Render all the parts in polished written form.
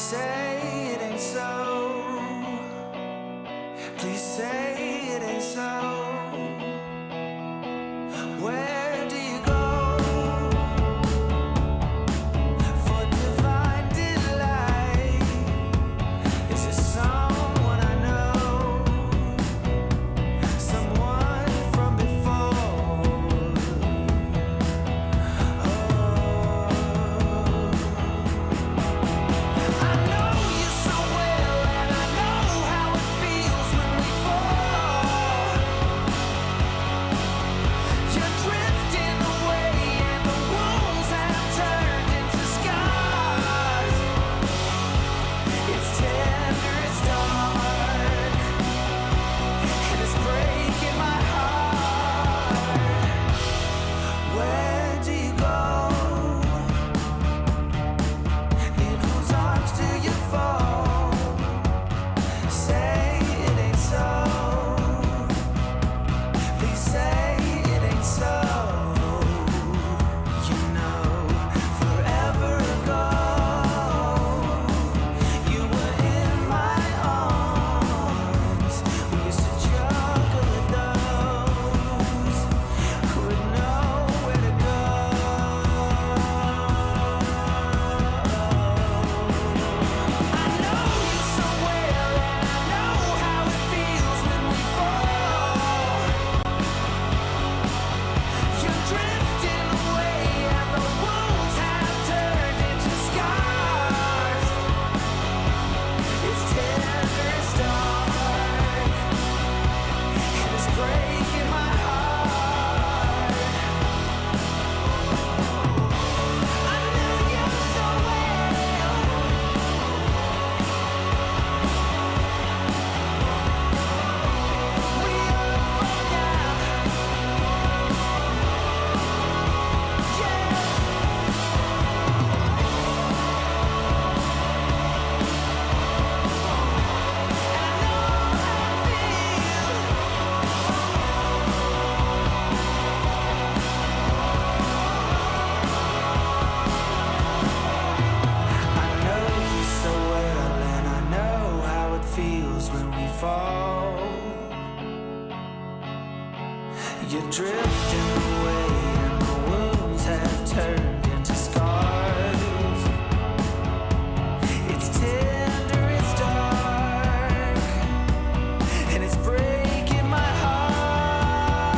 say it ain't so. Please say it ain't so. Where do you go for divine delight? Is it someone I know? Someone from before? I know you so well, and I know how it feels when we fall. You're drifting away, and the wounds have turned into scars. It's tender, it's dark, and it's breaking my heart. Where do you go? In whose arms do you fall? Say it ain't so. Please say it ain't so. You know, forever ago, you were in my arms. We used to juggle with those who would know where to go. I know you so well, and I know how it feels when we fall. You're drifting away, and the wounds have turned into scars. It's tender, it's dark, and it's breaking my heart. I know you so well. We all forgot. I know you so well, and I know how it feels when we fall. You're drifting away, and the wounds have turned into scars. It's tender, it's dark, and it's breaking my heart.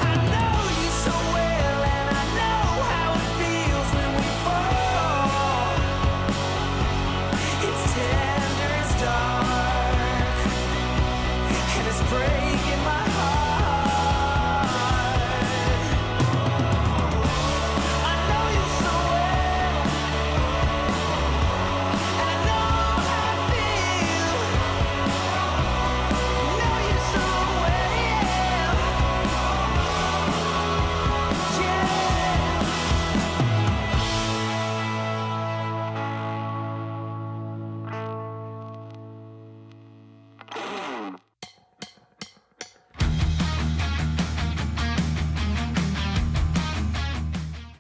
I know you so well, and I know how it feels when we fall. It's tender, it's dark, and it's breaking my heart. I know you so well, and I know how it feels. Know you so well,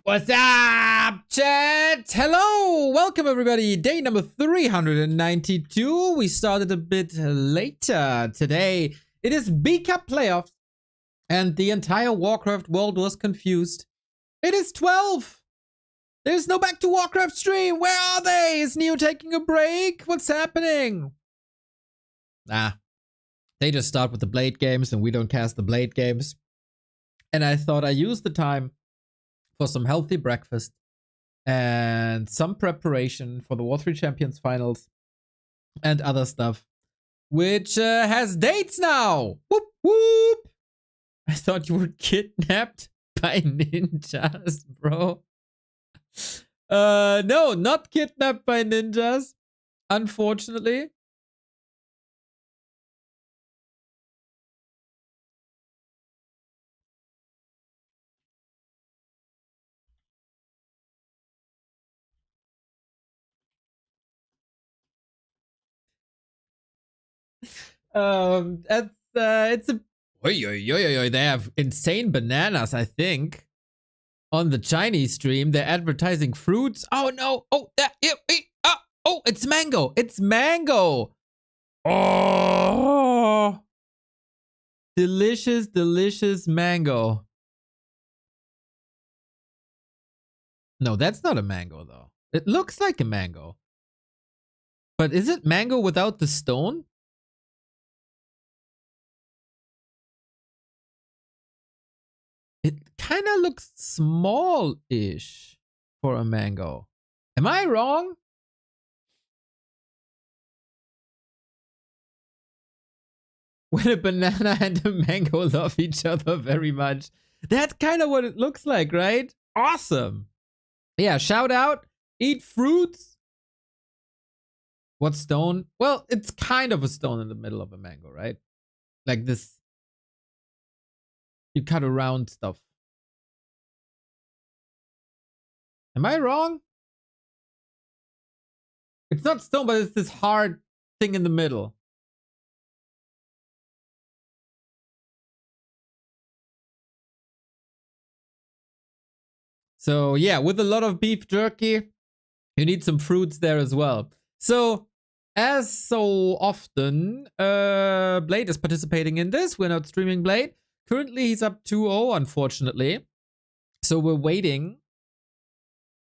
What's up, chat? Hello, welcome everybody. Day number 392. We started a bit later today. It is B Cup playoffs, and the entire Warcraft world was confused. It is 12. There's no back to Warcraft stream. Where are they? Is Neo taking a break? What's happening? They just start with the Blade games, and we don't cast the Blade games. And I thought I used the time for some healthy breakfast and some preparation for the Warcraft III Champions finals and other stuff, which has dates now. Whoop whoop! I thought you were kidnapped by ninjas, bro. No, not kidnapped by ninjas, unfortunately. It's a. They have insane bananas, I think. On the Chinese stream, they're advertising fruits. Oh no! Oh, oh, it's mango! It's mango! Oh, delicious, delicious mango. No, that's not a mango though. It looks like a mango. But is it mango without the stone? It kind of looks small-ish for a mango. Am I wrong? When a banana and a mango love each other very much. That's kind of what it looks like, right? Awesome. Yeah, shout out. Eat fruits. What stone? Well, it's kind of a stone in the middle of a mango, right? Like this. You cut around stuff. Am I wrong? It's not stone, but it's this hard thing in the middle. So yeah, with a lot of beef jerky, you need some fruits there as well. So as so often, Blade is participating in this. We're not streaming Blade. Currently, he's up 2-0, unfortunately. So we're waiting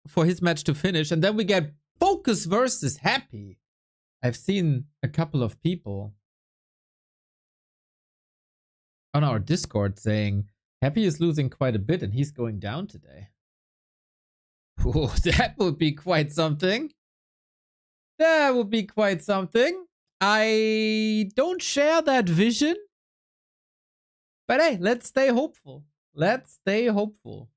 for his match to finish. And then we get FoCuS versus Happy. I've seen a couple of people on our Discord saying Happy is losing quite a bit and he's going down today. Ooh, that would be quite something. That would be quite something. I don't share that vision. But hey, let's stay hopeful. Let's stay hopeful.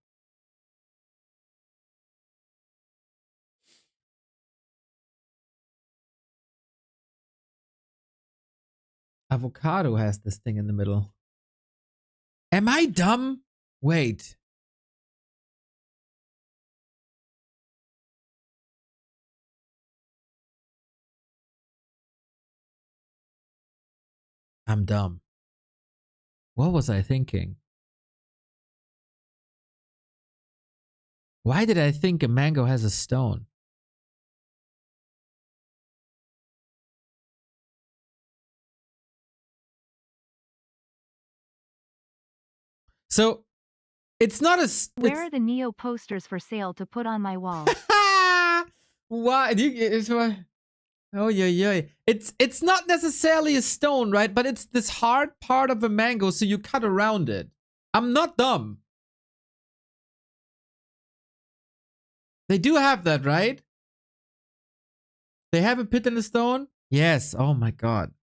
Avocado has this thing in the middle. Am I dumb? Wait. I'm dumb. What was I thinking? Why did I think a mango has a stone? So, it's not a... Where are the Neo posters for sale to put on my wall? Why? Oh, yeah. It's not necessarily a stone, right? But it's this hard part of a mango, so you cut around it. I'm not dumb. They do have that, right? They have a pit in the stone? Yes. Oh my god.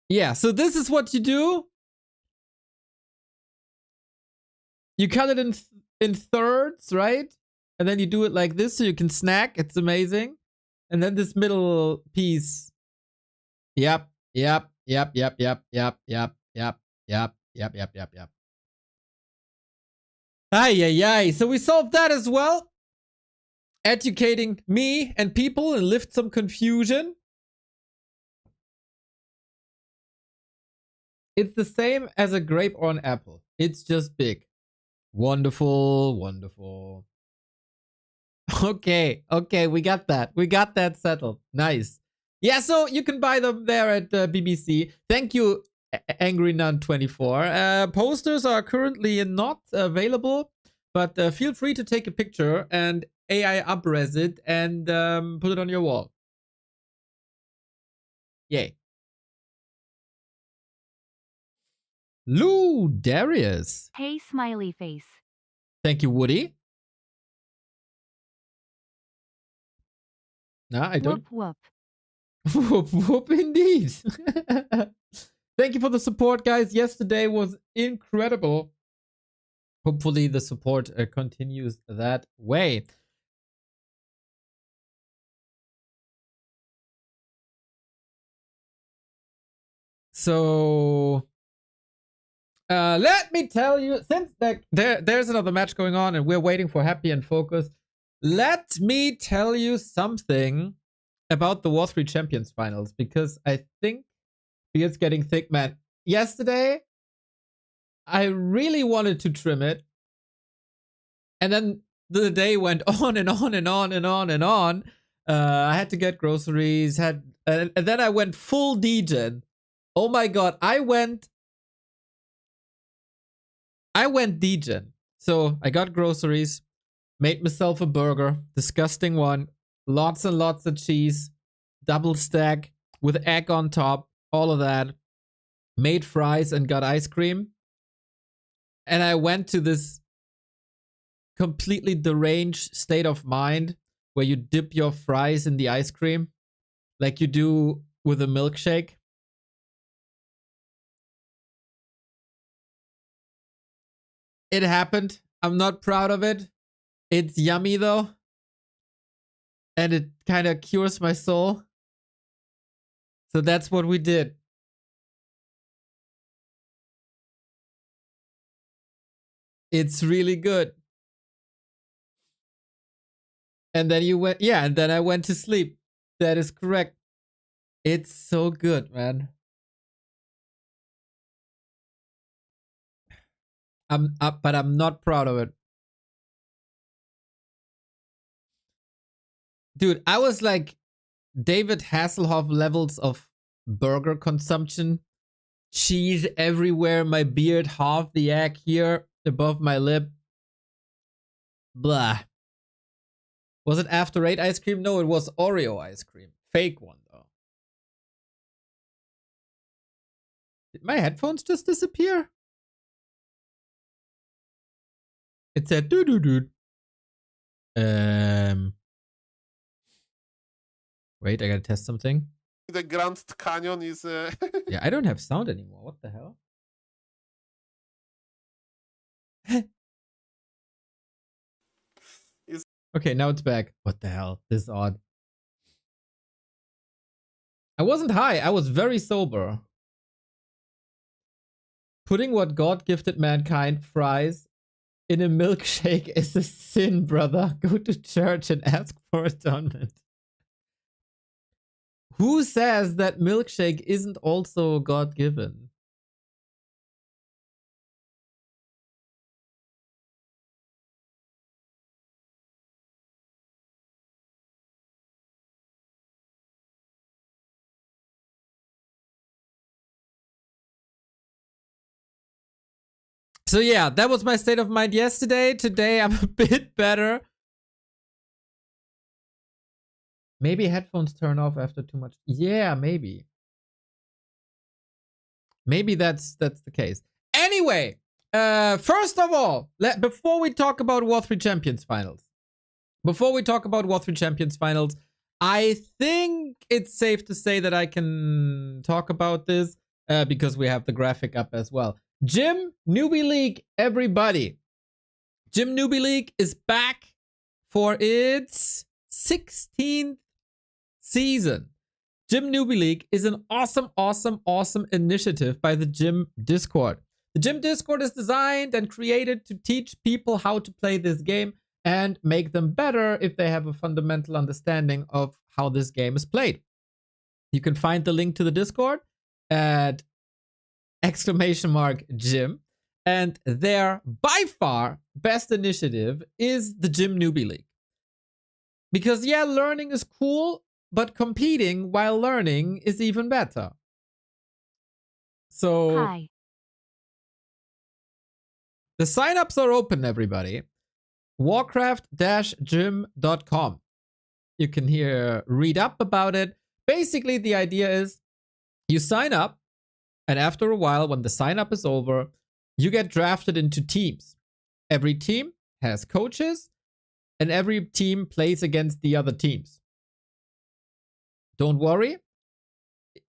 Yeah, so this is what you do. You cut it in thirds, right? And then you do it like this so you can snack. It's amazing. And then this middle piece. Yep. Ay. So we solved that as well. Educating me and people and lift some confusion. It's the same as a grape or an apple. It's just big. Wonderful. Okay, we got that. We got that settled. Nice. Yeah, so you can buy them there at BBC. Thank you, Angry Nun 24. Posters are currently not available, but feel free to take a picture and AI upres it and put it on your wall. Yay. Lou Darius. Hey, smiley face. Thank you, Woody. Nah, I don't. Whoop. Whoop indeed. Thank you for the support, guys. Yesterday was incredible. Hopefully the support continues that way. So let me tell you, since there's another match going on and we're waiting for Happy and FoCuS, let me tell you something about the War 3 Champions Finals, because I think it's getting thick, man. Yesterday, I really wanted to trim it. And then the day went on and on and on and on and on. I had to get groceries, and then I went full degen. Oh my god, I went degen. So I got groceries, made myself a burger, disgusting one, lots and lots of cheese, double stack with egg on top, all of that. Made fries and got ice cream. And I went to this completely deranged state of mind where you dip your fries in the ice cream like you do with a milkshake. It happened. I'm not proud of it. It's yummy though. And it kind of cures my soul. So that's what we did. It's really good. And then you went, yeah, and then I went to sleep. That is correct. It's so good, man. I'm up, but I'm not proud of it. Dude, I was like David Hasselhoff levels of burger consumption. Cheese everywhere, my beard, half the egg here above my lip. Blah. Was it After 8 ice cream? No, it was Oreo ice cream. Fake one, though. Did my headphones just disappear? It said doo-doo-doo. Wait, I gotta test something. The Grand Canyon is... Yeah, I don't have sound anymore. What the hell? Okay, now it's back. What the hell? This is odd. I wasn't high. I was very sober. Putting what God gifted mankind, fries, in a milkshake is a sin, brother. Go to church and ask for atonement. Who says that milkshake isn't also God-given? So yeah, that was my state of mind yesterday. Today I'm a bit better. Maybe headphones turn off after too much. Yeah, maybe. Maybe that's the case. Anyway, first of all, before we talk about War 3 Champions Finals, I think it's safe to say that I can talk about this because we have the graphic up as well. Gym Newbie League, everybody. Gym Newbie League is back for its 16th season. Gym Newbie League is an awesome initiative by the Gym Discord. The Gym Discord is designed and created to teach people how to play this game and make them better if they have a fundamental understanding of how this game is played. You can find the link to the Discord at !gym, and their by far best initiative is the Gym Newbie League. Because yeah, learning is cool, but competing while learning is even better. So Hi. the signups are open, everybody. Warcraft-gym.com. You can read up about it. Basically, the idea is you sign up, and after a while, when the sign up is over, you get drafted into teams. Every team has coaches, and every team plays against the other teams. Don't worry.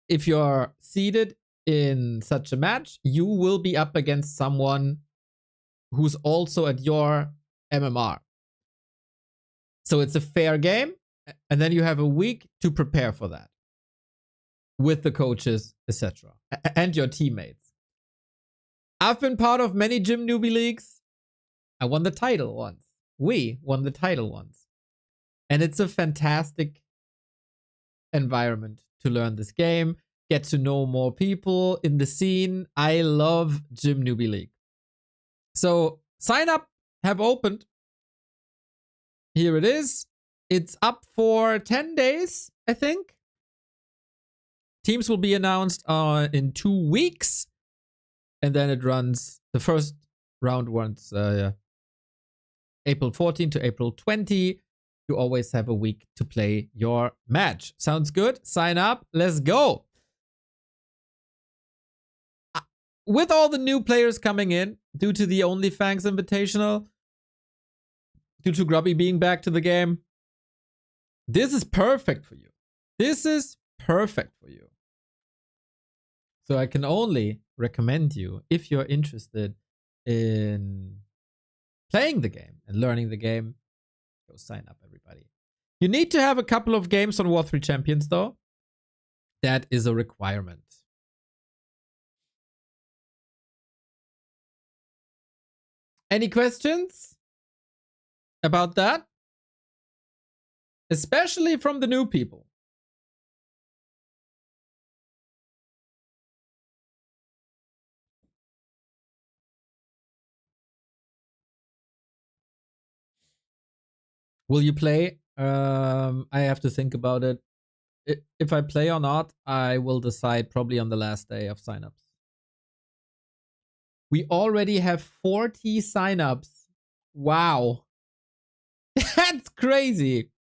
If you're seeded in such a match, you will be up against someone who's also at your MMR. So it's a fair game, and then you have a week to prepare for that with the coaches, etc., and your teammates. I've been part of many Gym Newbie Leagues. I won the title once. We won the title once. And it's a fantastic environment to learn this game, get to know more people in the scene. I love Gym Newbie League. So sign up have opened. Here it is. It's up for 10 days, I think. Teams will be announced in 2 weeks. And then it runs, the first round runs April 14 to April 20. You always have a week to play your match. Sounds good? Sign up. Let's go. With all the new players coming in, due to the OnlyFans Invitational, due to Grubby being back to the game, this is perfect for you. This is perfect for you. So I can only recommend you, if you're interested in playing the game and learning the game, go sign up, everybody. You need to have a couple of games on War 3 Champions, though. That is a requirement. Any questions about that? Especially from the new people. Will you play? I have to think about it. If I play or not, I will decide probably on the last day of signups. We already have 40 signups. Wow. That's crazy.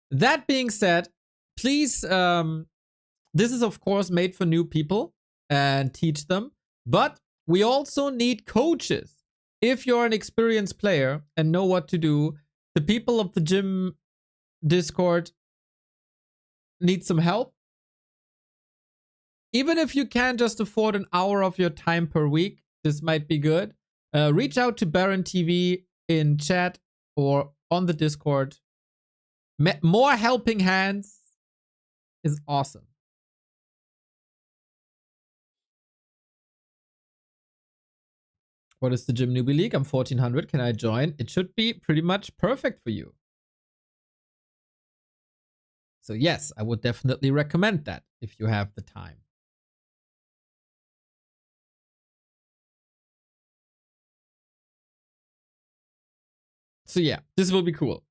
That being said, please, this is of course made for new people and teach them, but we also need coaches. If you're an experienced player and know what to do, the people of the gym Discord need some help. Even if you can just afford an hour of your time per week, this might be good. Reach out to Baron TV in chat or on the Discord. More helping hands is awesome. What is the Gym Newbie League? I'm 1400. Can I join? It should be pretty much perfect for you. So yes, I would definitely recommend that if you have the time. So yeah, this will be cool.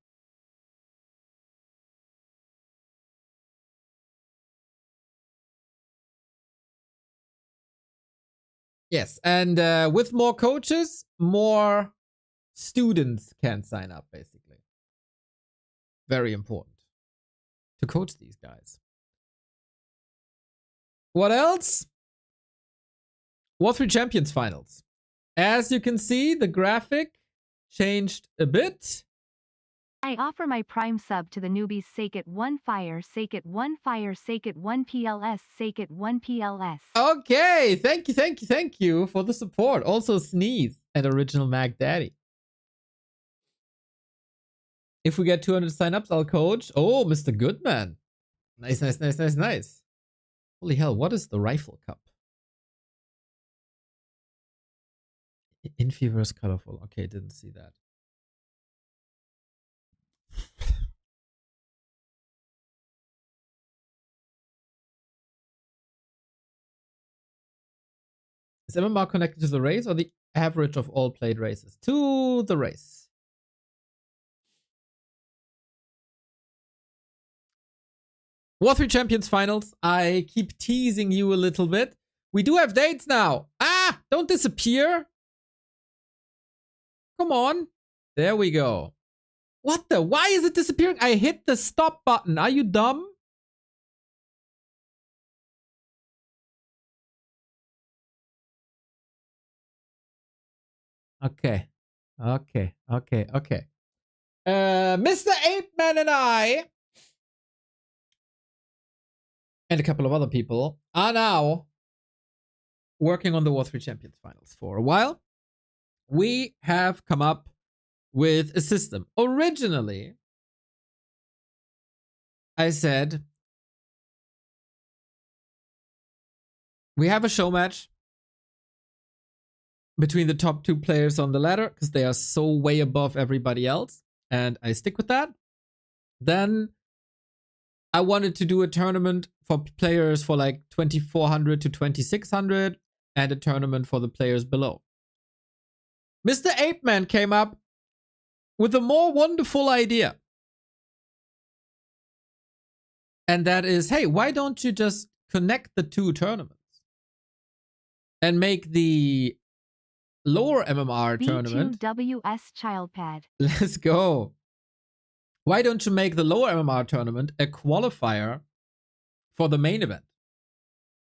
Yes, and with more coaches, more students can sign up, basically. Very important to coach these guys. What else? War 3 Champions Finals. As you can see, the graphic changed a bit. I offer my prime sub to the newbies. Sakit 1 fire, Sakit 1 fire, Sakit 1 PLS, Sakit 1 PLS. Okay, thank you for the support. Also Sneeze and Original Mac Daddy. If we get 200 signups, I'll coach. Oh, Mr. Goodman. Nice. Holy hell, what is the Rifle Cup? Infi vs. Colorful. Okay, didn't see that. Is MMR connected to the race or the average of all played races? To the race. War 3 Champions Finals. I keep teasing you a little bit. We do have dates now. Ah, don't disappear. Come on. There we go. What the? Why is it disappearing? I hit the stop button. Are you dumb? Okay. Mr. 8-Man and I, and a couple of other people, are now working on the War 3 Champions Finals for a while. We have come up with a system. Originally, I said, we have a show match between the top 2 players on the ladder because they are so way above everybody else, and I stick with that. Then I wanted to do a tournament for players for like 2400 to 2600 and a tournament for the players below. Mr. Ape Man came up with a more wonderful idea. And that is, hey, why don't you just connect the two tournaments and make the lower MMR tournament. B2WS Childpad. Let's go. Why don't you make the lower MMR tournament a qualifier for the main event?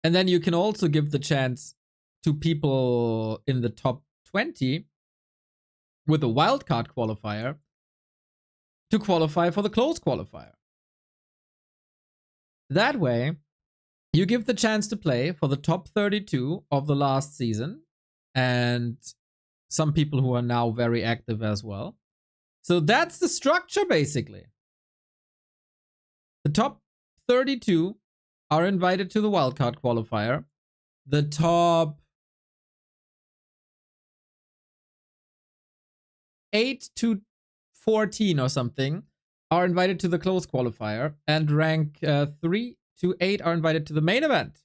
And then you can also give the chance to people in the top 20 with a wildcard qualifier to qualify for the close qualifier. That way, you give the chance to play for the top 32 of the last season and some people who are now very active as well. So that's the structure, basically. The top 32 are invited to the wildcard qualifier. The top 8 to 14 or something are invited to the close qualifier, and rank 3 to 8 are invited to the main event.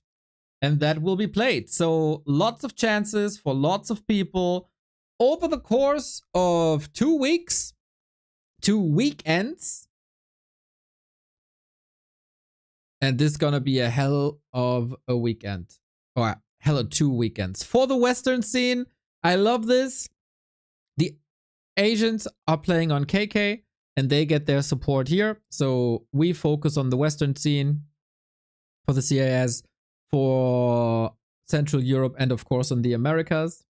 And that will be played. So lots of chances for lots of people over the course of 2 weeks, 2 weekends. And this is gonna be a hell of a weekend. Or hell of 2 weekends. For the Western scene, I love this. The Asians are playing on KK and they get their support here. So we focus on the Western scene for the CIS, for Central Europe, and of course on the Americas.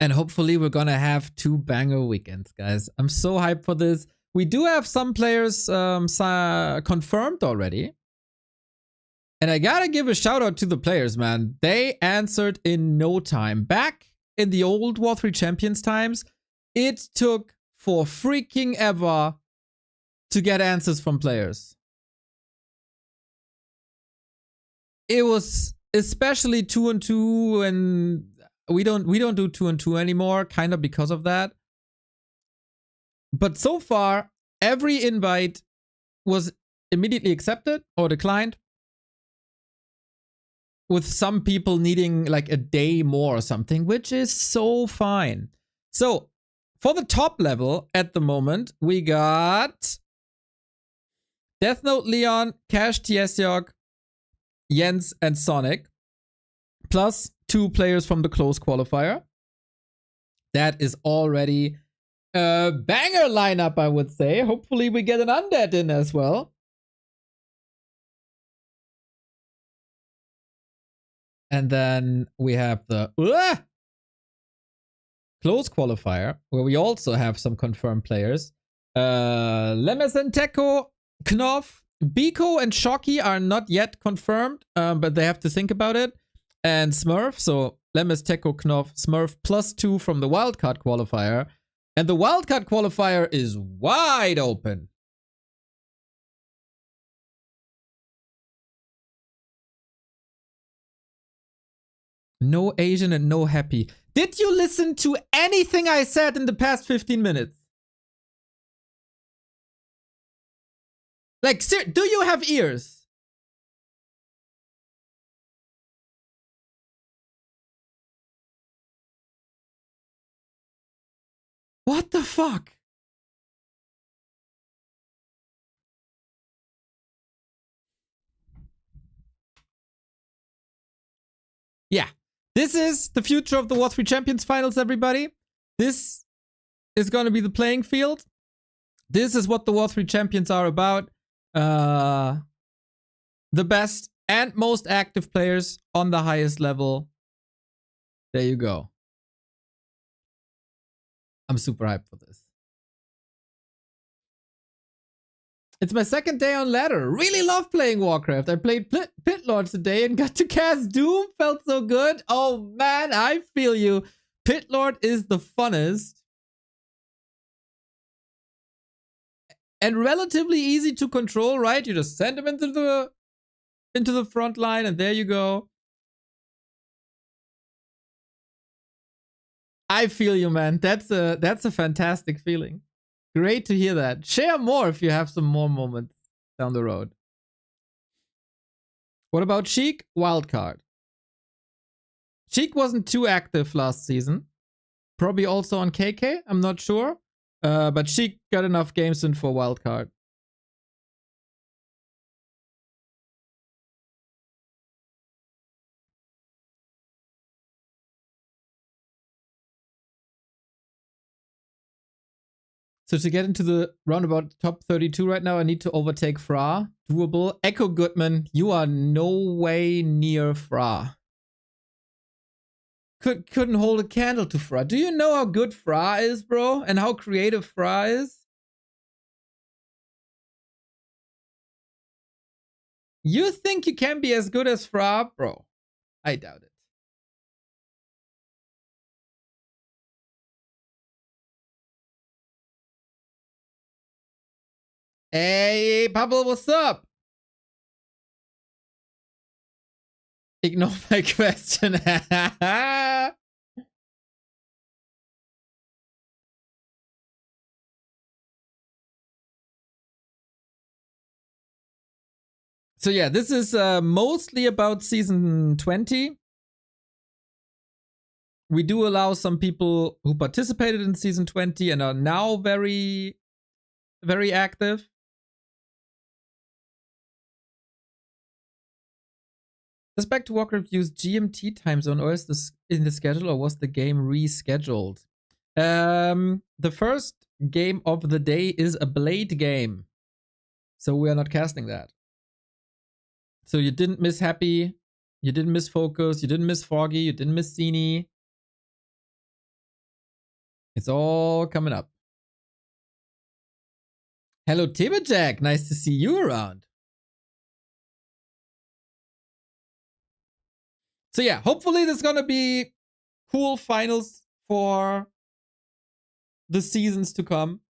And hopefully we're gonna have 2 banger weekends, guys. I'm so hyped for this. We do have some players confirmed already. And I gotta give a shout out to the players, man. They answered in no time. Back in the old War 3 Champions times, it took for freaking ever to get answers from players. It was especially 2-on-2, and we don't do 2-on-2 anymore, kind of because of that. But so far, every invite was immediately accepted or declined, with some people needing like a day more or something, which is so fine. So for the top level at the moment, we got Death Note Leon, Cash Tiesiok, Jens, and Sonic, plus 2 players from the close qualifier. That is already a banger lineup, I would say. Hopefully we get an undead in as well. And then we have the close qualifier, where we also have some confirmed players. Lemes and Teko, Knopf, Biko, and Shocky are not yet confirmed, but they have to think about it. And Smurf, so Lemes, Teko, Knopf, Smurf, plus 2 from the wildcard qualifier. And the wildcard qualifier is wide open. No Asian and no happy. Did you listen to anything I said in the past 15 minutes? Like, do you have ears? What the fuck? Yeah. This is the future of the War 3 Champions Finals, everybody. This is going to be the playing field. This is what the War 3 Champions are about. The best and most active players on the highest level. There you go. I'm super hyped for this. It's my second day on ladder. Really love playing Warcraft. I played Pit Lord today and got to cast Doom. Felt so good. Oh man, I feel you. Pit Lord is the funnest. And relatively easy to control, right? You just send him into the front line and there you go. I feel you, man. That's a fantastic feeling. Great to hear that. Share more if you have some more moments down the road. What about Sheik? Wildcard. Cheek wasn't too active last season. Probably also on KK, I'm not sure. But Cheek got enough games in for wildcard. So to get into the roundabout top 32 right now, I need to overtake Fra. Doable. Echo Goodman, you are no way near Fra. Couldn't hold a candle to Fra. Do you know how good Fra is, bro? And how creative Fra is? You think you can be as good as Fra, bro? I doubt it. Hey, Pablo, what's up? Ignore my question. So yeah, this is mostly about season 20. We do allow some people who participated in season 20 and are now very, very active. Does Back to Warcraft use GMT time zone, or is this in the schedule, or was the game rescheduled? The first game of the day is a Blade game, so we are not casting that. So you didn't miss Happy, you didn't miss FoCuS, you didn't miss Foggy, you didn't miss Ceni. It's all coming up. Hello, Jack. Nice to see you around. So yeah, hopefully there's gonna be cool finals for the seasons to come.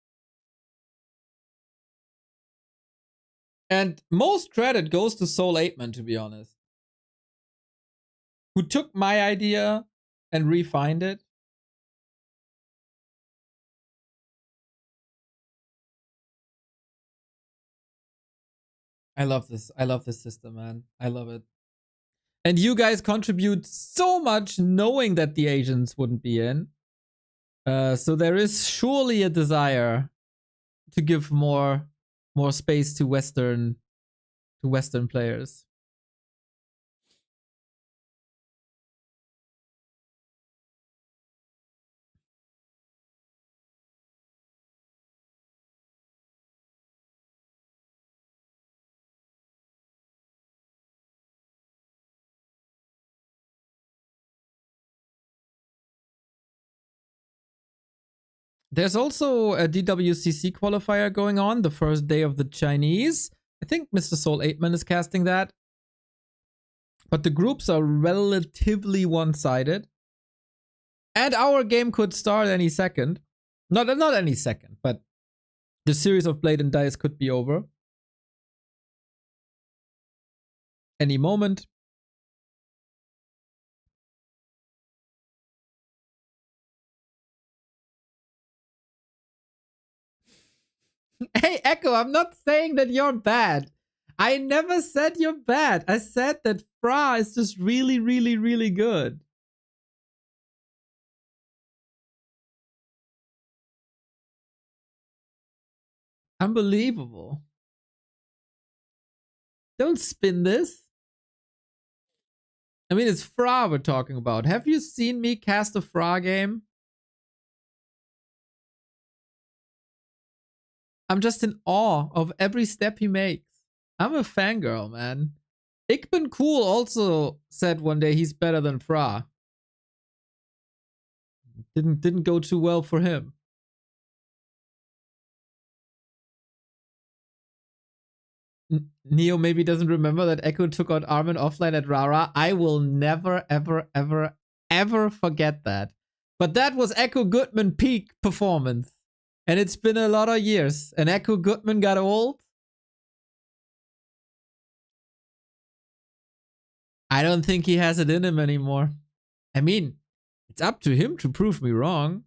And most credit goes to Soul 8man, to be honest, who took my idea and refined it. I love this. I love this system, man. I love it. And you guys contribute so much knowing that the Asians wouldn't be in. So there is surely a desire to give more space to Western players. There's also a DWCC qualifier going on, the first day of the Chinese. I think Mr. Soul 8man is casting that. But the groups are relatively one-sided. And our game could start any second. Not any second, but the series of Blade and Dice could be over. Any moment. Hey, Echo, I'm not saying that you're bad. I never said you're bad. I said that Fra is just really, really, really good. Unbelievable. Don't spin this. I mean, it's Fra we're talking about. Have you seen me cast a Fra game? I'm just in awe of every step he makes. I'm a fangirl, man. Ikben Cool also said one day he's better than Fra. Didn't go too well for him. Neo maybe doesn't remember that Echo took out Armin offline at Rara. I will never, ever, ever, ever forget that. But that was Echo Goodman peak performance. And it's been a lot of years. And Echo Goodman got old. I don't think he has it in him anymore. I mean, it's up to him to prove me wrong.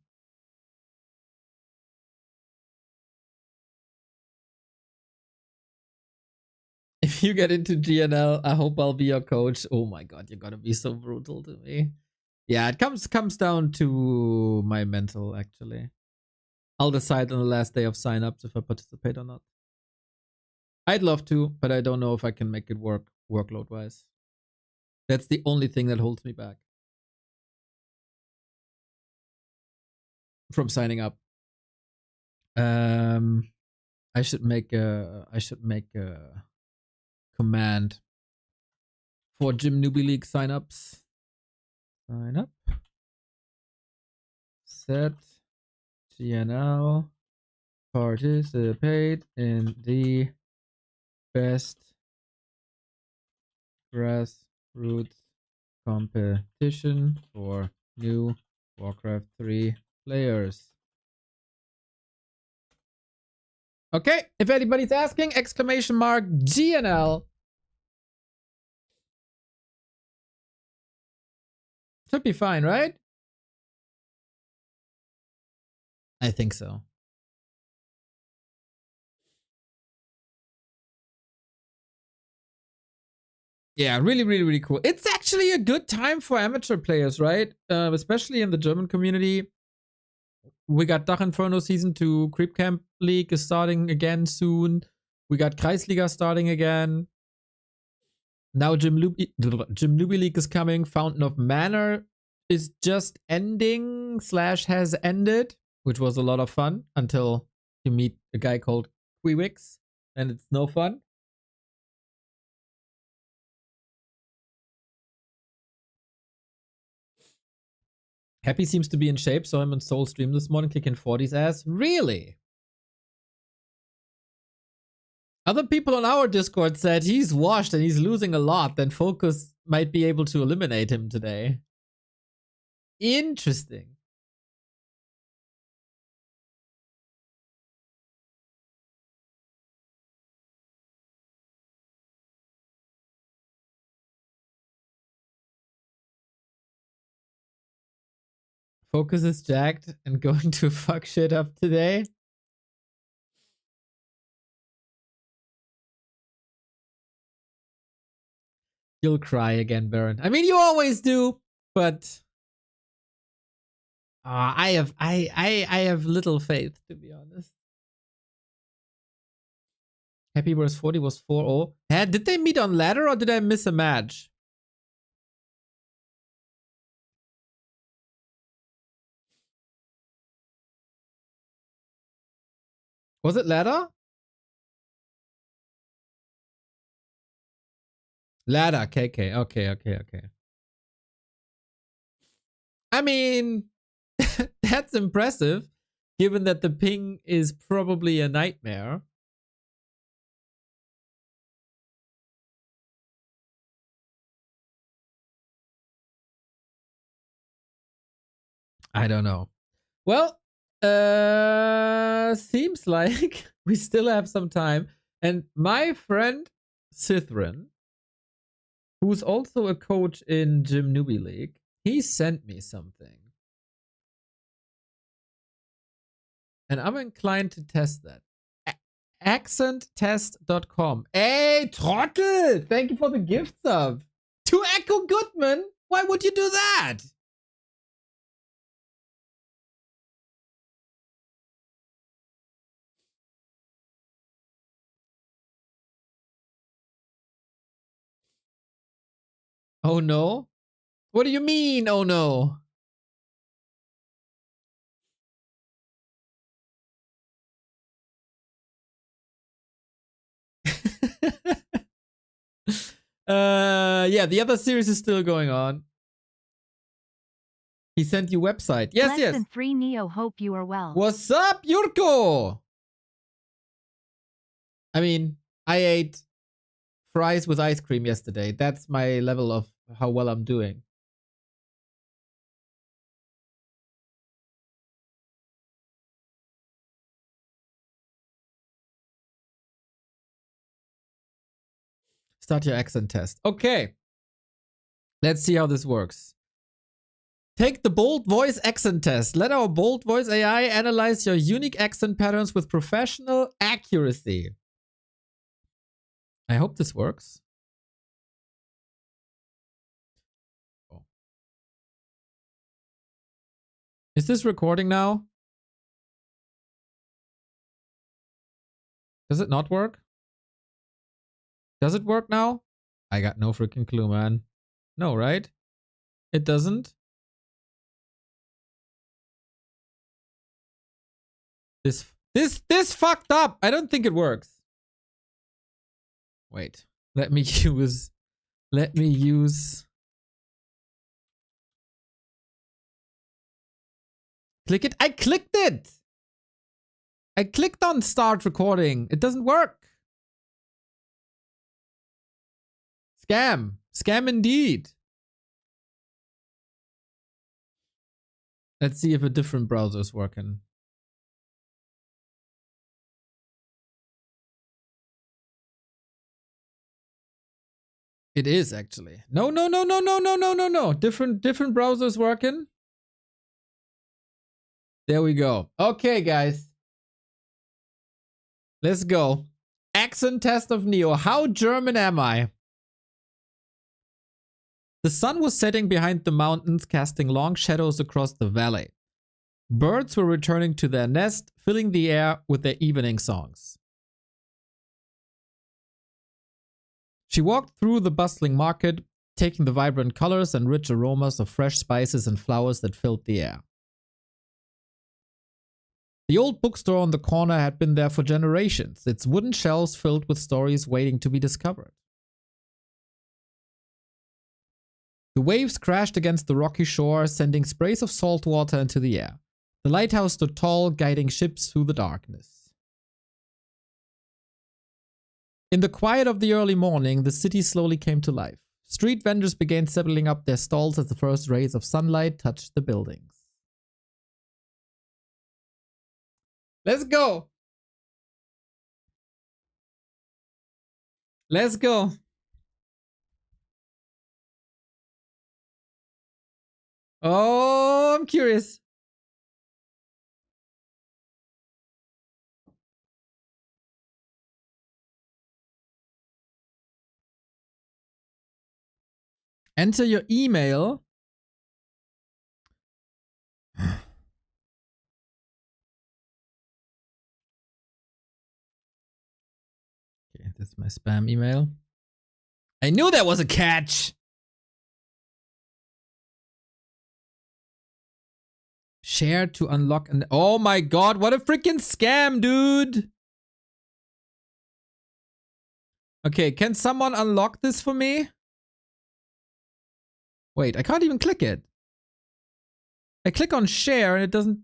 If you get into GNL, I hope I'll be your coach. Oh my god, you're gonna be so brutal to me. Yeah, it comes down to my mental, actually. I'll decide on the last day of signups if I participate or not. I'd love to, but I don't know if I can make it work workload-wise. That's the only thing that holds me back from signing up. I should make a command for Gym Newbie League signups. Sign up. Set GNL. Participate in the best grassroots competition for new Warcraft 3 players. Okay, if anybody's asking, exclamation mark GNL. Should be fine, right? I think so. Yeah, really, really, really cool. It's actually a good time for amateur players, right? Especially in the German community. We got Dach Inferno Season 2. Creep Camp League is starting again soon. We got Kreisliga starting again. Now Gym Newbie League is coming. Fountain of Manor is just ending / has ended, which was a lot of fun until you meet a guy called Quewix, and it's no fun. Happy seems to be in shape, so I'm on Soul Stream this morning kicking 40's ass. Really? Other people on our Discord said he's washed and he's losing a lot, then FoCuS might be able to eliminate him today. Interesting. FoCuS is jacked and going to fuck shit up today. You'll cry again, Baron. I mean, you always do, but I have little faith, to be honest. Happy Wars 40 was 4-0. Did they meet on ladder or did I miss a match? Was it ladder? Ladder, KK. Okay. I mean, that's impressive, given that the ping is probably a nightmare. I don't know. Well, seems like we still have some time. And my friend Sithrin, who's also a coach in Gym Newbie League, he sent me something. And I'm inclined to test that. Accenttest.com. Hey, Trottel! Thank you for the gift sub. To Echo Goodman? Why would you do that? Oh no? What do you mean, oh no? Yeah, the other series is still going on. He sent you website. Yes. Lesson 3 Neo, hope you are well. What's up, Yurko? I mean, I ate fries with ice cream yesterday. That's my level of how well I'm doing. Start your accent test. Okay. Let's see how this works. Take the bold voice accent test. Let our bold voice AI analyze your unique accent patterns with professional accuracy. I hope this works. Oh. Is this recording now? Does it not work? Does it work now? I got no freaking clue, man. No, right? It doesn't? This fucked up. I don't think it works. Wait. Let me use click it. I clicked it. I clicked on start recording. It doesn't work. Scam. Scam indeed. Let's see if a different browser is working. It is actually. No. Different browsers working. There we go. Okay, guys. Let's go. Accent test of Neo. How German am I? The sun was setting behind the mountains, casting long shadows across the valley. Birds were returning to their nest, filling the air with their evening songs. She walked through the bustling market, taking the vibrant colors and rich aromas of fresh spices and flowers that filled the air. The old bookstore on the corner had been there for generations, its wooden shelves filled with stories waiting to be discovered. The waves crashed against the rocky shore, sending sprays of salt water into the air. The lighthouse stood tall, guiding ships through the darkness. In the quiet of the early morning, the city slowly came to life. Street vendors began settling up their stalls as the first rays of sunlight touched the buildings. Let's go! Let's go! Oh, I'm curious. Enter your email. Okay, this is my spam email. I knew there was a catch. Share to unlock an... Oh my god, what a freaking scam, dude. Okay, can someone unlock this for me? Wait, I can't even click it. I click on share and it doesn't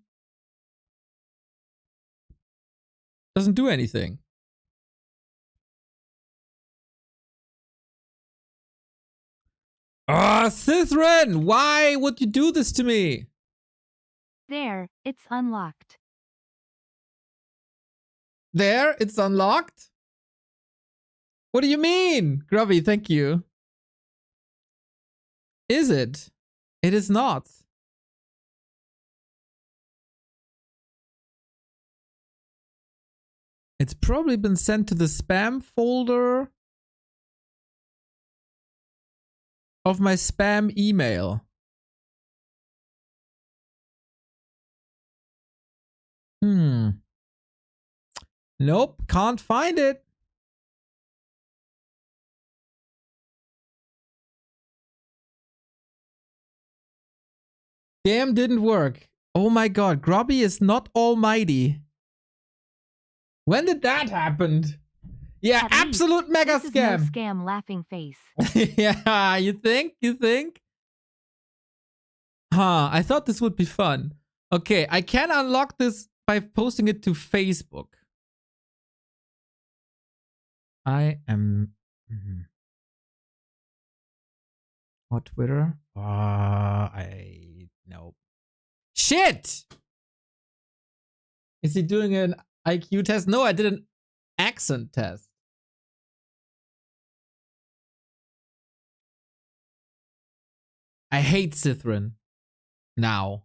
do anything. Ah, Sithrin, why would you do this to me? There, it's unlocked. There, it's unlocked? What do you mean? Grubby, thank you. Is it? It is not. It's probably been sent to the spam folder of my spam email. Nope, can't find it. Damn, didn't work. Oh my god, Grubby is not almighty. When did that happen? Yeah, At least, absolute mega This is no scam. scam laughing face. Yeah, you think? You think? Huh, I thought this would be fun. Okay, I can unlock this by posting it to Facebook. I am... Or Twitter? I... No. Shit! Is he doing an IQ test? No, I did an accent test. I hate Sithrin. Now.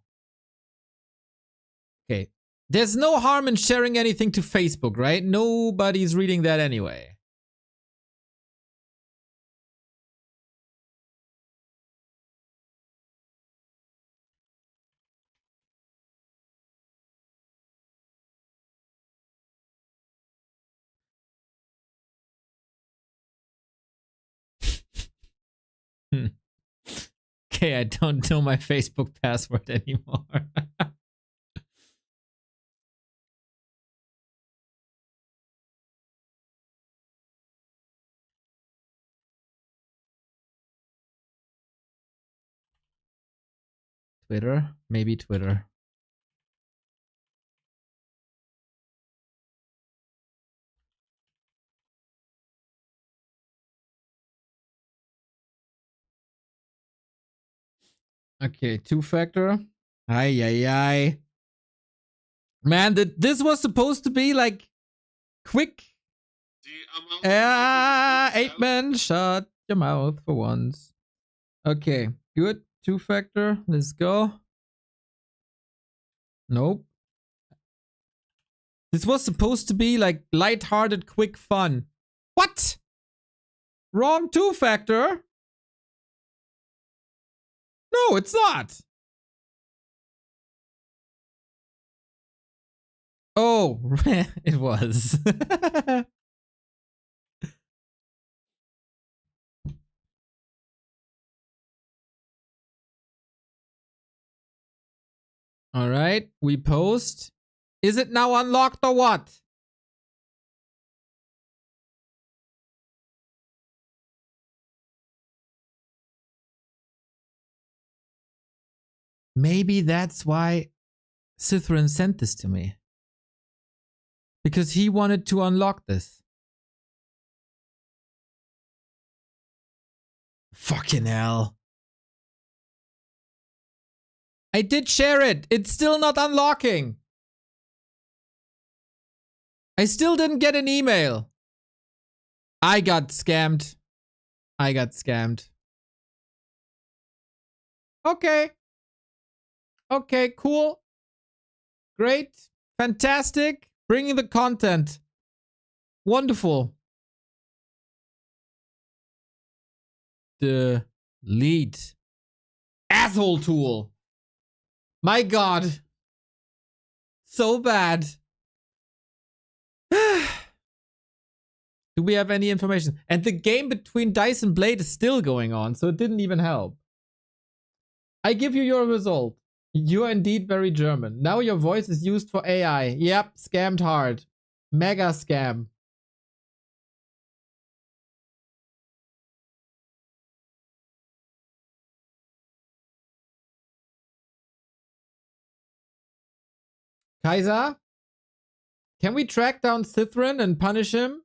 Okay. There's no harm in sharing anything to Facebook, right? Nobody's reading that anyway. Okay, I don't know my Facebook password anymore. Twitter? Maybe Twitter. Okay, two-factor. Ay, ay, ay. Man, this was supposed to be like quick. The amount of 8-man, shut your mouth for once. Okay, good. Two-factor. Let's go. Nope. This was supposed to be like lighthearted, quick fun. What? Wrong two-factor? No, it's not. Oh, it was. All right, we post. Is it now unlocked or what? Maybe that's why Cythrin sent this to me. Because he wanted to unlock this. Fucking hell. I did share it. It's still not unlocking. I still didn't get an email. I got scammed. I got scammed. Okay. Okay, cool. Great. Fantastic. Bringing the content. Wonderful. Delete. Asshole tool. My god. So bad. Do we have any information? And the game between Dice and Blade is still going on, so it didn't even help. I give you your result. You are indeed very German. Now your voice is used for AI. Yep, scammed hard. Mega scam. Kaiser? Can we track down Cythrin and punish him?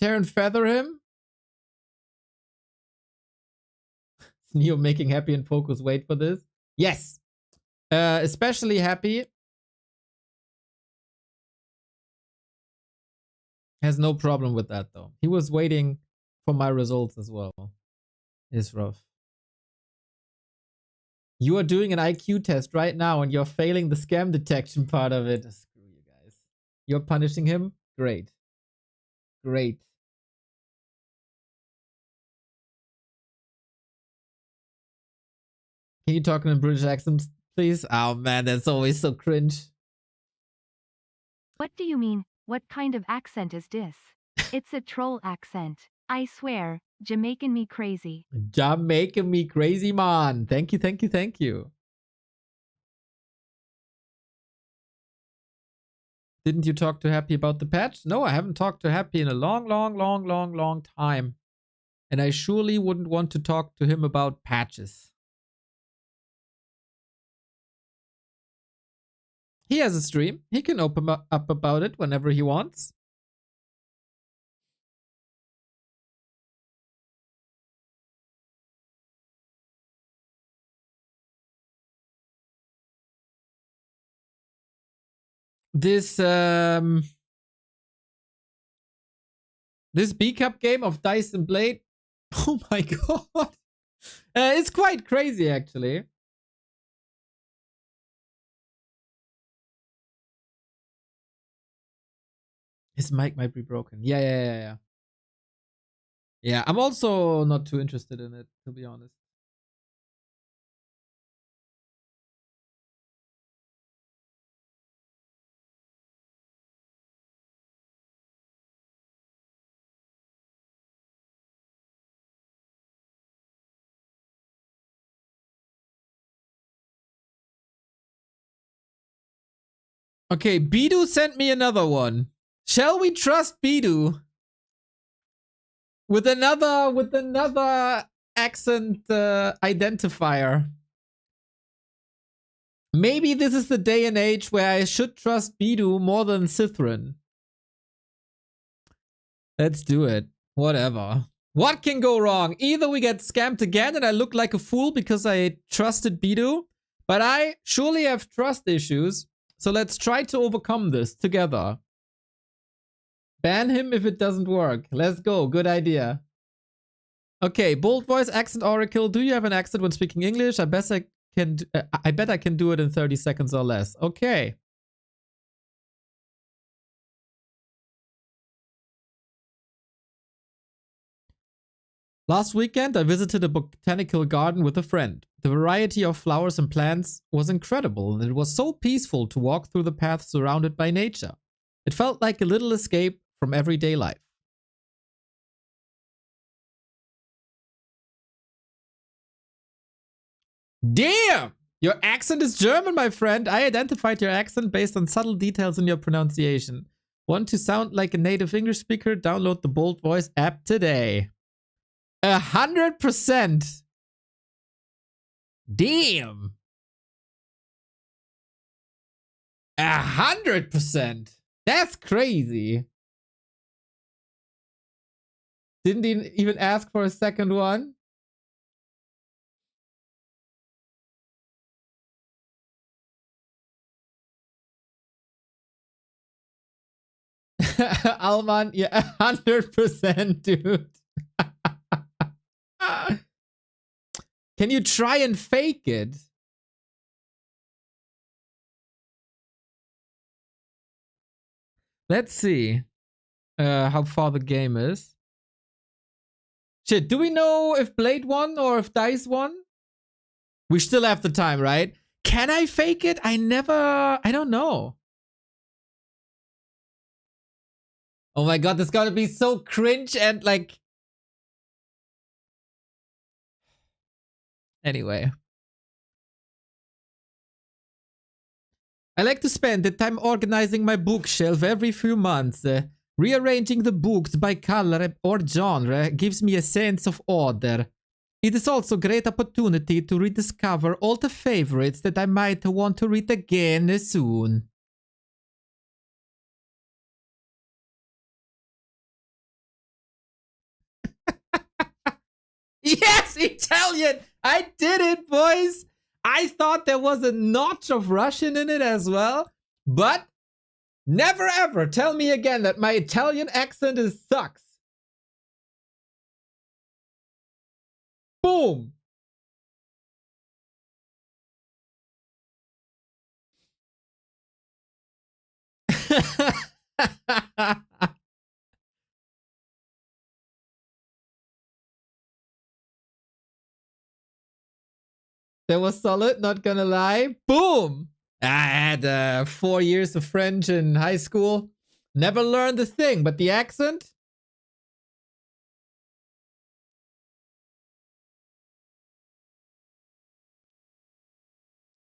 Tear and feather him? Is Neo making happy and FoCuS wait for this? Yes. Especially happy. Has no problem with that though. He was waiting for my results as well. It's rough. You are doing an IQ test right now and you're failing the scam detection part of it. Screw you guys. You're punishing him? Great. Great. Can you talk in a British accent, please? Oh man, that's always so cringe. What do you mean? What kind of accent is this? It's a troll accent. I swear, Jamaican me crazy. Jamaican me crazy, man. Thank you, thank you, thank you. Didn't you talk to Happy about the patch? No, I haven't talked to Happy in a long time. And I surely wouldn't want to talk to him about patches. He has a stream. He can open up about it whenever he wants. This B Cup game of Dice and Blade. Oh my god. It's quite crazy actually. His mic might be broken. Yeah. Yeah, I'm also not too interested in it, to be honest. Okay, Bidu sent me another one. Shall we trust Bidu? With another accent identifier. Maybe this is the day and age where I should trust Bidu more than Cithrin. Let's do it. Whatever. What can go wrong? Either we get scammed again and I look like a fool because I trusted Bidu, but I surely have trust issues, so let's try to overcome this together. Ban him if it doesn't work. Let's go. Good idea. Okay, bold voice accent oracle. Do you have an accent when speaking English? I bet I can do it in 30 seconds or less. Okay. Last weekend, I visited a botanical garden with a friend. The variety of flowers and plants was incredible, and it was so peaceful to walk through the paths surrounded by nature. It felt like a little escape from everyday life. Damn! Your accent is German, my friend. I identified your accent based on subtle details in your pronunciation. Want to sound like a native English speaker? Download the Bold Voice app today. 100%. Damn. 100%. That's crazy. Didn't even ask for a second one. Alman, yeah, 100%, dude. Can you try and fake it? Let's see how far the game is. Shit, do we know if Blade won or if Dice won? We still have the time, right? Can I fake it? I don't know. Oh my god, this is gonna be so cringe and like... Anyway. I like to spend the time organizing my bookshelf every few months. Rearranging the books by color or genre gives me a sense of order. It is also a great opportunity to rediscover all the favorites that I might want to read again soon. Yes, Italian! I did it, boys! I thought there was a notch of Russian in it as well, but never ever tell me again that my Italian accent sucks. Boom! That was solid, not gonna lie. Boom! I had 4 years of French in high school. Never learned a thing, but the accent?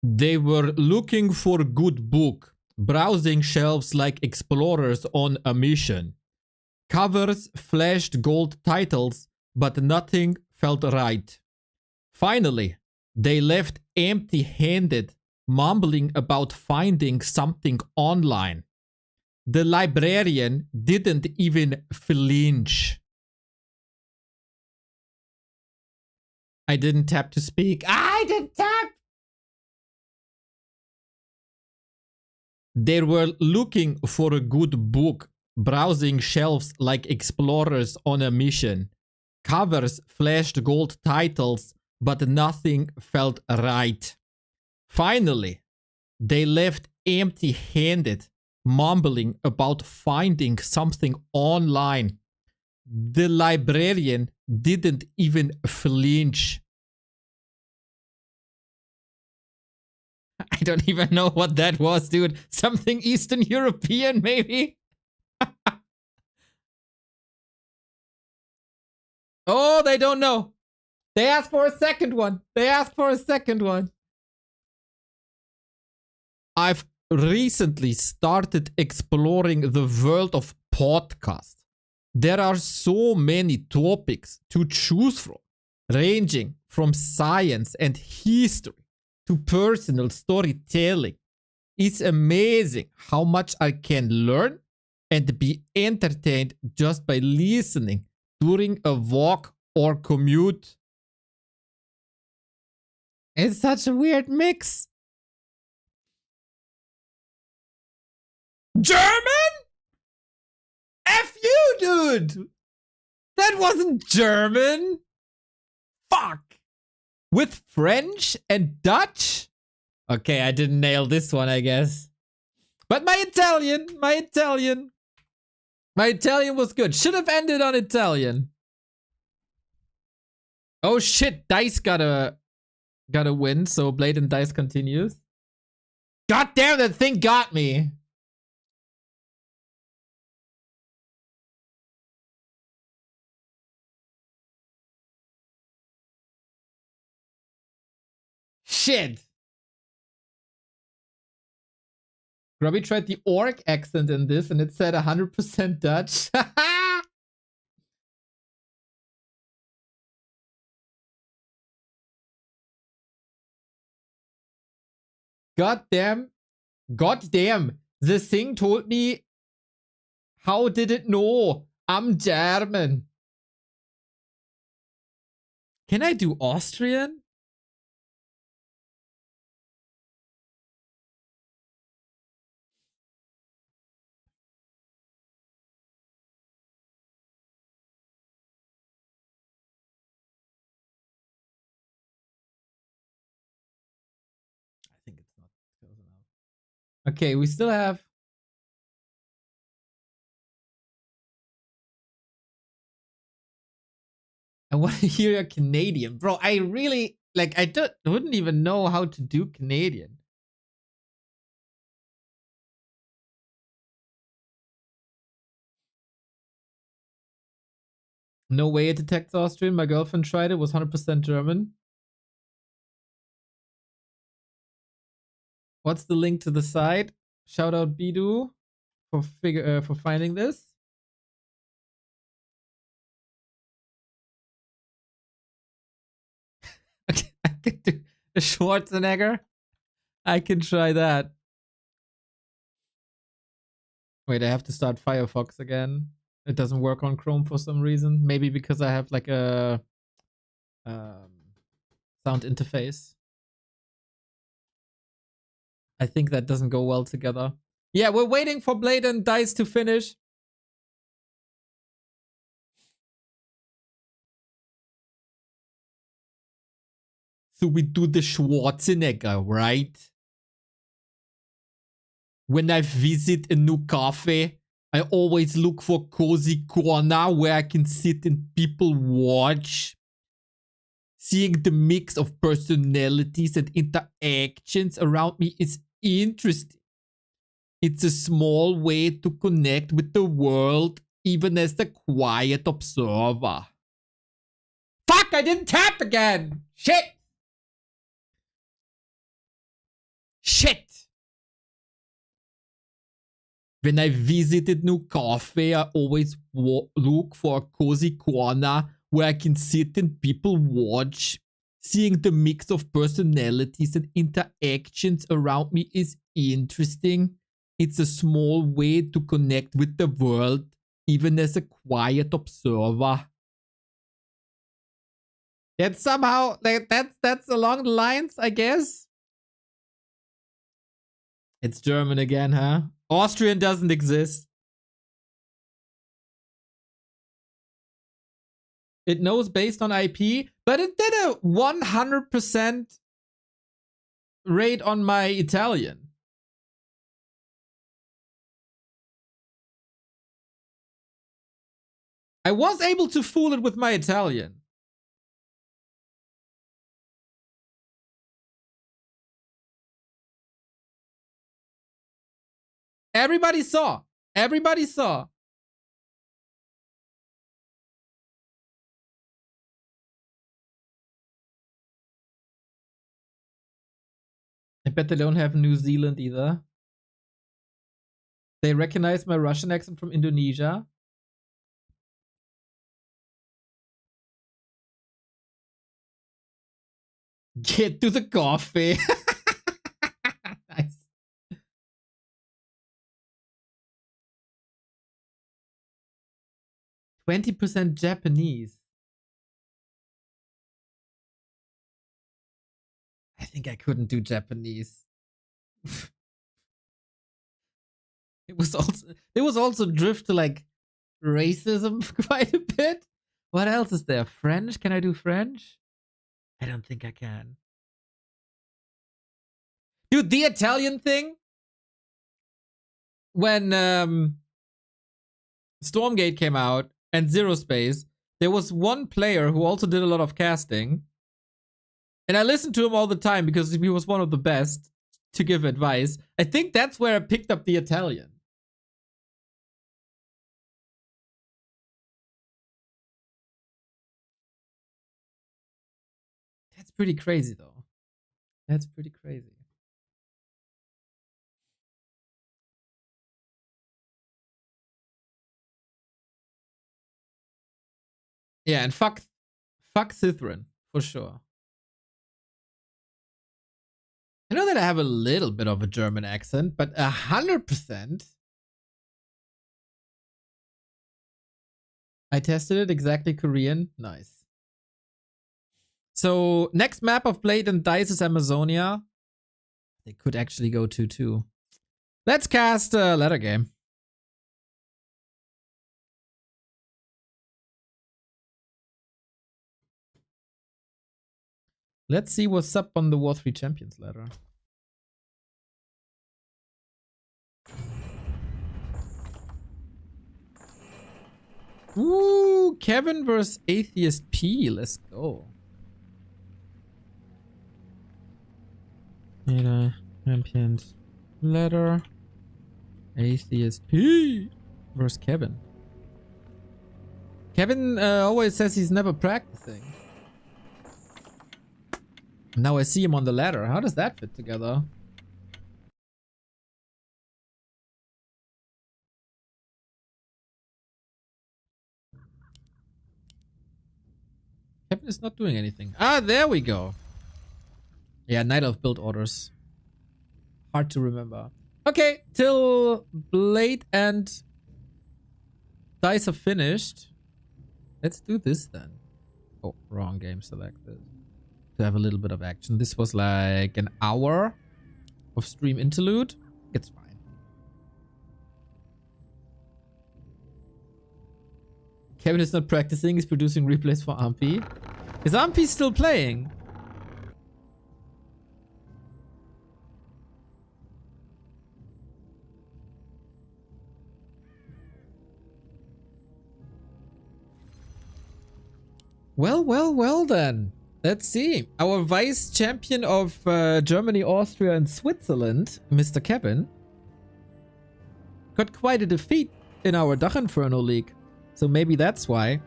They were looking for a good book, browsing shelves like explorers on a mission. Covers flashed gold titles, but nothing felt right. Finally, they left empty-handed, mumbling about finding something online. The librarian didn't even flinch. I didn't tap to speak. I didn't tap! They were looking for a good book, browsing shelves like explorers on a mission. Covers flashed gold titles, but nothing felt right. Finally, they left empty-handed, mumbling about finding something online. The librarian didn't even flinch. I don't even know what that was, dude. Something Eastern European, maybe? Oh, they don't know. They asked for a second one. They asked for a second one. I've recently started exploring the world of podcasts. There are so many topics to choose from, ranging from science and history to personal storytelling. It's amazing how much I can learn and be entertained just by listening during a walk or commute. It's such a weird mix. German? F you, dude! That wasn't German! Fuck! With French and Dutch? Okay, I didn't nail this one, I guess. But my Italian was good. Should have ended on Italian. Oh shit, Dice got a win, so Blade and Dice continues. God damn, that thing got me. Shit. Grubby tried the orc accent in this and it said 100% Dutch. God damn. The thing told me. How did it know? I'm German. Can I do Austrian? I think it's not close enough. Okay, we still have. I want to hear a Canadian. Bro, I really, like, I wouldn't even know how to do Canadian. No way it detects Austrian. My girlfriend tried it. Was 100% German. What's the link to the site? Shout out Bidu for finding this. Okay, I can do a Schwarzenegger. I can try that. Wait, I have to start Firefox again. It doesn't work on Chrome for some reason. Maybe because I have like a sound interface. I think that doesn't go well together. Yeah, we're waiting for Blade and Dice to finish. So we do the Schwarzenegger, right? When I visit a new cafe, I always look for cozy corner where I can sit and people watch. Seeing the mix of personalities and interactions around me is interesting. It's a small way to connect with the world, even as the quiet observer. Fuck, I didn't tap again! Shit! Shit! When I visited new cafe, I always look for a cozy corner where I can sit and people watch. Seeing the mix of personalities and interactions around me is interesting. It's a small way to connect with the world, even as a quiet observer. That's somehow, like, that's along the lines, I guess. It's German again, huh? Austrian doesn't exist. It knows based on IP, but it did a 100% rate on my Italian. I was able to fool it with my Italian. Everybody saw. Everybody saw. I bet they don't have New Zealand either. They recognize my Russian accent from Indonesia. Get to the coffee. Nice. %20 Japanese. I think I couldn't do Japanese. It was also drift to like racism quite a bit. What else is there? French? Can I do French? I don't think I can. Dude, the Italian thing, when Stormgate came out and Zero Space, there was one player who also did a lot of casting. And I listened to him all the time because he was one of the best to give advice. I think that's where I picked up the Italian. That's pretty crazy, though. That's pretty crazy. Yeah, and fuck Sithrin, for sure. I know that I have a little bit of a German accent, but 100%. I tested it exactly Korean. Nice. So next map of Blade and Dice is Amazonia. They could actually go 2-2. Let's cast a ladder game. Let's see what's up on the War 3 Champions ladder. Ooh, Kevin versus Atheist P. Let's go. Champions ladder. Atheist P versus Kevin. Kevin always says he's never practicing. Now I see him on the ladder. How does that fit together? Kevin is not doing anything. Ah, there we go. Yeah, Night of Build Orders. Hard to remember. Okay, till Blade and Dice are finished. Let's do this then. Oh, wrong game selected. To have a little bit of action. This was like an hour of stream interlude. It's fine. Kevin is not practicing. He's producing replays for Ampi. Is Ampi still playing? Well then. Let's see. Our vice champion of Germany, Austria, and Switzerland, Mr. Kevin, got quite a defeat in our Dach Inferno League. So maybe that's why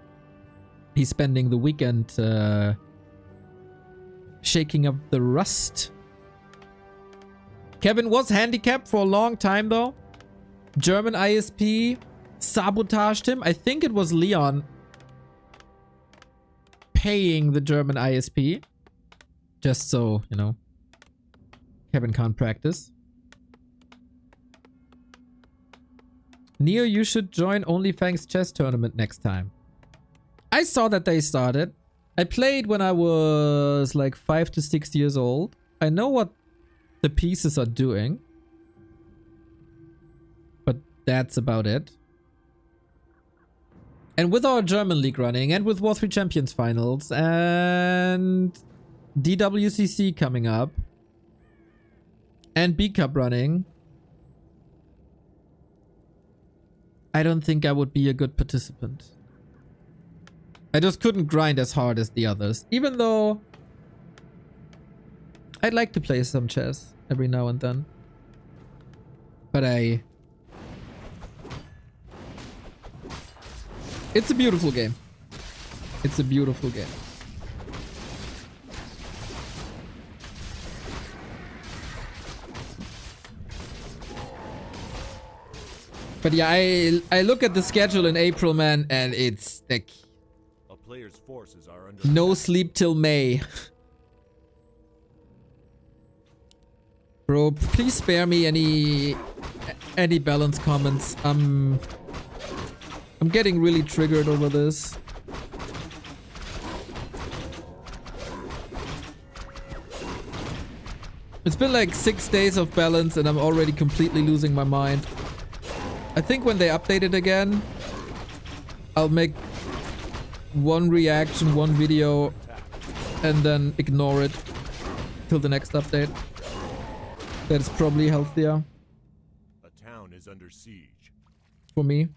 he's spending the weekend shaking up the rust. Kevin was handicapped for a long time though. German ISP sabotaged him. I think it was Leon paying the German ISP. Just so, you know, Kevin can't practice. Neo, you should join OnlyFans chess tournament next time. I saw that they started. I played when I was like 5 to 6 years old. I know what the pieces are doing. But that's about it. And with our German league running, and with War 3 Champions Finals, and DWCC coming up, and B Cup running, I don't think I would be a good participant. I just couldn't grind as hard as the others, even though I'd like to play some chess every now and then. But it's a beautiful game. It's a beautiful game. But yeah, I look at the schedule in April, man, and it's like A player's forces are under no sleep till May. Bro, please spare me any balance comments. I'm getting really triggered over this. It's been like 6 days of balance and I'm already completely losing my mind. I think when they update it again, I'll make one reaction, one video, and then ignore it till the next update. That's probably healthier a town is under siege. for me.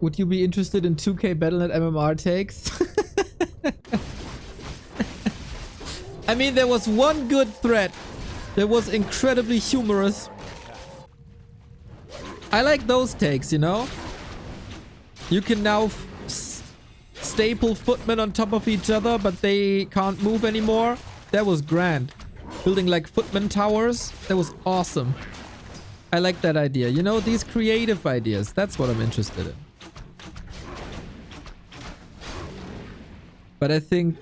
Would you be interested in 2K Battle.net MMR takes? I mean, there was one good thread that was incredibly humorous. I like those takes, you know? You can now staple footmen on top of each other, but they can't move anymore. That was grand. Building like footman towers. That was awesome. I like that idea. You know, these creative ideas. That's what I'm interested in. But I think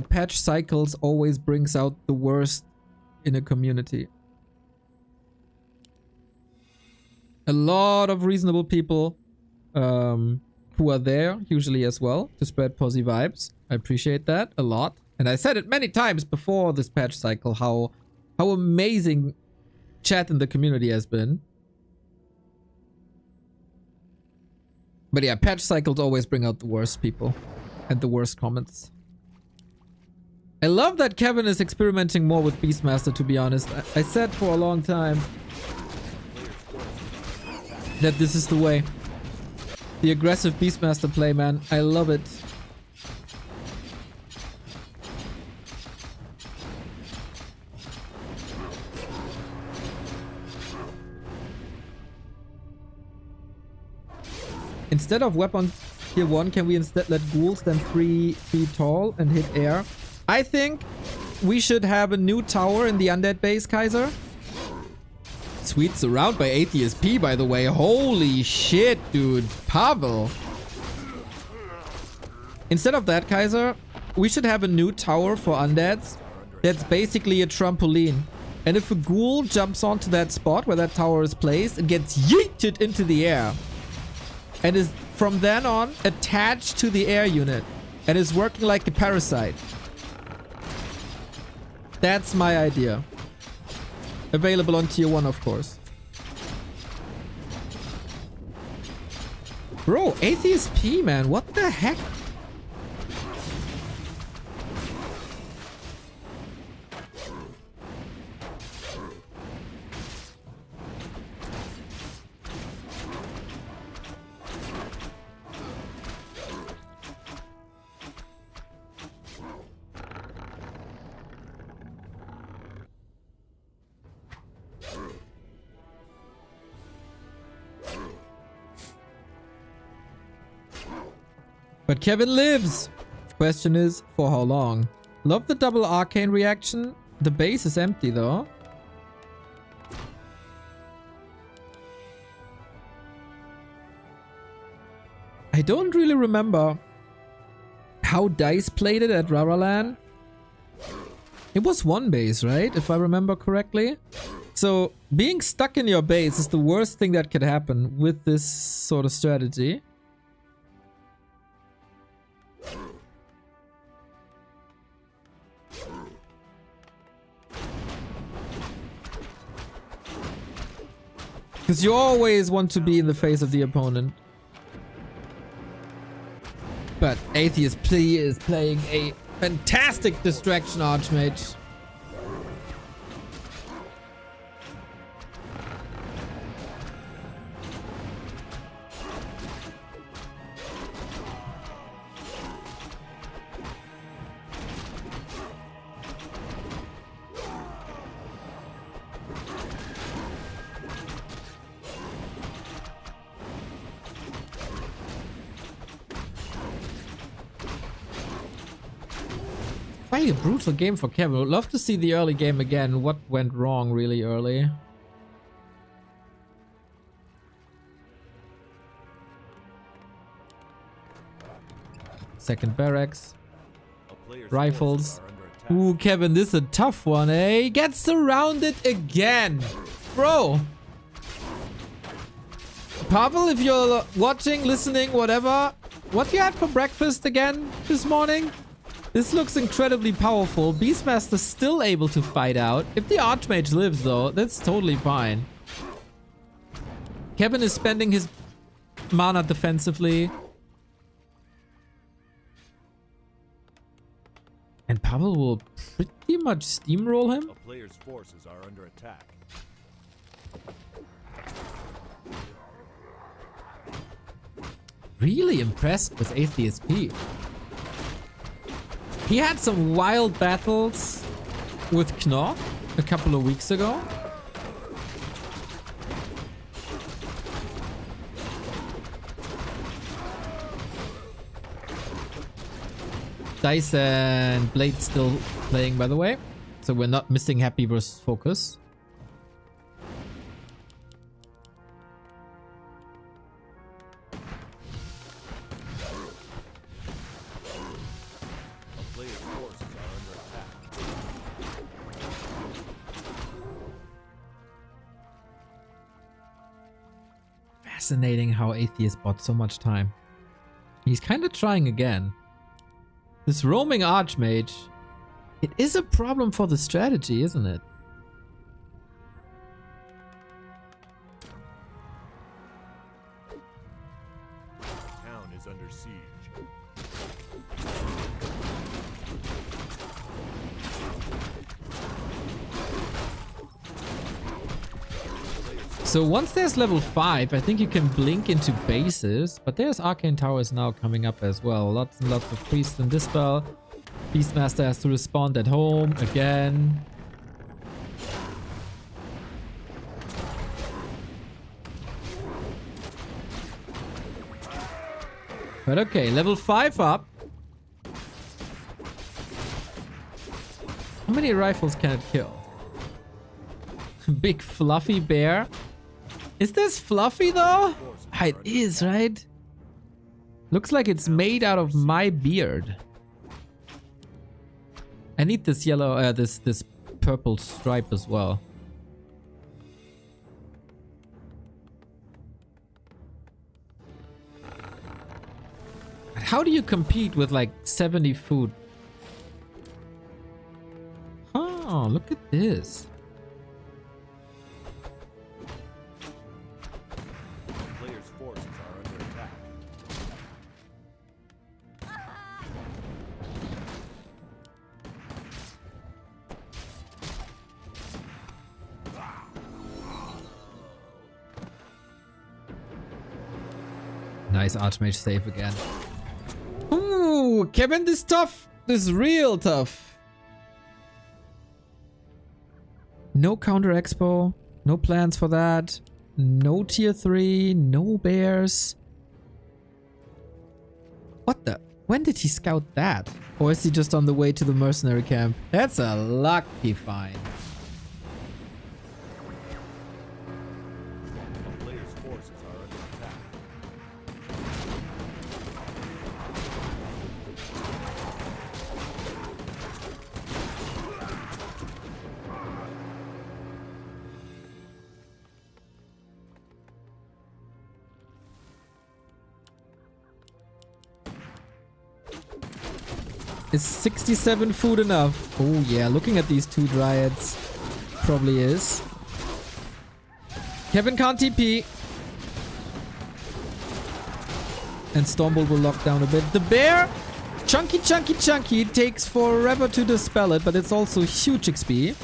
patch cycles always brings out the worst in a community. A lot of reasonable people who are there usually as well to spread posy vibes. I appreciate that a lot. And I said it many times before this patch cycle how amazing chat in the community has been. But yeah, patch cycles always bring out the worst people. And the worst comments. I love that Kevin is experimenting more with Beastmaster, to be honest. I said for a long time that this is the way. The aggressive Beastmaster play, man. I love it. Instead of weapon tier 1, can we instead let ghouls stand 3 feet tall and hit air? I think we should have a new tower in the undead base, Kaiser. Sweet surround by Atheist P, by the way. Holy shit, dude. Pavel. Instead of that, Kaiser, we should have a new tower for undeads that's basically a trampoline. And if a ghoul jumps onto that spot where that tower is placed, it gets yeeted into the air. And is from then on attached to the air unit and is working like a parasite. That's my idea. Available on tier 1, of course. Bro, Atheist P, man, what the heck? But Kevin lives! Question is, for how long? Love the double arcane reaction. The base is empty though. I don't really remember how DICE played it at Raralan. It was one base, right? If I remember correctly. So being stuck in your base is the worst thing that could happen with this sort of strategy. Because you always want to be in the face of the opponent. But Atheist P is playing a fantastic distraction archmage. quite a brutal game for Kevin. Would love to see the early game again. What went wrong really early? Second barracks. A player's Rifles. forces are under attack. Ooh, Kevin, this is a tough one, eh? Gets surrounded again. Bro. Pavel, if you're watching, listening, whatever, what you had for breakfast again this morning? This looks incredibly powerful. Beastmaster's still able to fight out. If the Archmage lives, though, that's totally fine. Kevin is spending his mana defensively. And Pavel will pretty much steamroll him. A player's forces are under attack. Really impressed with Atheist P. He had some wild battles with Knorr a couple of weeks ago. Dice and Blade still playing, by the way. So we're not missing Happy versus FoCuS. A player's forces are under attack. Fascinating how Atheist bought so much time. He's kind of trying again. This roaming Archmage, it is a problem for the strategy, isn't it? Town is under siege. So once there's level 5, I think you can blink into bases, but there's Arcane Towers now coming up as well. Lots and lots of Priests and Dispel. Beastmaster has to respond at home again. But okay, level 5 up. How many rifles can it kill? Big fluffy bear. Is this fluffy though? It is, right? Looks like it's made out of my beard. I need this yellow, this purple stripe as well. How do you compete with like 70 food? Oh, look at this. Players' forces are under attack. Nice Archmage save again. Ooh, Kevin, this is tough. This is real tough. No counter expo. No plans for that. No tier 3. No bears. What the? When did he scout that? Or is he just on the way to the mercenary camp? That's a lucky find. A player's forces are under attack. Is 67 food enough? Oh yeah, looking at these two dryads, probably is. Kevin can't TP. And Stormbolt will lock down a bit. The bear, chunky. It takes forever to dispel it, but it's also huge XP.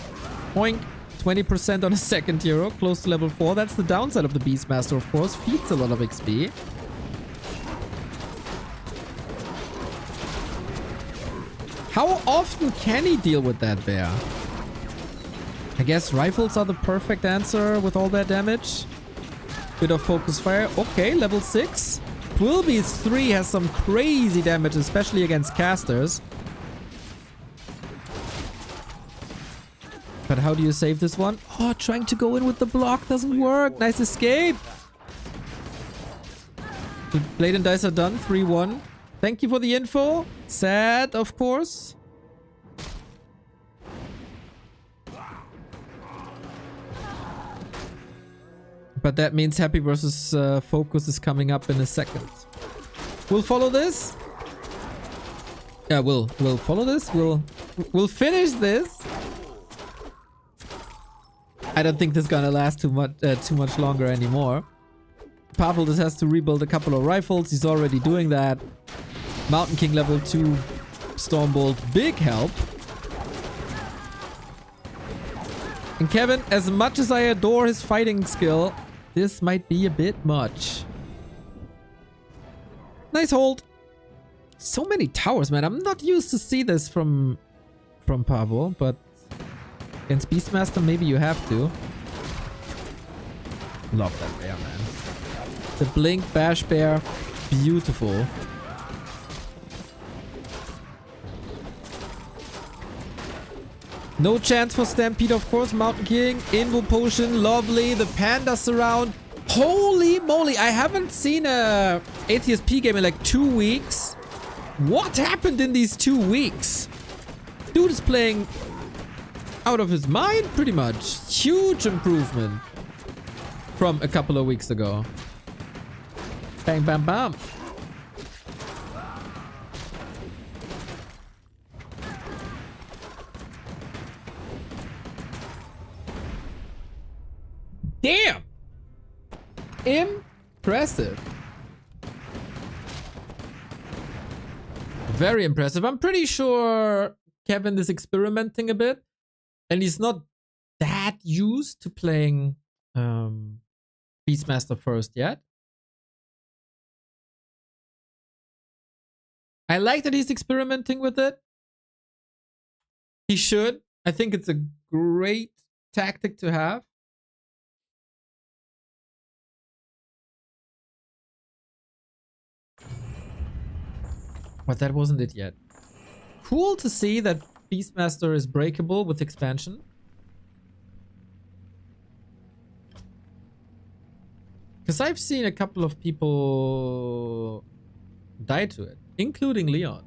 Oink, 20% on a second hero, close to level 4. That's the downside of the Beastmaster, of course. Feeds a lot of XP. How often can he deal with that bear? I guess rifles are the perfect answer with all that damage. Bit of focus fire. Okay, level 6. Quilby's 3 has some crazy damage, especially against casters. how do you save this one? Oh, trying to go in with the block doesn't work. Nice escape. The Blade and Dice are done. 3-1. Thank you for the info. Sad, of course. But that means Happy versus FoCuS is coming up in a second. We'll follow this. Yeah, we'll follow this. We'll finish this. I don't think this is gonna last too much longer anymore. Pavel just has to rebuild a couple of rifles. He's already doing that. Mountain King level 2 Stormbolt, big help. And Kevin, as much as I adore his fighting skill, this might be a bit much. Nice hold. So many towers, man. I'm not used to see this from Pavel, but against Beastmaster, maybe you have to. Love that bear, man. The Blink Bash Bear, beautiful. No chance for Stampede, of course. Mountain King, Invo Potion, lovely. The Panda Surround. Holy moly, I haven't seen a Atheist P game in like 2 weeks. What happened in these 2 weeks? Dude is playing out of his mind, pretty much. Huge improvement from a couple of weeks ago. Bang, bam, bam. Damn! Impressive. Very impressive. I'm pretty sure Kevin is experimenting a bit. And he's not that used to playing Beastmaster first yet. I like that he's experimenting with it. He should. I think it's a great tactic to have. But that wasn't it yet. Cool to see that Beastmaster is breakable with expansion. Because I've seen a couple of people die to it, including Leon.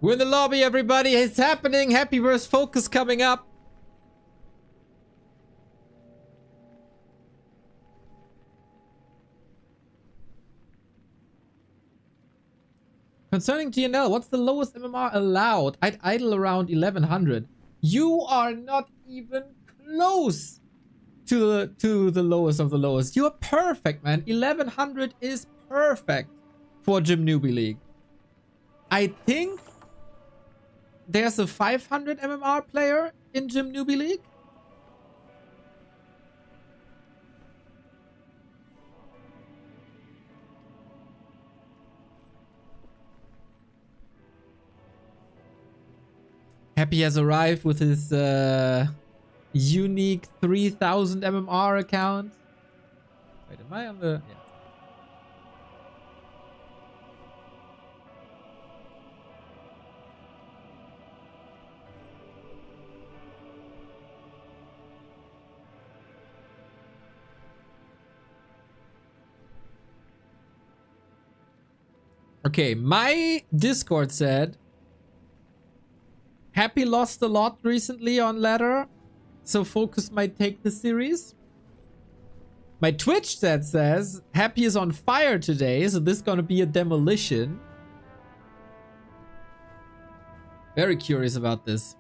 We're in the lobby, everybody. It's happening. Happy vs. FoCuS coming up. Concerning GNL, what's the lowest MMR allowed? I'd idle around 1100. You are not even close to the lowest of the lowest. You're perfect, man. 1100 is perfect for Gym Newbie League. I think there's a 500 MMR player in Gym Newbie League. Happy has arrived with his unique 3000 MMR account. Wait, am I on the... Yeah. Okay, my Discord said Happy lost a lot recently on ladder, so FoCuS might take the series. My Twitch chat says Happy is on fire today, so this is gonna be a demolition. Very curious about this.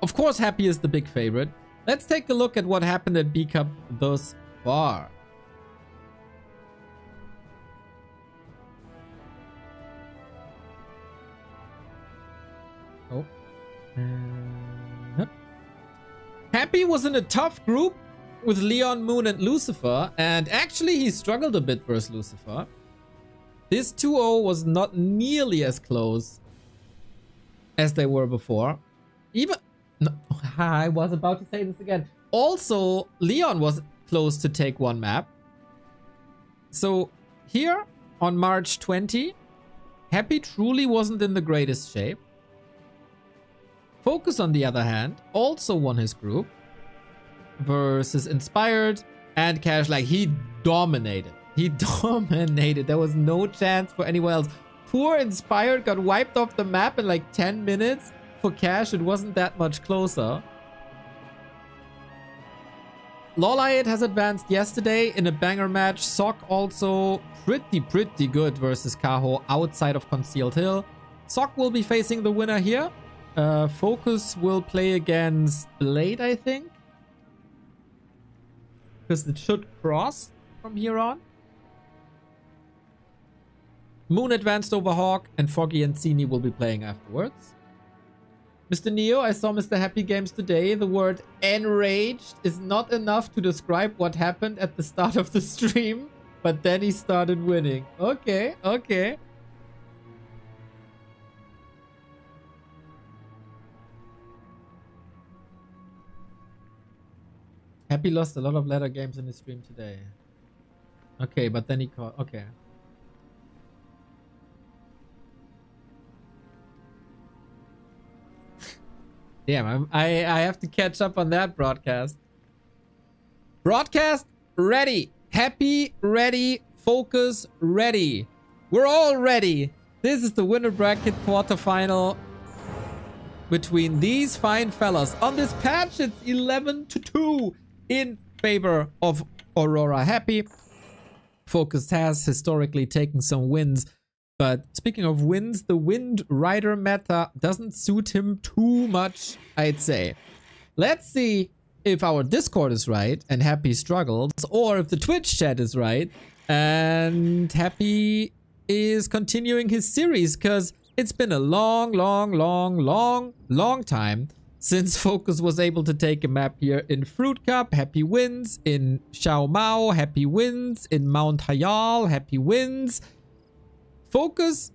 Of course, Happy is the big favorite. Let's take a look at what happened at B Cup thus far. Oh. Happy was in a tough group with Leon, Moon, and Lucifer, and actually he struggled a bit versus Lucifer. This 2-0 was not nearly as close as they were before. Even... No, I was about to say this again. Also, Leon was close to take one map. So, here on March 20, Happy truly wasn't in the greatest shape. FoCuS, on the other hand, also won his group versus Inspired and Cash. Like, he dominated. He dominated. There was no chance for anyone else. Poor Inspired got wiped off the map in like 10 minutes. For Cash, it wasn't that much closer. Lolliot has advanced yesterday in a banger match. Sock also pretty good versus Kaho outside of Concealed Hill. Sock will be facing the winner here. FoCuS will play against Blade, I think. Because it should cross from here on. Moon advanced over Hawk, and Foggy and Ceni will be playing afterwards. Mr. Neo, I saw Mr. Happy Games today. The word enraged is not enough to describe what happened at the start of the stream, but then he started winning. Okay, okay. Happy lost a lot of ladder games in his stream today. Okay, but then he caught... Okay. Damn, I have to catch up on that broadcast. Broadcast ready. Happy ready. FoCuS ready. We're all ready. This is the winner bracket quarterfinal between these fine fellas. On this patch, it's 11-2 in favor of Aurora. Happy. FoCuS has historically taken some wins. But speaking of wins, the Wind Rider meta doesn't suit him too much, I'd say. Let's see if our Discord is right and Happy struggles, or if the Twitch chat is right and Happy is continuing his series, because it's been a long time since FoCuS was able to take a map here in Fruit Cup. Happy wins in Xiao Mao. Happy wins in Mount Hayal. Happy wins. FoCuS,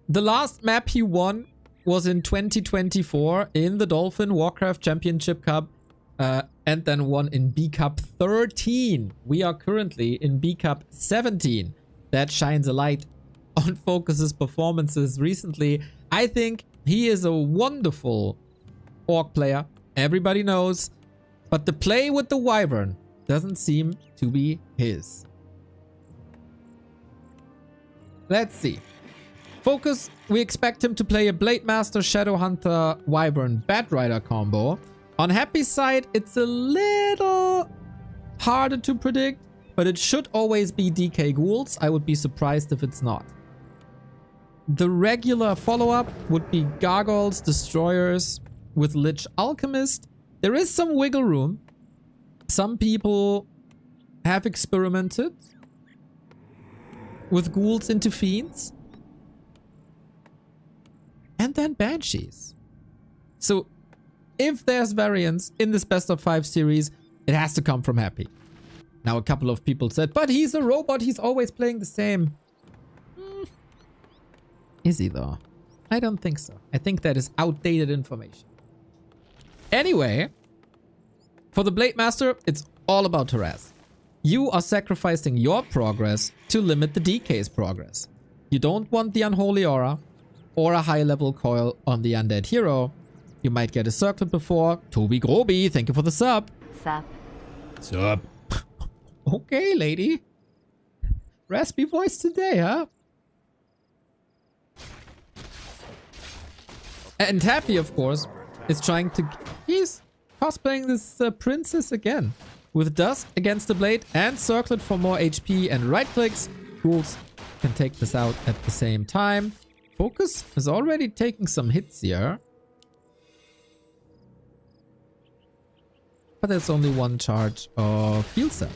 the last map he won was in 2024 in the Dolphin Warcraft Championship Cup, and then won in B Cup 13. We are currently in B Cup 17. That shines a light on FoCuS's performances recently. I think he is a wonderful Orc player. Everybody knows. But the play with the Wyvern doesn't seem to be his. Let's see. FoCuS, we expect him to play a Blade Master, Shadowhunter, Wyvern, Batrider combo. On Happy's side, it's a little harder to predict, but it should always be DK Ghouls. I would be surprised if it's not. The regular follow-up would be Gargoyles, Destroyers with Lich Alchemist. There is some wiggle room. Some people have experimented with Ghouls into Fiends. And then Banshees. So, if there's variance in this best of 5 series, it has to come from Happy. Now, a couple of people said, but he's a robot, he's always playing the same. Is he though? I don't think so. I think that is outdated information. Anyway, for the Blade Master, it's all about harass. You are sacrificing your progress to limit the DK's progress. You don't want the Unholy Aura or a high-level coil on the Undead Hero. You might get a circlet before. Toby Groby, thank you for the sub. Sup. Sup. Okay, lady. Raspy voice today, huh? And Happy, of course, is trying to... He's cosplaying this princess again. With Dusk against the Blade and Circlet for more HP and right clicks, Ghouls can take this out at the same time. FoCuS is already taking some hits here. but there's only one charge of field cell.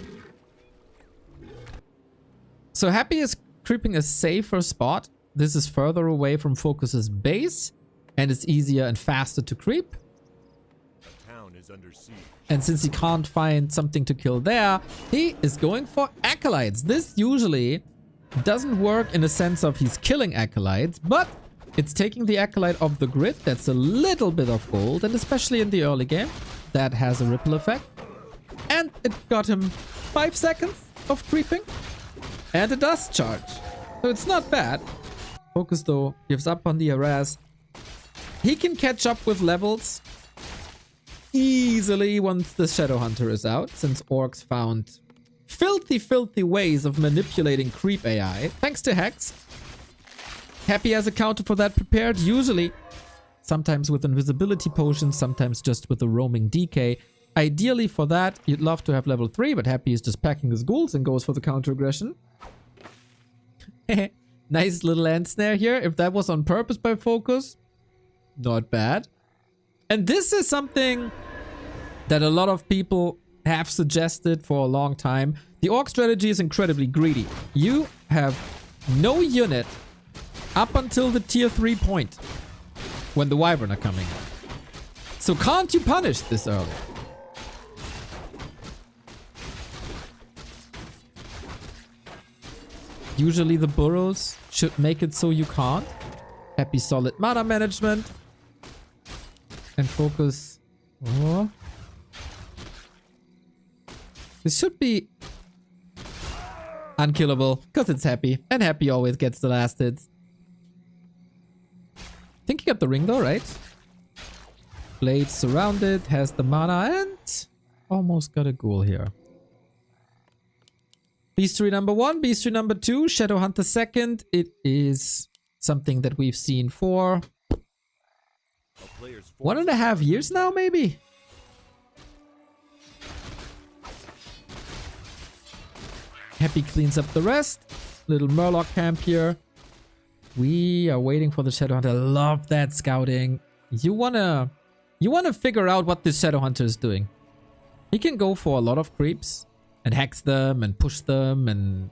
So Happy is creeping a safer spot. This is further away from FoCuS's base, and it's easier and faster to creep. Town is under siege. And since he can't find something to kill there, he is going for Acolytes. This usually doesn't work in the sense of he's killing Acolytes, but it's taking the Acolyte off the grid. That's a little bit of gold, and especially in the early game, that has a ripple effect. And it got him 5 seconds of creeping and a dust charge. So it's not bad. FoCuS though gives up on the harass. He can catch up with levels easily once the Shadowhunter is out, since orcs found filthy ways of manipulating creep AI, thanks to hacks. Happy has a counter for that prepared, usually sometimes with invisibility potions, sometimes just with a roaming DK. Ideally for that, you'd love to have level 3, but Happy is just packing his ghouls and goes for the counter aggression. Nice little end snare here. If that was on purpose by FoCuS, not bad. And this is something that a lot of people have suggested for a long time. The orc strategy is incredibly greedy. You have no unit up until the tier 3 point when the Wyvern are coming. So can't you punish this early? Usually the burrows should make it so you can't. Happy solid mana management. And FoCuS. Oh. This should be unkillable because it's Happy. And Happy always gets the last hits. I think he got the ring though, right? Blade surrounded, has the mana, and almost got a ghoul here. Beastry number 1, Beastry number 2, Shadowhunter second. It is something that we've seen for 1.5 years now, maybe? Happy cleans up the rest. Little Murloc camp here. We are waiting for the Shadowhunter. Love that scouting. You wanna figure out what this Shadowhunter is doing. He can go for a lot of creeps and hex them and push them and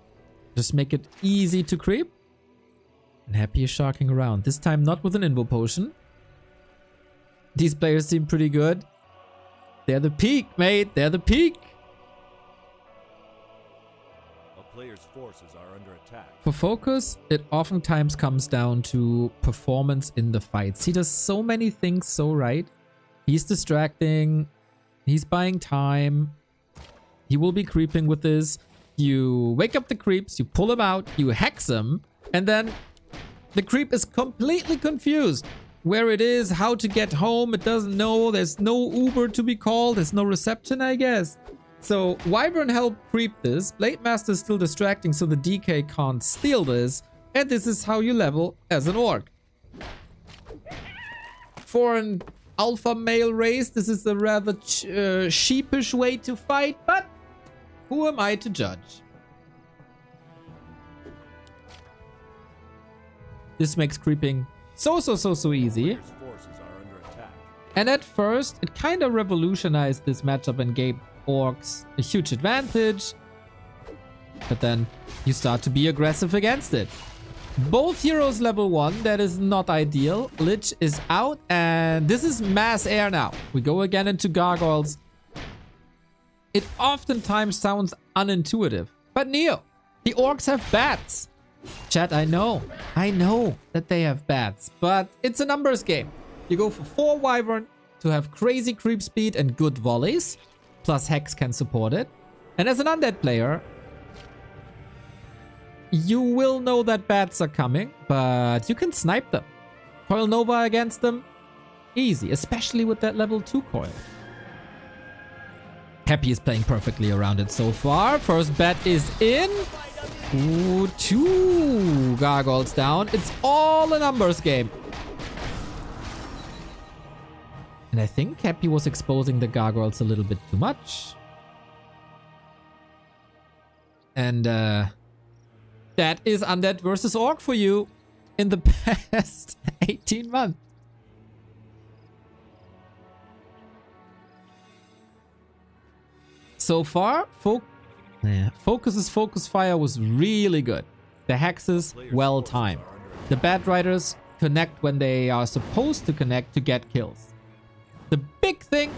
just make it easy to creep. And Happy is sharking around. This time not with an Invo Potion. These players seem pretty good. They're the peak, mate. They're the peak. A player's forces are under attack. For FoCuS, it oftentimes comes down to performance in the fights. He does so many things so right. He's distracting. He's buying time. He will be creeping with this. You wake up the creeps, you pull them out, you hex them, and then the creep is completely confused. Where it is, how to get home, it doesn't know. There's no Uber to be called. There's no reception, I guess. So Wyvern helped creep this. Blade Master is still distracting, so the DK can't steal this. And this is how you level as an orc. For an alpha male race, this is a rather sheepish way to fight, but who am I to judge? This makes creeping so easy. Player's forces are under attack. And at first, it kind of revolutionized this matchup and gave orcs a huge advantage. But then you start to be aggressive against it. Both heroes level 1, that is not ideal. Lich is out, and this is mass air now. We go again into gargoyles. It oftentimes sounds unintuitive. But Neo, the orcs have bats. Chat, I know that they have bats, but it's a numbers game. You go for 4 Wyvern to have crazy creep speed and good volleys, plus Hex can support it. And as an undead player, you will know that bats are coming, but you can snipe them. Coil Nova against them, easy, especially with that level 2 coil. Happy is playing perfectly around it so far. First bat is in. Ooh, 2 gargoyles down. It's all a numbers game. And I think Happy was exposing the gargoyles a little bit too much. And that is Undead versus Orc for you in the past 18 months. So far, FoCuS's focus fire was really good. The hexes, well timed. The bad riders connect when they are supposed to connect to get kills. The big thing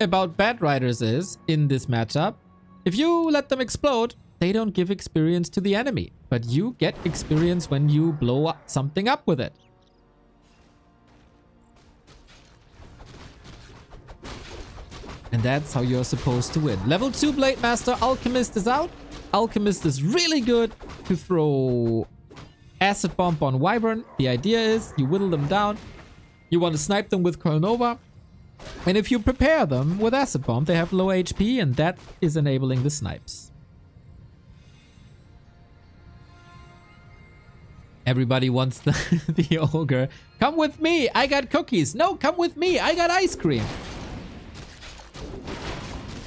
about bad riders is, in this matchup, if you let them explode, they don't give experience to the enemy. But you get experience when you blow up something up with it. And that's how you're supposed to win. Level 2 Blade Master Alchemist is out. Alchemist is really good to throw acid bomb on Wyvern. The idea is you whittle them down. You want to snipe them with Nova. And if you prepare them with acid bomb, they have low HP, and that is enabling the snipes. Everybody wants the ogre. Come with me, I got cookies. No, come with me, I got ice cream.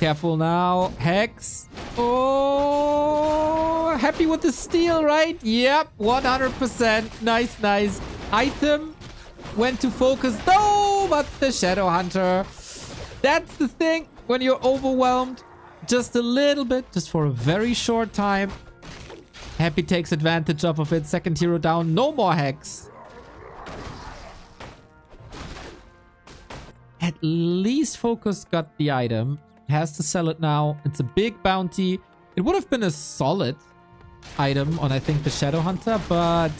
Careful now. Hex. Oh, happy with the steal, right? Yep, 100%. Nice, nice. Item went to FoCuS. No, but the Shadow Hunter. That's the thing. When you're overwhelmed, just a little bit, just for a very short time. Happy takes advantage of it. Second hero down. No more Hex. At least FoCuS got the item. Has to sell it now. It's a big bounty. It would have been a solid item on, I think, the Shadow Hunter, but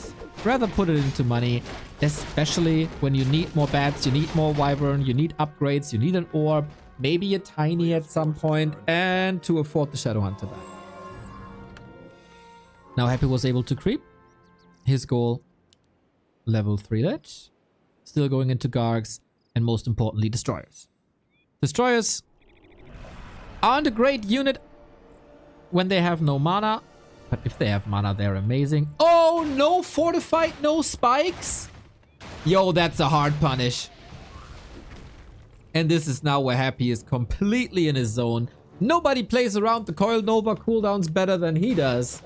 rather put it into money, especially when you need more bats, you need more Wyvern, you need upgrades, you need an orb, maybe a tiny at some point, and to afford the Shadow Hunter back. Now Happy was able to creep. His goal, level 3 ledge. Still going into Gargs, and most importantly, Destroyers. Destroyers aren't a great unit when they have no mana, but if they have mana, they're amazing. Oh, no fortified, no spikes. Yo, that's a hard punish. And this is now where Happy is completely in his zone. Nobody plays around the Coil Nova cooldowns better than he does.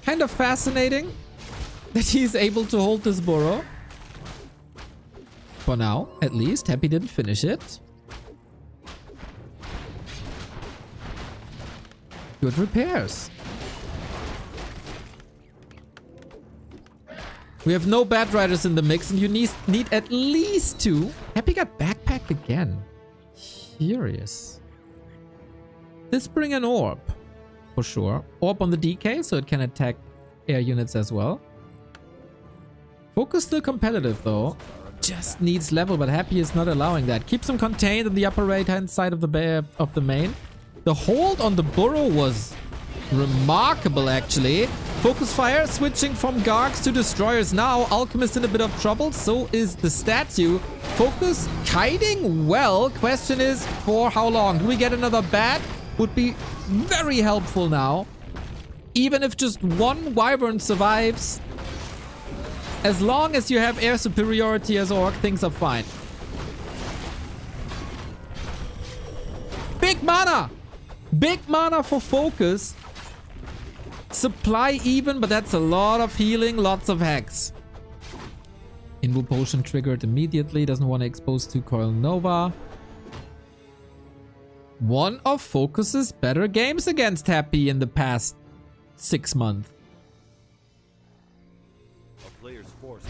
Kind of fascinating that he's able to hold this burrow. For now, at least. Happy didn't finish it. Good repairs. We have no bad riders in the mix, and you need at least 2. Happy got backpacked again. Curious. Let's bring an orb. For sure. Orb on the DK, so it can attack air units as well. FoCuS still competitive though. Just needs level, but Happy is not allowing that. Keeps him contained in the upper right hand side of the main. The hold on the burrow was remarkable actually. FoCuS fire switching from Gargs to Destroyers now. Alchemist in a bit of trouble, so is the statue. FoCuS kiting well. Question is for how long? Do we get another bat? Would be very helpful now. Even if just one Wyvern survives. As long as you have air superiority as Orc, things are fine. Big mana! Big mana for FoCuS. Supply even, but that's a lot of healing, lots of Hex. Invu Potion triggered immediately. Doesn't want to expose to Coil Nova. One of FoCuS's better games against Happy in the past 6 months. Player's force.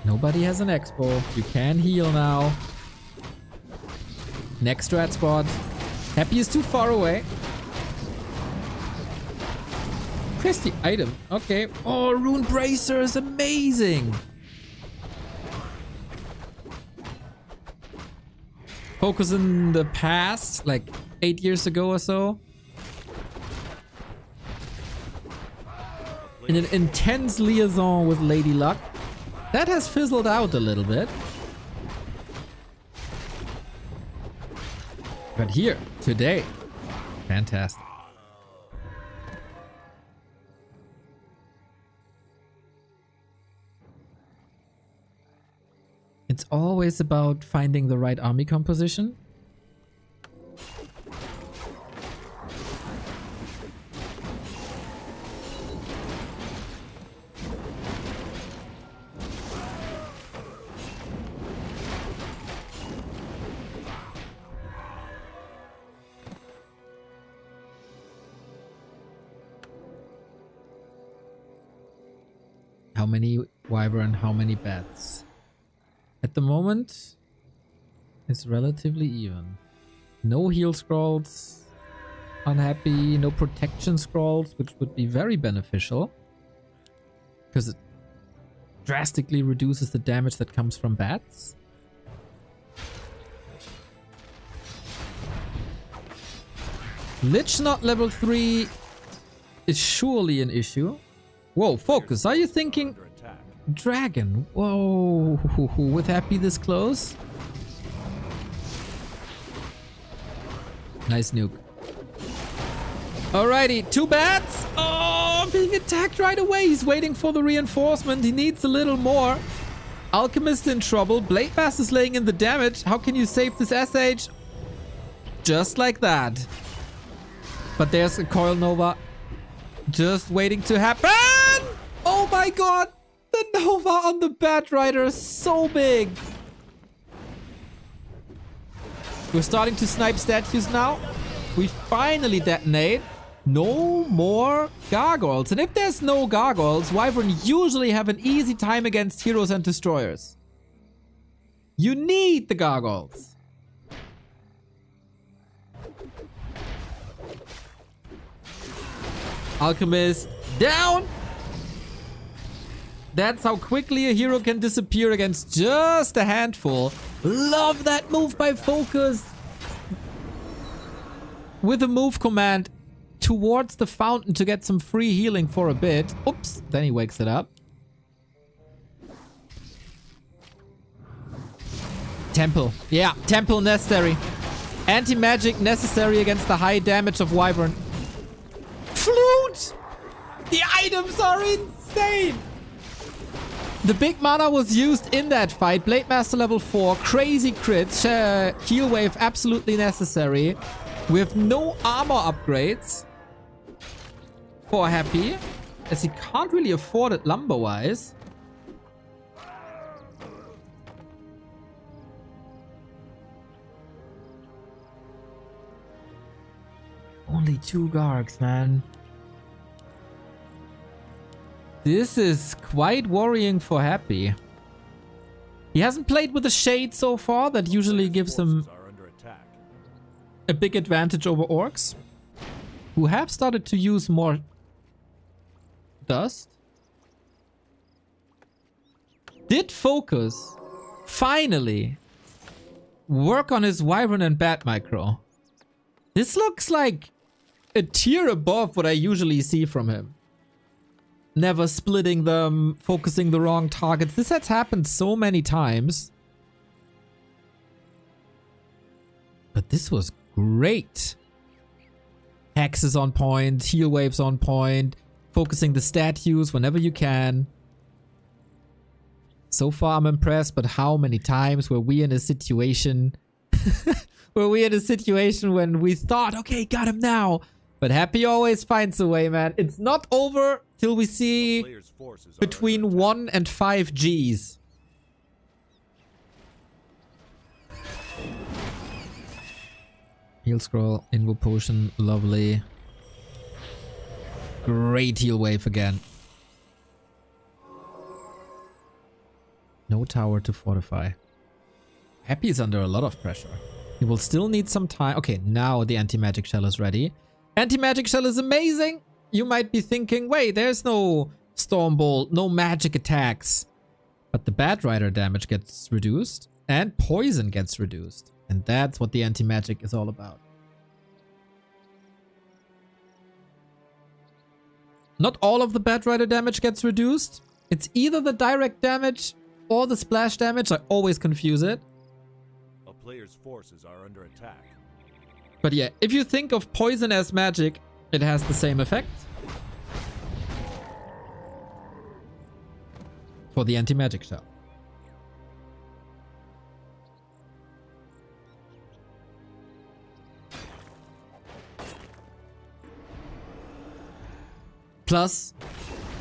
Nobody has an expo. You can heal now. Next strat spot. Happy is too far away. Where's the item? Okay. Oh, Rune Bracer is amazing. FoCuS in the past, like 8 years ago or so. In an intense liaison with Lady Luck. That has fizzled out a little bit. But here, today, fantastic. It's always about finding the right army composition. How many Wyvern, how many bats? At the moment, it's relatively even. No heal scrolls. Unhappy. No protection scrolls, which would be very beneficial. Because it drastically reduces the damage that comes from bats. Lich not level 3 is surely an issue. Whoa, FoCuS, are you thinking Under attack. dragon? Whoa, with Happy this close? Nice nuke. Alrighty, 2 bats. Oh, being attacked right away. He's waiting for the reinforcement. He needs a little more. Alchemist in trouble. Blade Master's laying in the damage. How can you save this SH? Just like that. But there's a Coil Nova just waiting to happen. Oh my god. The Nova on the Bat Rider is so big. We're starting to snipe statues now. We finally detonate. No more gargoyles. And if there's no gargoyles, Wyvern usually have an easy time against heroes and destroyers. You need the gargoyles. Alchemist down. That's how quickly a hero can disappear against just a handful. Love that move by FoCuS. With a move command towards the fountain to get some free healing for a bit. Oops, then he wakes it up. Temple. Yeah, temple necessary. Anti-magic necessary against the high damage of Wyvern. Flute! The items are insane! The big mana was used in that fight. Blade Master level 4. Crazy crits. Heal wave absolutely necessary. We have no armor upgrades for Happy, as he can't really afford it lumber-wise. Only 2 Gargs, man. This is quite worrying for Happy. He hasn't played with the Shade so far. That usually gives him Are under attack. a big advantage over Orcs, who have started to use more dust. Did FoCuS finally work on his Wyvern and Bat micro? This looks like a tier above what I usually see from him. Never splitting them, focusing the wrong targets. This has happened so many times. But this was great. Hex is on point, heal waves on point, focusing the statues whenever you can. So far I'm impressed, but how many times were we in a situation when we thought, okay, got him now. But Happy always finds a way, man. It's not over till we see Player's forces are between under attack. 1 and 5 Gs. Heal scroll, invo potion, lovely. Great heal wave again. No tower to fortify. Happy is under a lot of pressure. He will still need some time. Okay, now the anti-magic shell is ready. Anti-magic shell is amazing. You might be thinking, wait, there's no storm bolt, no magic attacks. But the Bat Rider damage gets reduced and poison gets reduced. And that's what the anti-magic is all about. Not all of the Bat Rider damage gets reduced. It's either the direct damage or the splash damage. I always confuse it. A player's forces are under attack. But yeah, if you think of poison as magic, it has the same effect. For the anti-magic shell. Plus,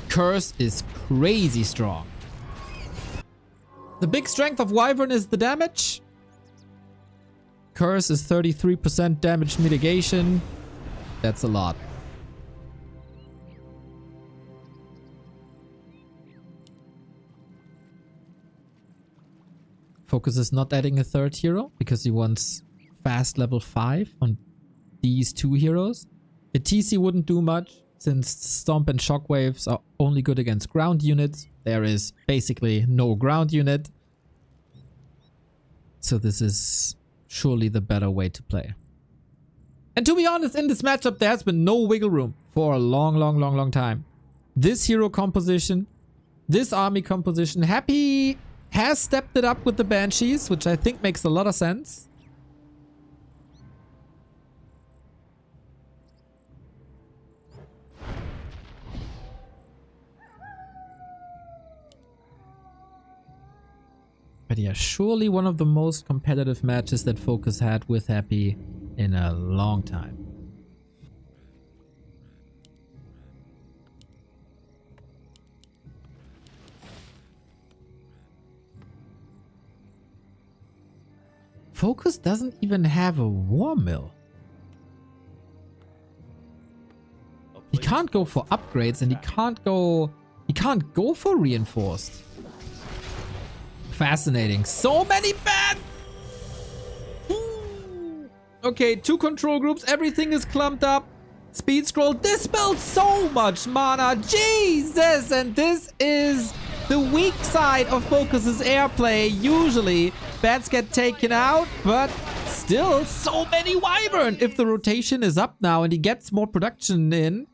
Curse is crazy strong. The big strength of Wyvern is the damage. Curse is 33% damage mitigation. That's a lot. FoCuS is not adding a third hero because he wants fast level 5 on these 2 heroes. A TC wouldn't do much since Stomp and Shockwaves are only good against ground units. There is basically no ground unit. So this is surely the better way to play. And to be honest, in this matchup, there has been no wiggle room for a long time. This hero composition, this army composition, Happy has stepped it up with the Banshees, which I think makes a lot of sense. But yeah, surely one of the most competitive matches that FoCuS had with Happy in a long time. FoCuS doesn't even have a war mill. He can't go for upgrades and he can't go for reinforced. Fascinating. So many bats! Okay, 2 control groups. Everything is clumped up. Speed scroll. This builds so much mana. Jesus! And this is the weak side of FoCuS's airplay. Usually, bats get taken out, but still, so many Wyvern. If the rotation is up now and he gets more production in,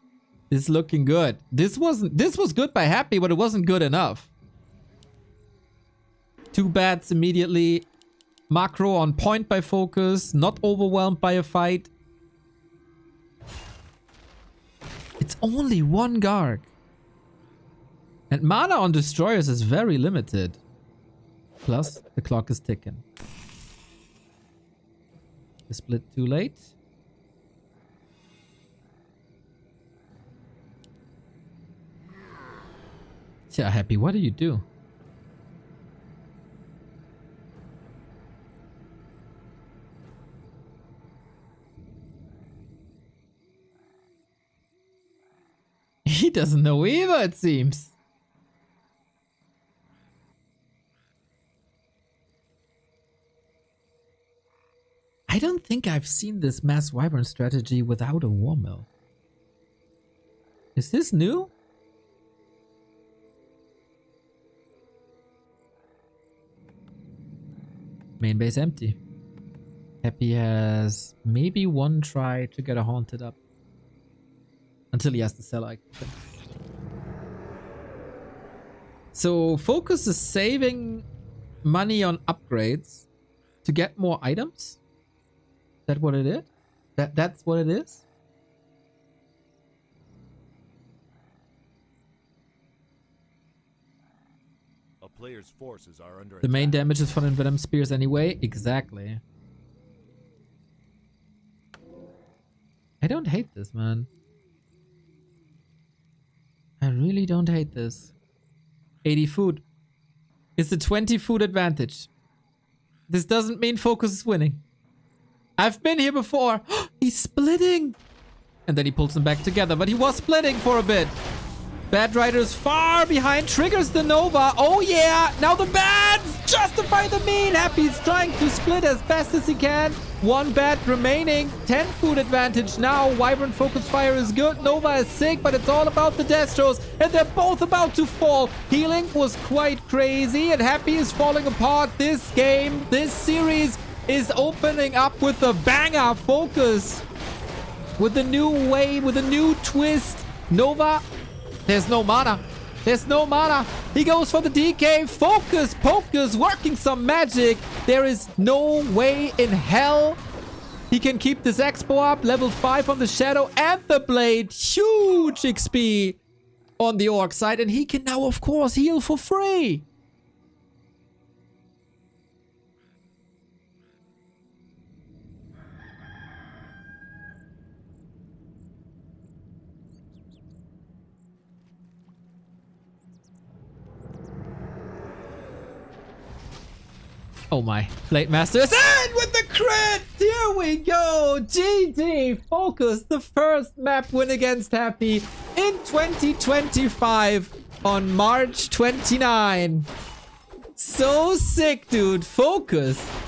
it's looking good. This was good by Happy, but it wasn't good enough. 2 bats immediately. Macro on point by FoCuS. Not overwhelmed by a fight. It's only 1 Garg. And mana on destroyers is very limited. Plus, the clock is ticking. The split too late. Yeah, Happy, what do you do? He doesn't know either, it seems. I don't think I've seen this mass wyvern strategy without a war mill. Is this new? Main base empty. Happy has maybe 1 try to get a haunted up. Until he has to sell items. So FoCuS is saving money on upgrades to get more items? Is that what it is? That's what it is? A player's forces are under The main attack. damage is from Venom Spears anyway. Exactly. I don't hate this, man. I really don't hate this. 80 food. It's the 20 food advantage. This doesn't mean FoCuS is winning. I've been here before. He's splitting. And then he pulls them back together. But he was splitting for a bit. Bad Rider is far behind. Triggers the Nova. Oh yeah. Now the Bads justify the mean. Happy's trying to split as best as he can. 1 bat remaining. 10 food advantage now. Wyvern Focus Fire is good. Nova is sick, but it's all about the Destros. And they're both about to fall. Healing was quite crazy. And Happy is falling apart. This game, this series is opening up with a banger. FoCuS with a new wave, with a new twist. Nova, there's no mana. There's no mana. He goes for the DK. FoCuS working some magic. There is no way in hell he can keep this Expo up. Level 5 on the Shadow and the Blade. Huge XP on the Orc side. And he can now, of course, heal for free. Oh my. Blade Master is in with the crit! Here we go! GG! FoCuS, the first map win against Happy in 2025 on March 29. So sick, dude. FoCuS.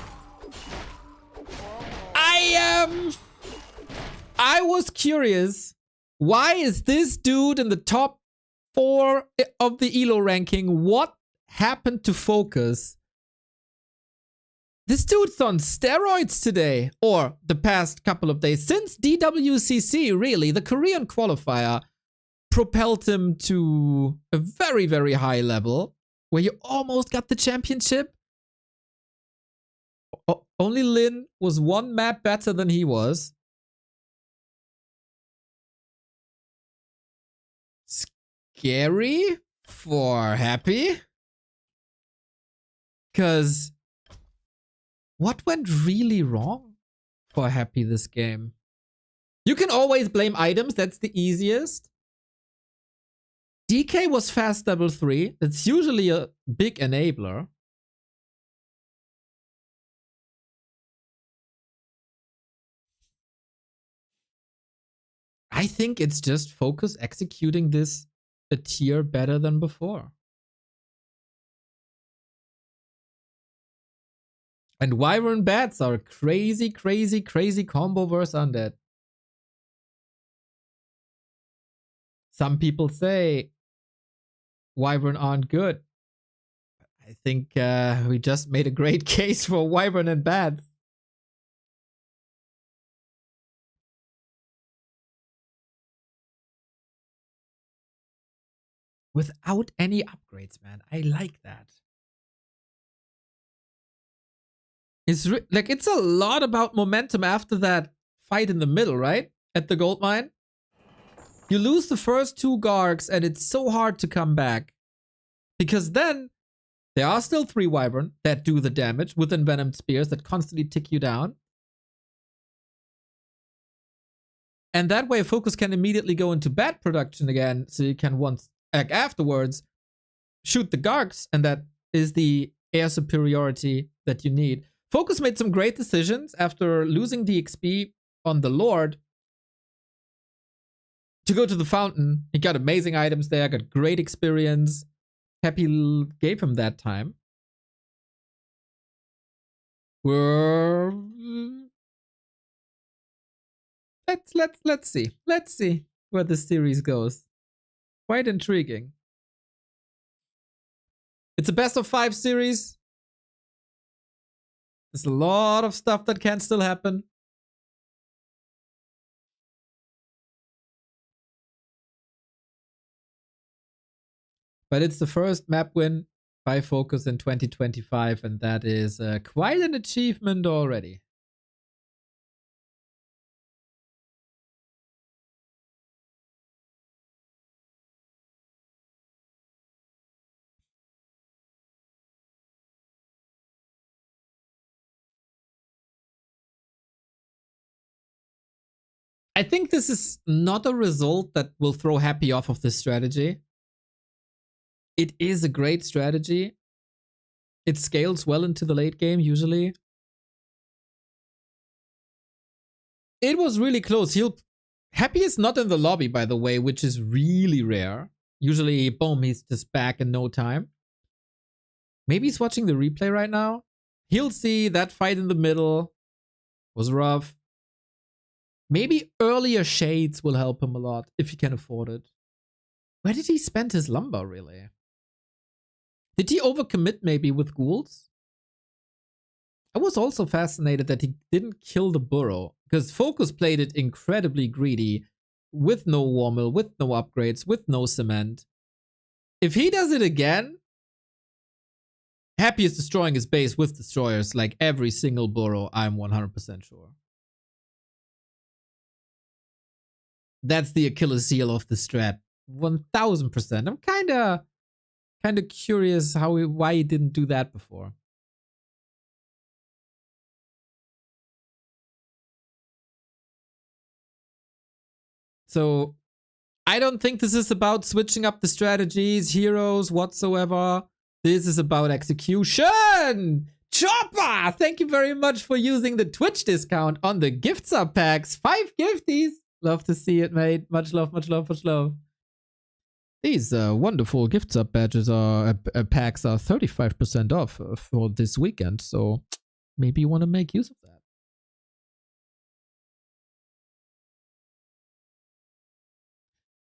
I was curious. Why is this dude in the top 4 of the ELO ranking? What happened to FoCuS? This dude's on steroids today, or the past couple of days. Since DWCC, really, the Korean qualifier propelled him to a very, very high level, where you almost got the championship. Only Lin was one map better than he was. Scary for Happy. Because what went really wrong for Happy this game? You can always blame items. That's the easiest. DK was fast level 3. That's usually a big enabler. I think it's just FoCuS executing this a tier better than before. And Wyvern Bats are crazy, crazy, crazy combo versus Undead. Some people say Wyvern aren't good. I think we just made a great case for Wyvern and Bats. Without any upgrades, man. I like that. It's like, it's a lot about momentum after that fight in the middle, right? At the gold mine. You lose the first 2 Gargs and it's so hard to come back. Because then there are still 3 Wyvern that do the damage with envenomed spears that constantly tick you down. And that way FoCuS can immediately go into bat production again, so you can afterwards shoot the Gargs, and that is the air superiority that you need. FoCuS made some great decisions after losing the XP on the Lord to go to the fountain. He got amazing items there, got great experience. Happy gave him that time. Let's see. Let's see where the series goes. Quite intriguing. It's a best of 5 series. There's a lot of stuff that can still happen. But it's the first map win by FoCuS in 2025, and that is quite an achievement already. I think this is not a result that will throw Happy off of this strategy. It is a great strategy. It scales well into the late game, usually. It was really close. Happy is not in the lobby, by the way, which is really rare. Usually, boom, he's just back in no time. Maybe he's watching the replay right now. He'll see that fight in the middle was rough. Maybe earlier shades will help him a lot, if he can afford it. Where did he spend his lumber, really? Did he overcommit maybe with ghouls? I was also fascinated that he didn't kill the burrow, because FoCuS played it incredibly greedy, with no war mill, with no upgrades, with no cement. If he does it again, Happy is destroying his base with destroyers, like every single burrow, I'm 100% sure. That's the Achilles heel of the strat. 1000%. I'm kind of curious why he didn't do that before. So I don't think this is about switching up the strategies, heroes, whatsoever. This is about execution. Chopper! Thank you very much for using the Twitch discount on the gift sub packs. 5 gifties. Love to see it, mate. Much love, much love, much love. These wonderful gift sub badges are packs are 35% off for this weekend, so maybe you want to make use of that.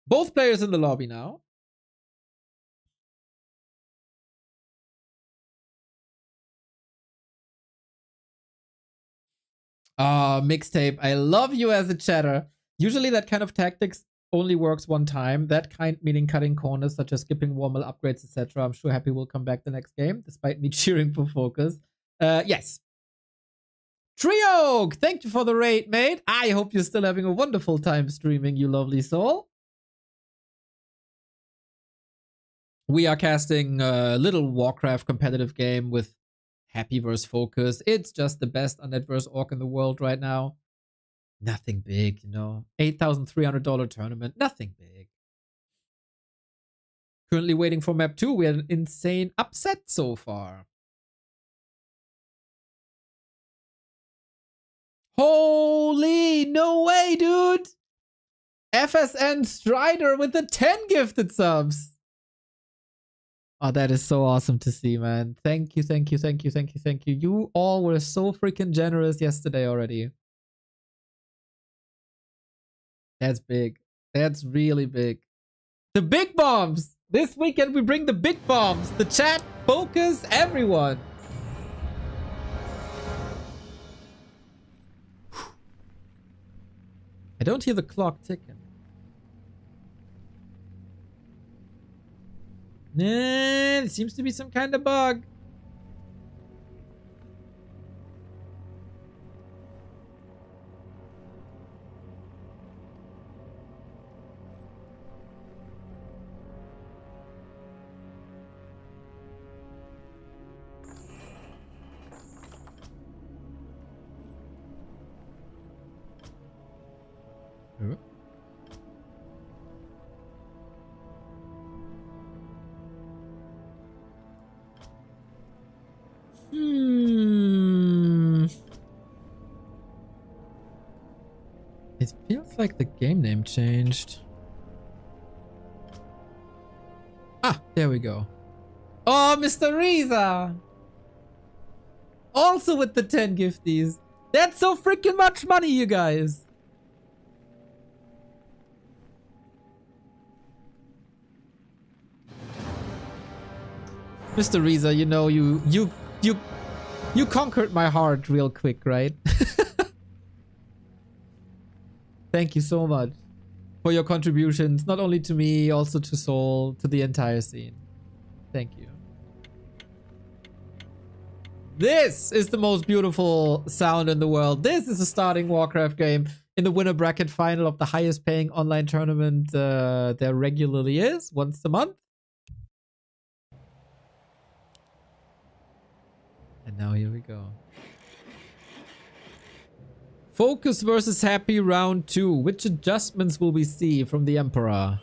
Both players in the lobby now. Mixtape. I love you as a chatter. Usually that kind of tactics only works one time. That kind meaning cutting corners such as skipping warmal upgrades, etc. I'm sure Happy will come back the next game, despite me cheering for FoCuS. Yes. Trio, thank you for the raid, mate. I hope you're still having a wonderful time streaming, you lovely soul. We are casting a little Warcraft competitive game with Happy vs FoCuS. It's just the best undead vs orc in the world right now. Nothing big, you know. $8,300 tournament. Nothing big. Currently waiting for map 2. We had an insane upset so far. Holy, no way, dude. FSN Strider with the 10 gifted subs. Oh, that is so awesome to see, man. Thank you, thank you, thank you, thank you, thank you. You all were so freaking generous yesterday already. That's big. That's really big. The big bombs! This weekend we bring the big bombs. The chat, FoCuS, everyone. I don't hear the clock ticking. Nah, it seems to be some kind of bug. Huh? It feels like the game name changed. Ah, there we go. Oh, Mr. Riza! Also with the 10 gifties. That's so freaking much money, you guys. Mr. Riza, you know, you conquered my heart real quick, right? Thank you so much for your contributions, not only to me, also to Soul, to the entire scene. Thank you. This is the most beautiful sound in the world. This is a starting Warcraft game in the winner bracket final of the highest paying online tournament there regularly is, once a month. And now here we go. FoCuS versus Happy round 2. Which adjustments will we see from the Emperor?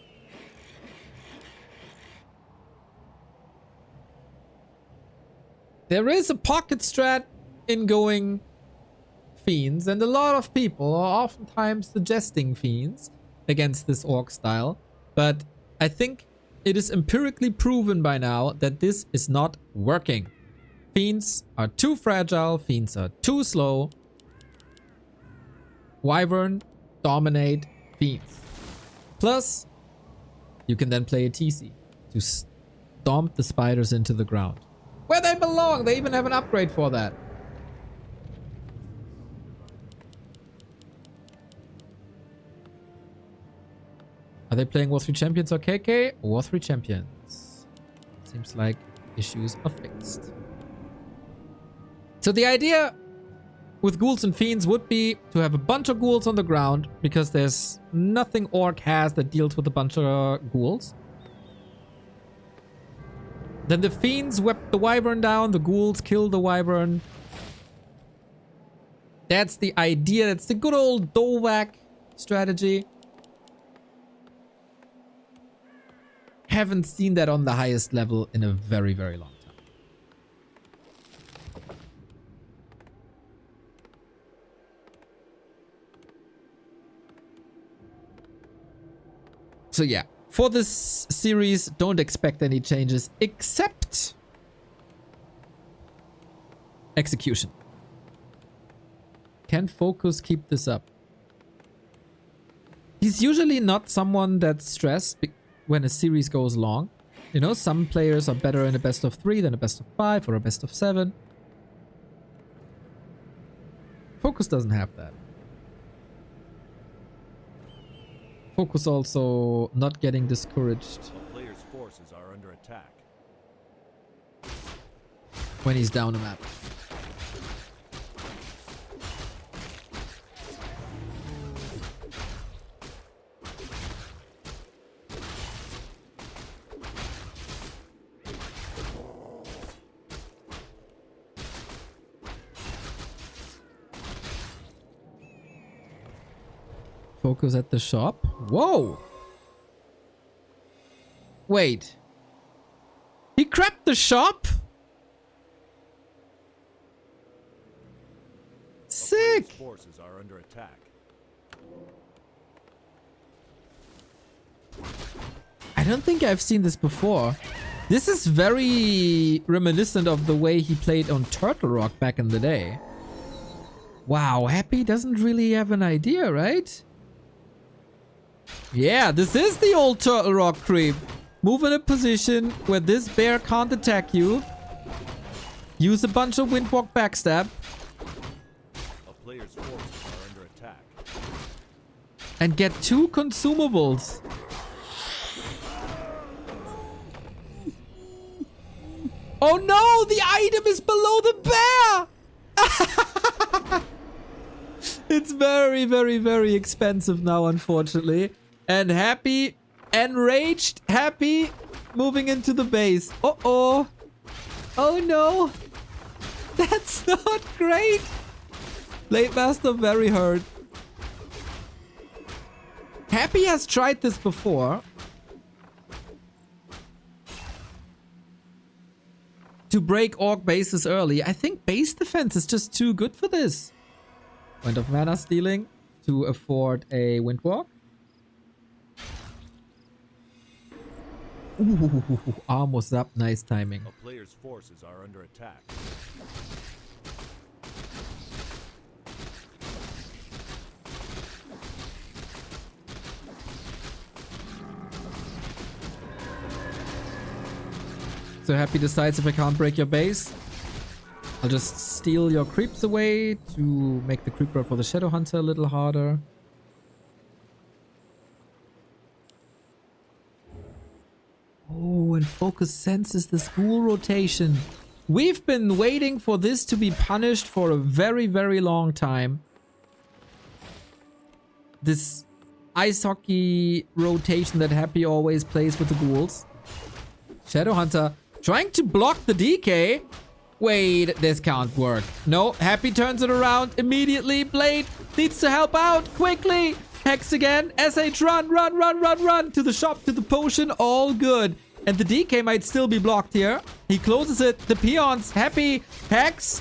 There is a pocket strat in going Fiends, and a lot of people are oftentimes suggesting Fiends against this orc style. But I think it is empirically proven by now that this is not working. Fiends are too fragile, Fiends are too slow. Wyvern, dominate, Fiends. Plus, you can then play a TC to stomp the spiders into the ground. Where they belong! They even have an upgrade for that. Are they playing War 3 Champions or KK? War 3 Champions. Seems like issues are fixed. So the idea with ghouls and fiends would be to have a bunch of ghouls on the ground, because there's nothing orc has that deals with a bunch of ghouls. Then the fiends whip the wyvern down, the ghouls kill the wyvern. That's the idea. That's the good old Dovak strategy. Haven't seen that on the highest level in a very, very long time. So yeah, For this series, don't expect any changes except execution. Can FoCuS keep this up? He's usually not someone that's stressed when a series goes long. You know, some players are better in a best of 3 than a best of 5 or a best of 7. FoCuS doesn't have that. FoCuS also not getting discouraged A player's forces are under attack. when he's down a map. FoCuS at the shop. Whoa! Wait. He crapped the shop? Sick! Player's forces are under attack. I don't think I've seen this before. This is very reminiscent of the way he played on Turtle Rock back in the day. Wow, Happy doesn't really have an idea, right? Yeah, this is the old Turtle Rock creep. Move in a position where this bear can't attack you. Use a bunch of Windwalk backstab. A player's forces are under attack. And get 2 consumables. Oh no, the item is below the bear! It's very, very, very expensive now, unfortunately. And Happy, enraged, Happy, moving into the base. Uh-oh. Oh no. That's not great. Blade Master very hurt. Happy has tried this before. To break orc bases early. I think base defense is just too good for this. Point of mana stealing to afford a Windwalk. Ooh, arm was up. Nice timing. A player's forces are under attack. So Happy decides if I can't break your base, I'll just steal your creeps away to make the creep roll for the Shadow Hunter a little harder. Oh, and FoCuS senses the school rotation. We've been waiting for this to be punished for a very, very long time. This ice hockey rotation that Happy always plays with the ghouls. Shadow Hunter trying to block the DK. Wait, this can't work. No, Happy turns it around immediately. Blade needs to help out quickly. Hex again. SH, run, run, run, run, run. To the shop, to the potion. All good. And the DK might still be blocked here. He closes it. The peons. Happy. Hex.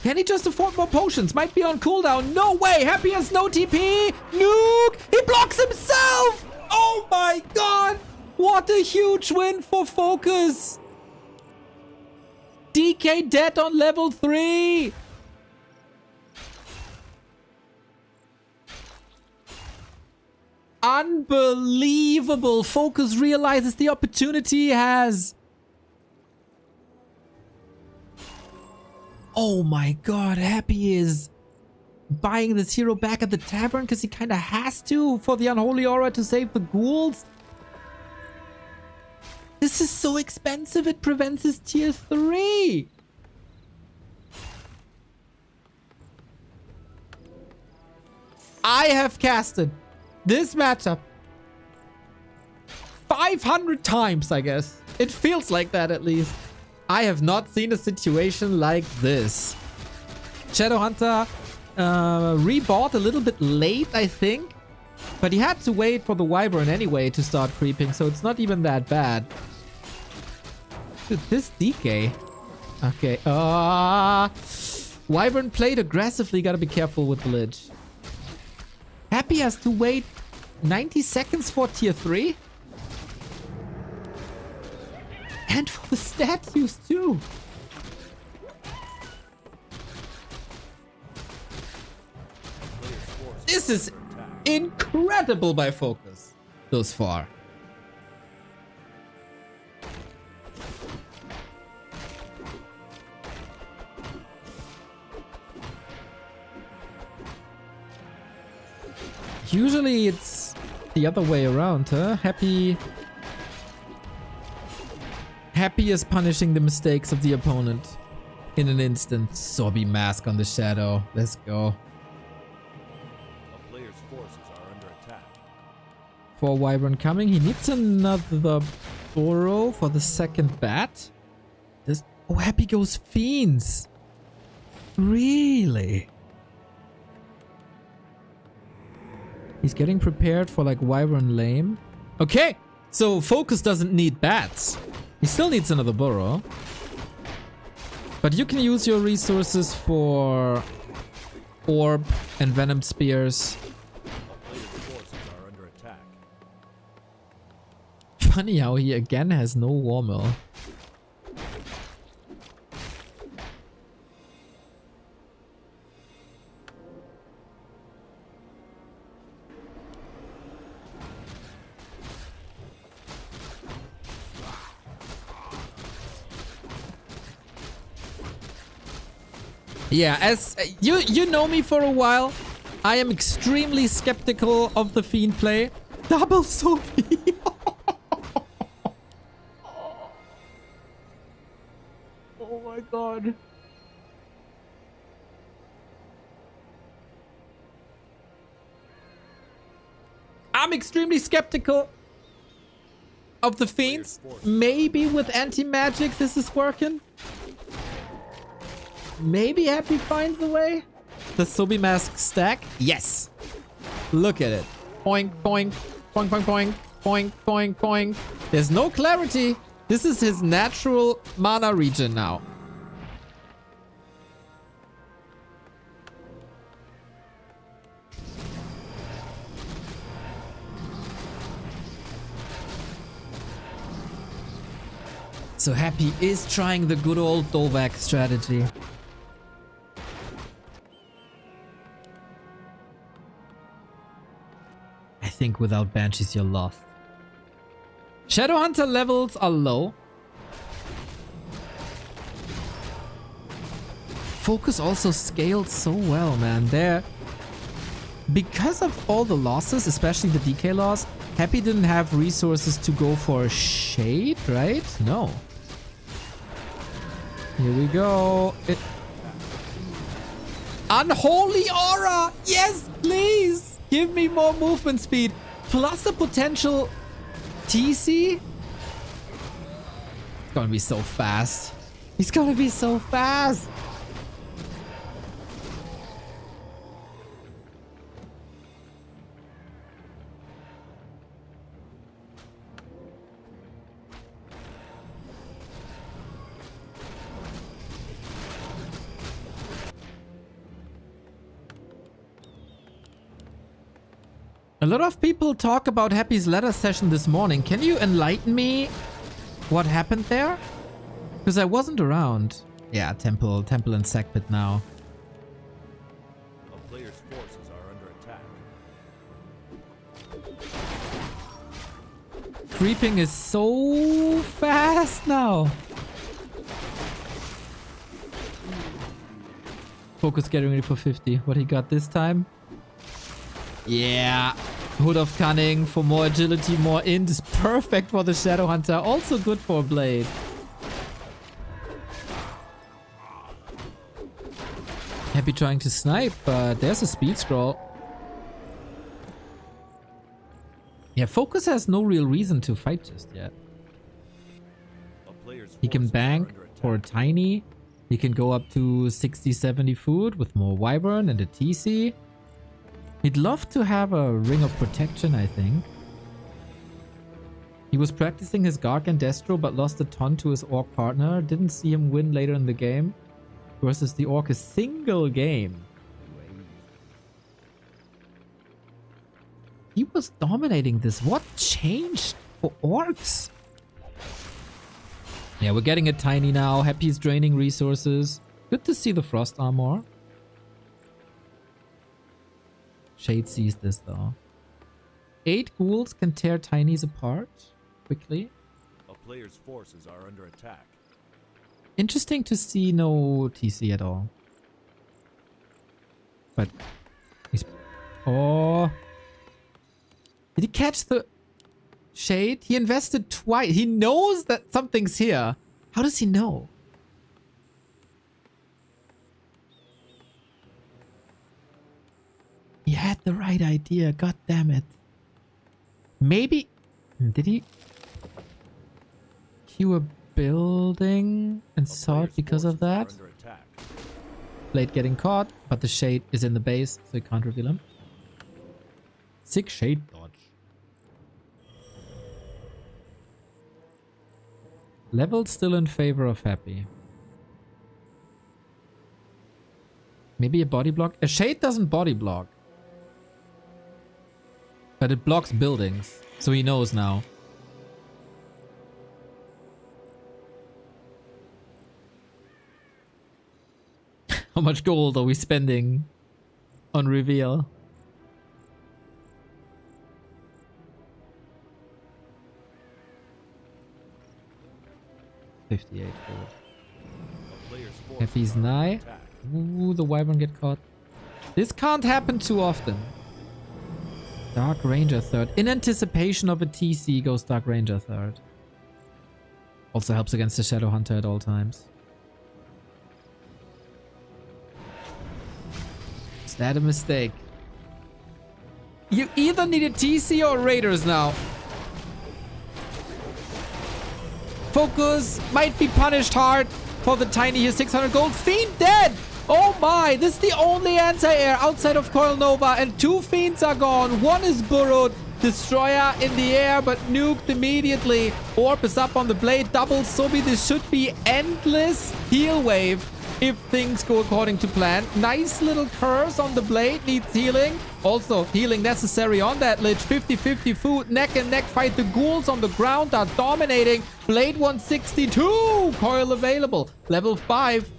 Can he just afford more potions? Might be on cooldown. No way. Happy has no TP. Nuke. He blocks himself. Oh my god. What a huge win for FoCuS. DK dead on level 3. Unbelievable. FoCuS realizes the opportunity he has. Oh my god. Happy is buying this hero back at the tavern because he kind of has to for the Unholy Aura to save the ghouls. This is so expensive, it prevents his tier 3. I have casted this matchup 500 times, I guess. It feels like that at least. I have not seen a situation like this. Shadow Hunter rebought a little bit late, I think. But he had to wait for the Wyvern anyway to start creeping, so it's not even that bad. Dude, this DK. Okay. Wyvern played aggressively. Gotta be careful with the Lich. Happy has to wait 90 seconds for tier 3. And for the statues too. This is incredible by FoCuS thus far. Usually it's the other way around, huh? Happy is punishing the mistakes of the opponent in an instant. Sobby mask on the shadow. Let's go. A player's forces are under attack. For Wyvern coming. He needs another burrow for the second bat. This, oh, Happy goes Fiends. Really? He's getting prepared for like Wyvern lame. Okay, so FoCuS doesn't need bats. He still needs another burrow. But you can use your resources for Orb and Venom Spears. A player's forces are under attack. Funny how he again has no Warmill. Yeah, as you know me for a while, I am extremely skeptical of the Fiend play. Double Sophie. Oh my god. I'm extremely skeptical of the Fiends. Maybe with anti-magic this is working. Maybe Happy finds a way. Does Sobi Mask stack? Yes. Look at it. Poink, poink, poink, poink, poink, poink, poink, poink. There's no clarity. This is his natural mana region now. So Happy is trying the good old Dovak strategy. I think without Banshees you're lost. Shadowhunter levels are low. FoCuS also scaled so well, man. There, because of all the losses, especially the DK loss, Happy didn't have resources to go for Shade, right? No. Here we go. Unholy Aura! Yes, please! Give me more movement speed. Plus the potential TC. It's gonna be so fast. He's gonna be so fast. A lot of people talk about Happy's ladder session this morning. Can you enlighten me what happened there? Because I wasn't around. Yeah, Temple and Sackpit now. A player's forces are under attack. Creeping is so fast now. FoCuS getting ready for 50. What he got this time? Yeah. Hood of Cunning for more agility, more int is perfect for the Shadowhunter. Also good for Blade. Happy trying to snipe, but there's a speed scroll. Yeah, FoCuS has no real reason to fight just yet. A player's He can forces are bank under attack. for a tiny. He can go up to 60-70 food with more Wyvern and a TC. He'd love to have a Ring of Protection, I think. He was practicing his Garg and Destro, but lost a ton to his Orc partner. Didn't see him win later in the game. Versus the Orc, a single game. He was dominating this. What changed for Orcs? Yeah, we're getting it tiny now. Happy's draining resources. Good to see the frost armor. Shade sees this though. 8 ghouls can tear tinies apart quickly. A player's forces are under attack. Interesting to see no TC at all. But he's... Oh. Did he catch the shade? He invested twice. He knows that something's here. How does he know? He had the right idea. God damn it. Maybe... Did he cue a building and saw it because of that? Blade getting caught, but the shade is in the base, so you can't reveal him. Sick shade dodge. Level still in favor of Happy. Maybe a body block? A shade doesn't body block. But it blocks buildings, so he knows now. How much gold are we spending on reveal? $58 gold. Happy's nigh. Ooh, the wyvern get caught. This can't happen too often. Dark Ranger third. In anticipation of a TC goes Dark Ranger third. Also helps against the Shadow Hunter at all times. Is that a mistake? You either need a TC or Raiders now. FoCuS might be punished hard for the tiny here. 600 gold. Fiend dead! Oh my, this is the only anti-air outside of Coil Nova, and 2 Fiends are gone. 1 is burrowed. Destroyer in the air, but nuked immediately. Orb is up on the blade. Double Sobi. This should be endless heal wave if things go according to plan. Nice little curse on the blade. Needs healing. Also, healing necessary on that Lich. 50-50 food. Neck and neck fight. The ghouls on the ground are dominating. Blade 162. Coil available. Level 5.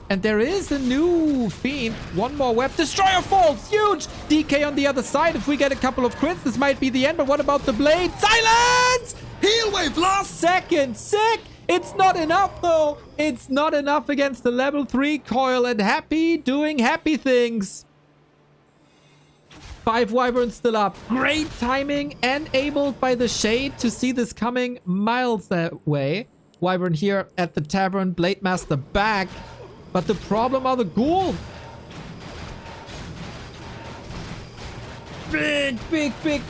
And there is a new Fiend. 1 more web. Destroyer falls. Huge. DK on the other side. If we get a couple of crits, this might be the end. But what about the blade? Silence! Heal wave last second. Sick. It's not enough, though. It's not enough against the level 3 Coil. And Happy doing happy things. 5 wyverns still up. Great timing. Enabled by the shade to see this coming miles that way. Wyvern here at the tavern. Blade Master back. But the problem are the ghouls. Big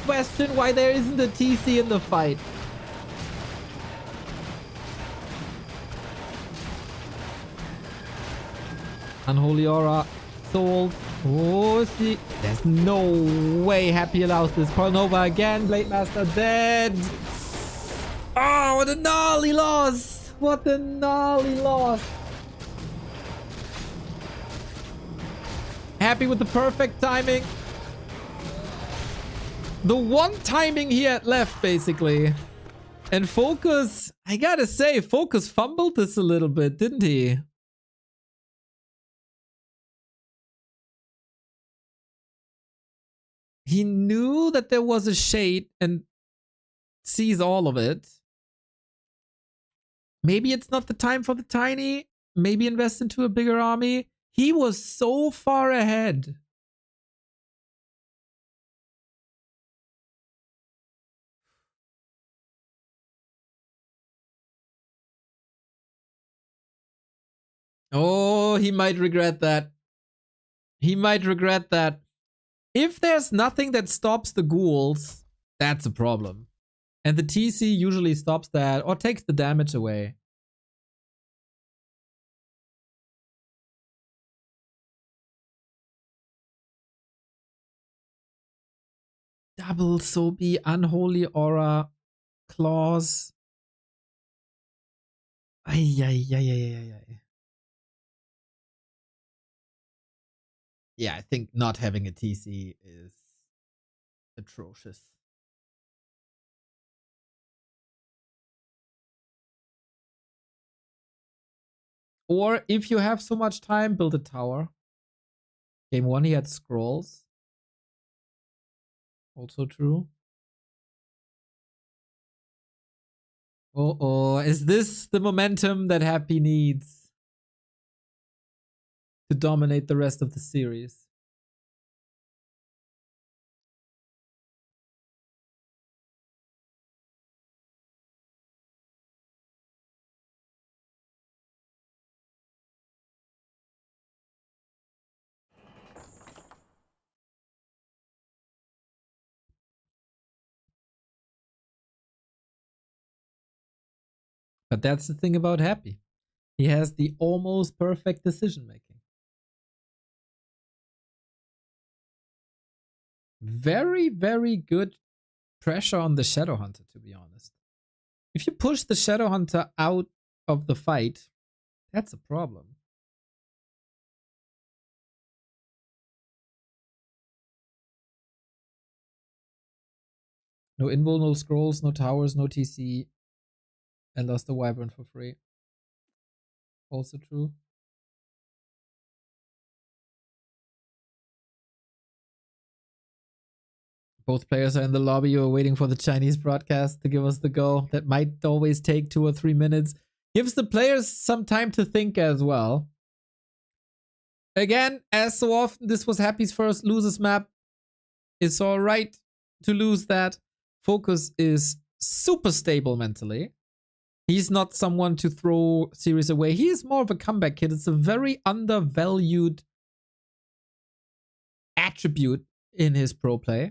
question why there isn't a TC in the fight. Unholy Aura. Sold. Oh, see. There's no way Happy allows this. Coil Nova again. Blade Master dead. Oh, what a gnarly loss. What a gnarly loss. Happy with the perfect timing. The one timing he had left, basically. And FoCuS, I gotta say, FoCuS fumbled this a little bit, didn't he? He knew that there was a shade and sees all of it. Maybe it's not the time for the tiny. Maybe invest into a bigger army. He was so far ahead. Oh, he might regret that. He might regret that. If there's nothing that stops the ghouls, that's a problem. And the TC usually stops that or takes the damage away. Double Sobi, Unholy Aura, Claws. Ay. Yeah, I think not having a TC is atrocious. Or if you have so much time, build a tower. Game 1 he had scrolls. Also true. Oh, is this the momentum that Happy needs to dominate the rest of the series? But that's the thing about Happy. He has the almost perfect decision making. Very, very good pressure on the Shadowhunter, to be honest. If you push the Shadowhunter out of the fight, that's a problem. No invul, no scrolls, no towers, no TC. And lost the Wyvern for free. Also true. Both players are in the lobby. You're waiting for the Chinese broadcast to give us the go. That might always take 2 or 3 minutes. Gives the players some time to think as well. Again, as so often, this was Happy's first losers map. It's alright to lose that. FoCuS is super stable mentally. He's not someone to throw series away. He is more of a comeback kid. It's a very undervalued attribute in his pro play.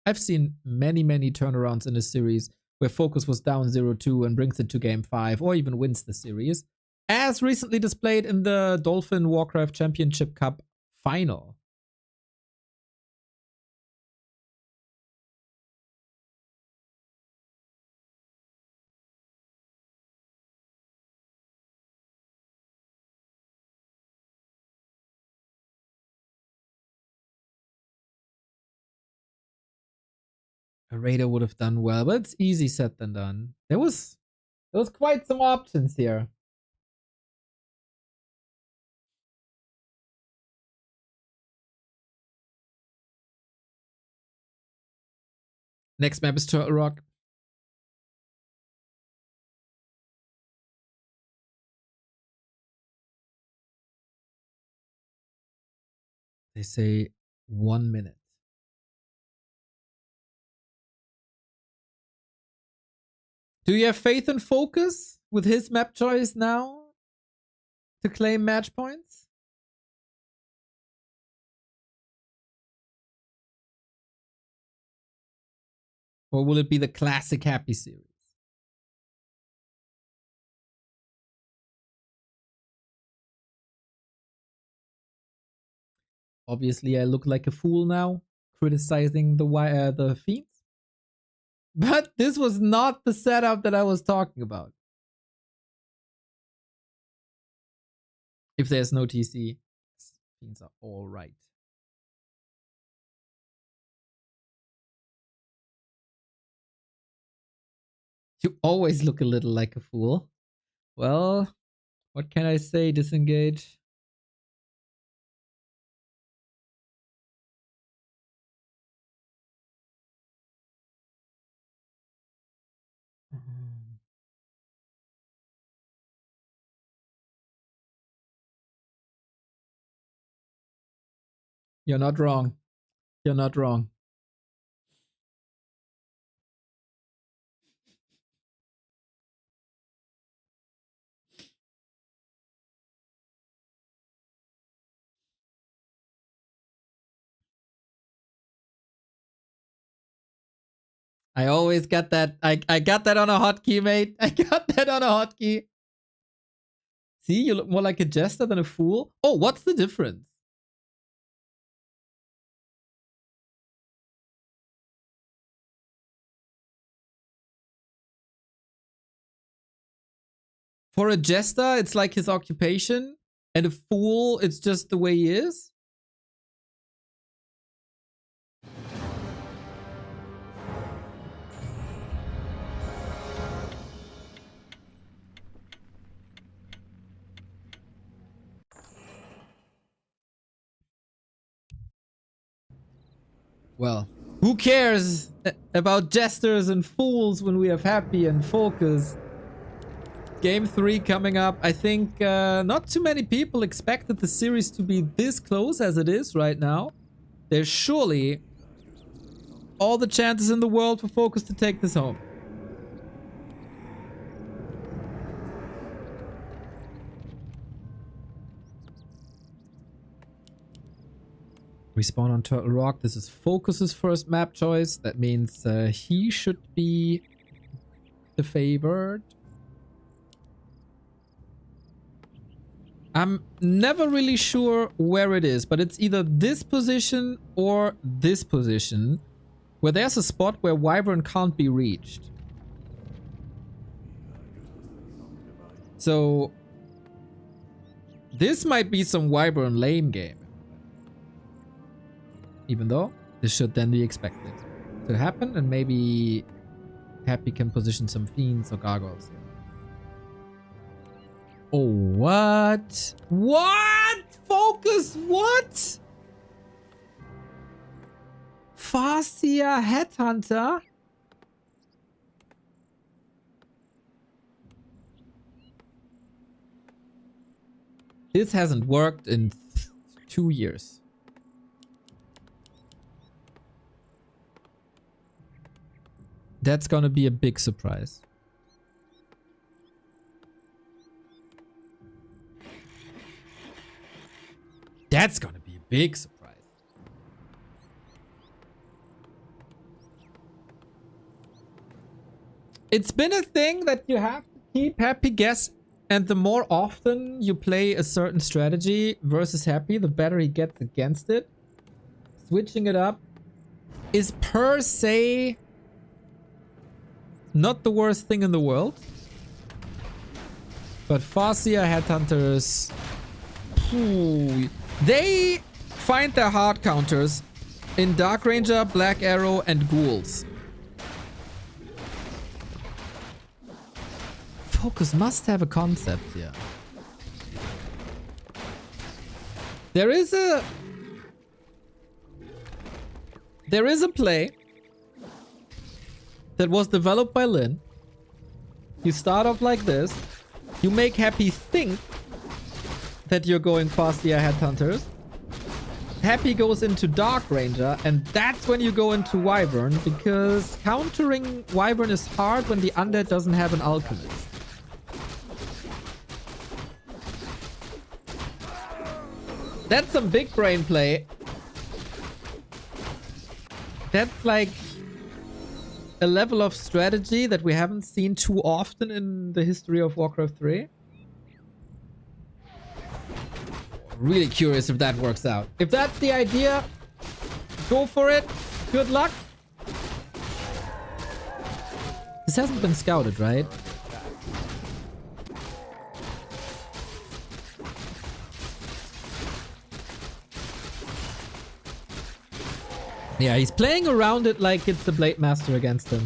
I've seen many, many turnarounds in a series where FoCuS was down 0-2 and brings it to game 5 or even wins the series, as recently displayed in the Dolphin Warcraft Championship Cup final. A Raider would have done well, but it's easy said than done. There was quite some options here. Next map is Turtle Rock. They say 1 minute. Do you have faith in FoCuS with his map choice now to claim match points? Or will it be the classic Happy series? Obviously, I look like a fool now, criticizing the Fiends. But this was not the setup that I was talking about. If there's no TC, Fiends are all right. You always look a little like a fool. Well, what can I say? Disengage. You're not wrong. You're not wrong. I always get that. I got that on a hotkey, mate. I got that on a hotkey. See, you look more like a jester than a fool. Oh, what's the difference? For a jester, it's like his occupation. And a fool, it's just the way he is. Well, who cares about jesters and fools when we have Happy and FoCuS? Game 3 coming up. I think not too many people expected the series to be this close as it is right now. There's surely all the chances in the world for FoCuS to take this home. Respawn on Turtle Rock. This is FoCuS's first map choice. That means he should be the favored. I'm never really sure where it is, but it's either this position or this position, where there's a spot where Wyvern can't be reached. So this might be some Wyvern lane game. Even though this should then be expected to happen, and maybe Happy can position some fiends or gargoyles here. Oh, what? What? FoCuS, what? Farsia Headhunter? This hasn't worked in 2 years. That's gonna be a big surprise. That's gonna be a big surprise. It's been a thing that you have to keep Happy guess, and the more often you play a certain strategy versus Happy, the better he gets against it. Switching it up is per se not the worst thing in the world. But Farsia Headhunters, they find their hard counters in Dark Ranger, Black Arrow, and Ghouls. FoCuS must have a concept here. There is a play that was developed by Lin. You start off like this. You make Happy think that you're going Farsia Headhunters. Happy goes into Dark Ranger, and that's when you go into Wyvern, because countering Wyvern is hard when the undead doesn't have an alchemist. That's some big brain play. That's like a level of strategy that we haven't seen too often in the history of Warcraft 3. Really curious if that works out. If that's the idea, go for it. Good luck. This hasn't been scouted, right? Yeah, he's playing around it like it's the Blade Master against him.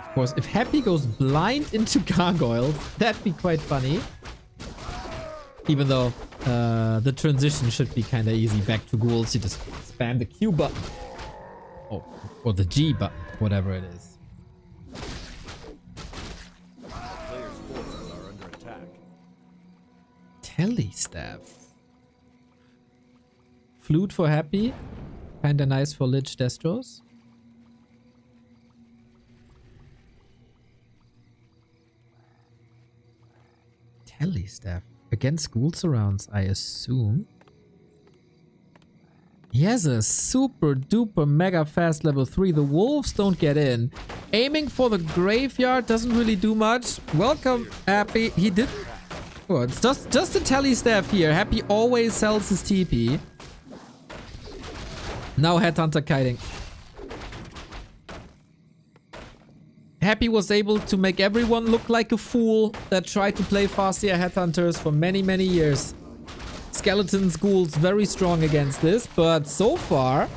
Of course, if Happy goes blind into Gargoyle, that'd be quite funny. Even though the transition should be kind of easy back to Ghouls. You just spam the Q button. Oh, or the G button, whatever it is. Players' forces are under attack. Telestaff. Flute for Happy. Kinda nice for Lich Destros. Telestaff. Against Ghoul Surrounds, I assume. He has a super duper mega fast level 3. The wolves don't get in. Aiming for the graveyard doesn't really do much. Welcome, Happy. He didn't. Oh, it's just a Telestaff here. Happy always sells his TP. Now Headhunter kiting. Happy was able to make everyone look like a fool that tried to play Farsia Headhunters for many, many years. Skeletons, ghouls, very strong against this, but so far,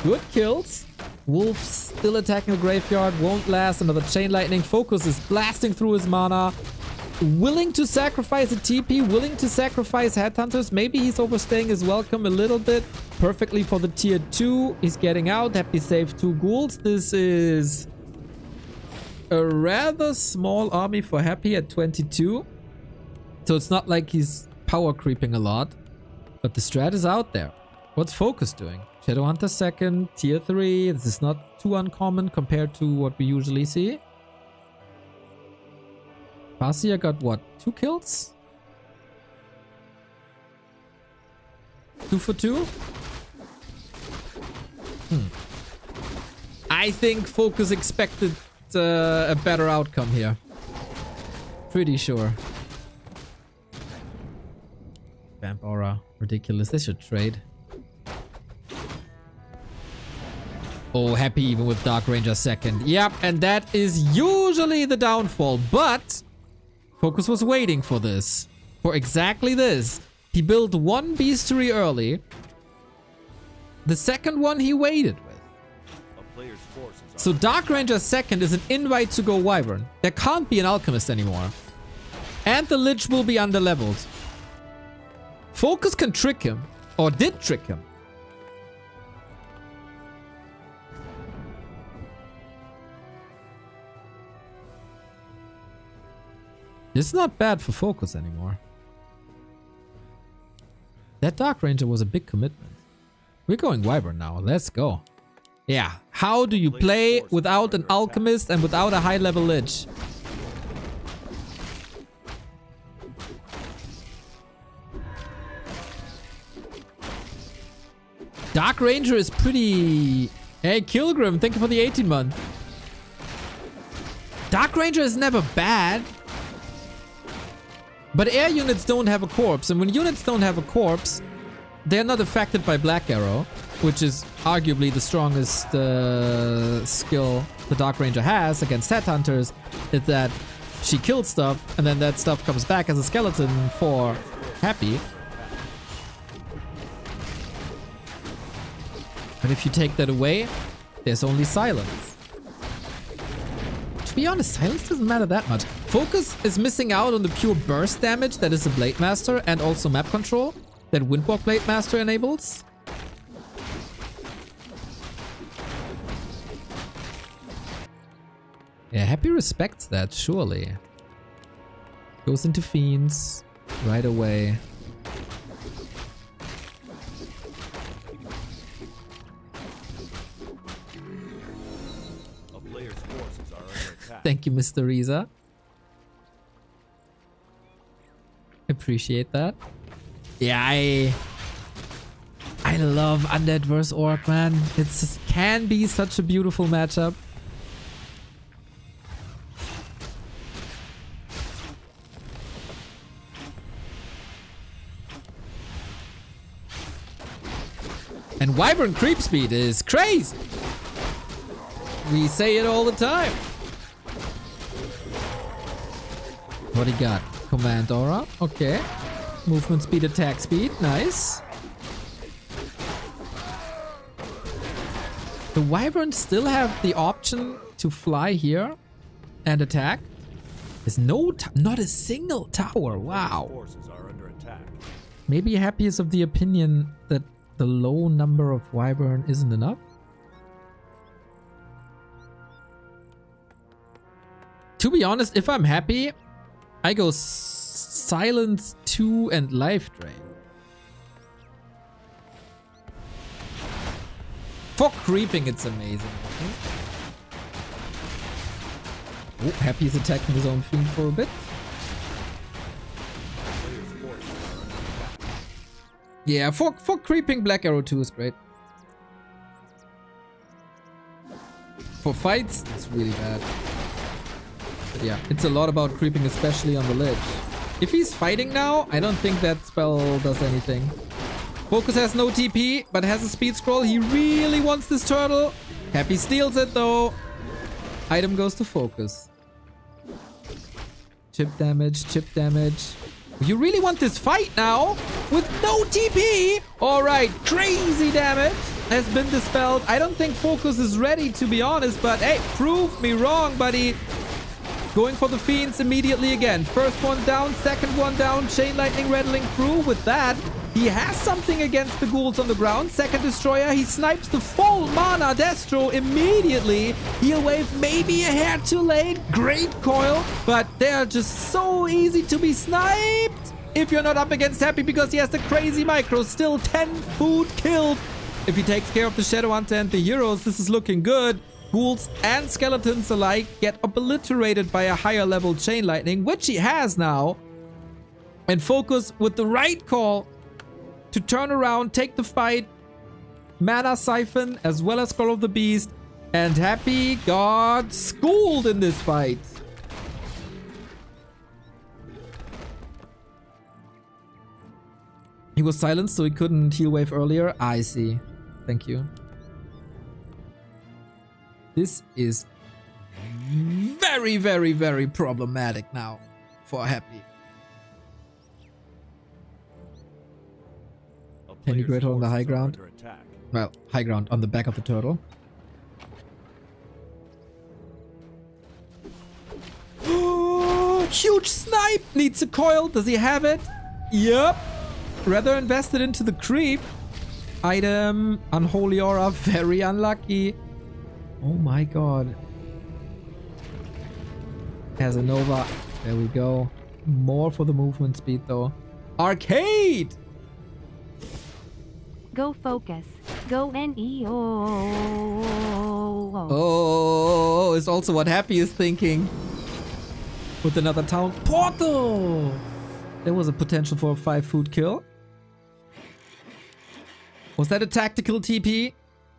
good kills. Wolves still attacking the graveyard, won't last. Another Chain Lightning. FoCuS is blasting through his mana. willing to sacrifice a TP, willing to sacrifice headhunters. Maybe he's overstaying his welcome a little bit. Perfectly for the tier 2. He's getting out. Happy save 2 ghouls. This is a rather small army for Happy at 22. So it's not like he's power creeping a lot. But the strat is out there. What's FoCuS doing? Shadowhunter second, tier 3. This is not too uncommon compared to what we usually see. Farseer got what? 2 kills? 2 for 2? I think FoCuS expected a better outcome here. Pretty sure. Vamp Aura. Ridiculous. They should trade. Oh, Happy even with Dark Ranger second. Yep, and that is usually the downfall. But FoCuS was waiting for this. For exactly this. He built one Beastery early. The second one he waited with. A player's forces are So Dark Ranger second is an invite to go Wyvern. There can't be an Alchemist anymore. And the Lich will be underleveled. FoCuS can trick him. Or did trick him. It's not bad for FoCuS anymore. That Dark Ranger was a big commitment. We're going Wyvern now. Let's go. Yeah. How do you play without an Alchemist and without a high-level Lich? Dark Ranger is pretty... Hey, Kilgrim, thank you for the 18-month. Dark Ranger is never bad. But air units don't have a corpse, and when units don't have a corpse, they're not affected by Black Arrow, which is arguably the strongest skill the Dark Ranger has against headhunters, is that she kills stuff, and then that stuff comes back as a skeleton for Happy. But if you take that away, there's only silence. To be honest, silence doesn't matter that much. FoCuS is missing out on the pure burst damage that is a Blade Master and also map control that Windwalk Blade Master enables. Yeah, Happy respects that, surely. Goes into Fiends right away. a player's forces are under attack. Thank you, Mr. Riza. Appreciate that. Yeah, I love Undead vs Orc, man. It can be such a beautiful matchup. And Wyvern creep speed is crazy. We say it all the time. What do you got? Command Aura. Okay. Movement speed, attack speed. Nice. The Wyverns still have the option to fly here and attack. There's not a single tower. Wow. Forces are under attack. Maybe Happy is of the opinion that the low number of Wyvern isn't enough. To be honest, if I'm Happy, I go Silence 2 and Life Drain. For creeping, it's amazing. Oh, Happy is attacking his own fiend for a bit. Yeah, for creeping, Black Arrow 2 is great. For fights, it's really bad. But yeah, it's a lot about creeping, especially on the ledge. If he's fighting now, I don't think that spell does anything. FoCuS has no TP, but has a speed scroll. He really wants this turtle. Happy steals it though. Item goes to FoCuS. Chip damage, chip damage. You really want this fight now? With no TP? Alright, crazy damage has been dispelled. I don't think FoCuS is ready, to be honest, but hey, prove me wrong, buddy. going for the Fiends immediately again. First one down, second one down. Chain Lightning rattling through. With that, he has something against the ghouls on the ground. Second Destroyer, he snipes the full mana Destro immediately. Heal Wave maybe a hair too late. Great coil, but they're just so easy to be sniped. If you're not up against Happy because he has the crazy micro. Still 10 food killed. If he takes care of the Shadow Hunter and the heroes, this is looking good. Ghouls and skeletons alike get obliterated by a higher level Chain Lightning, which he has now. And FoCuS with the right call to turn around, take the fight. Mana Siphon as well as Skull of the Beast. And Happy got schooled in this fight. He was silenced so he couldn't heal wave earlier. I see. Thank you. This is very, very, very problematic now for Happy. Can you great on the high ground? Well, high ground on the back of the turtle. Huge snipe! Needs a coil. Does he have it? Yep. Rather invested into the creep. Item. Unholy Aura. Very unlucky. Oh my god. Has a Nova. There we go. More for the movement speed though. Arcade! Go FoCuS. Go NEO. Oh, is also what Happy is thinking. With another town portal. There was a potential for a 5 food kill. Was that a tactical TP?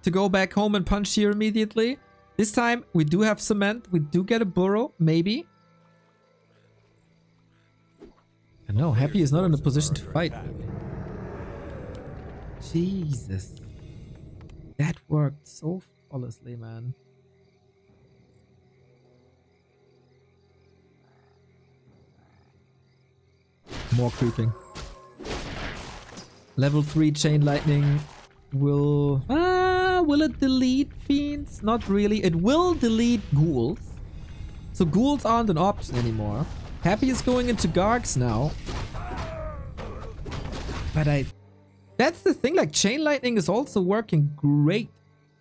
To go back home and punch here immediately? This time we do have cement. We do get a burrow, maybe. And no, Happy is not in a position to fight. Jesus. That worked so flawlessly, man. More creeping. Level 3 Chain Lightning will it delete Fiends? Not really. It will delete Ghouls. So Ghouls aren't an option anymore. Happy is going into Gargs now. But that's the thing, like Chain Lightning is also working great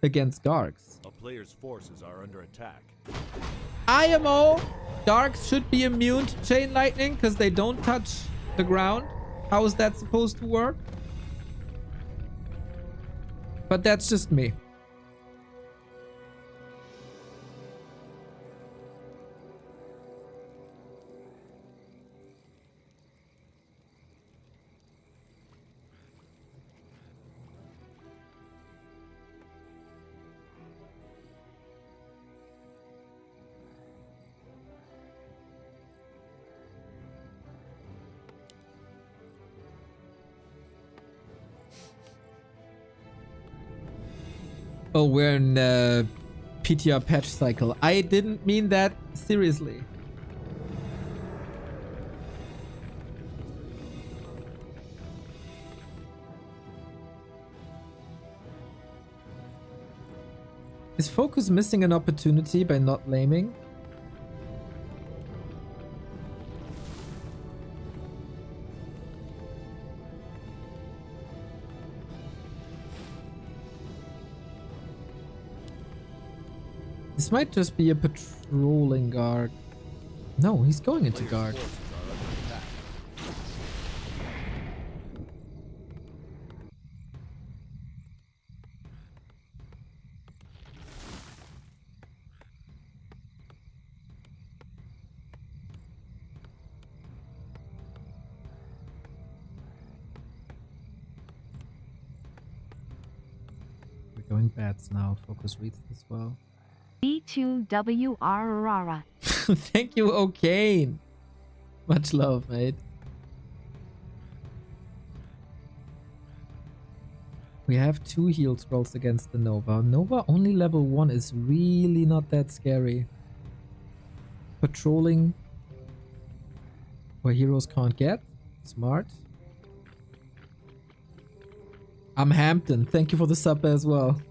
against Gargs. A player's forces are under attack. IMO! Gargs should be immune to Chain Lightning because they don't touch the ground. How is that supposed to work? But that's just me. Oh, we're in PTR patch cycle. I didn't mean that seriously. Is FoCuS missing an opportunity by not laming? This might just be a patrolling guard. No, he's going into guard. We're going bats now. FoCuS reads this well. B2WR Rara. Thank you, O'Kane. Much love, mate. We have 2 heal scrolls against the Nova. Nova only level 1 is really not that scary. Patrolling where heroes can't get. Smart. I'm Hampton. Thank you for the sub as well.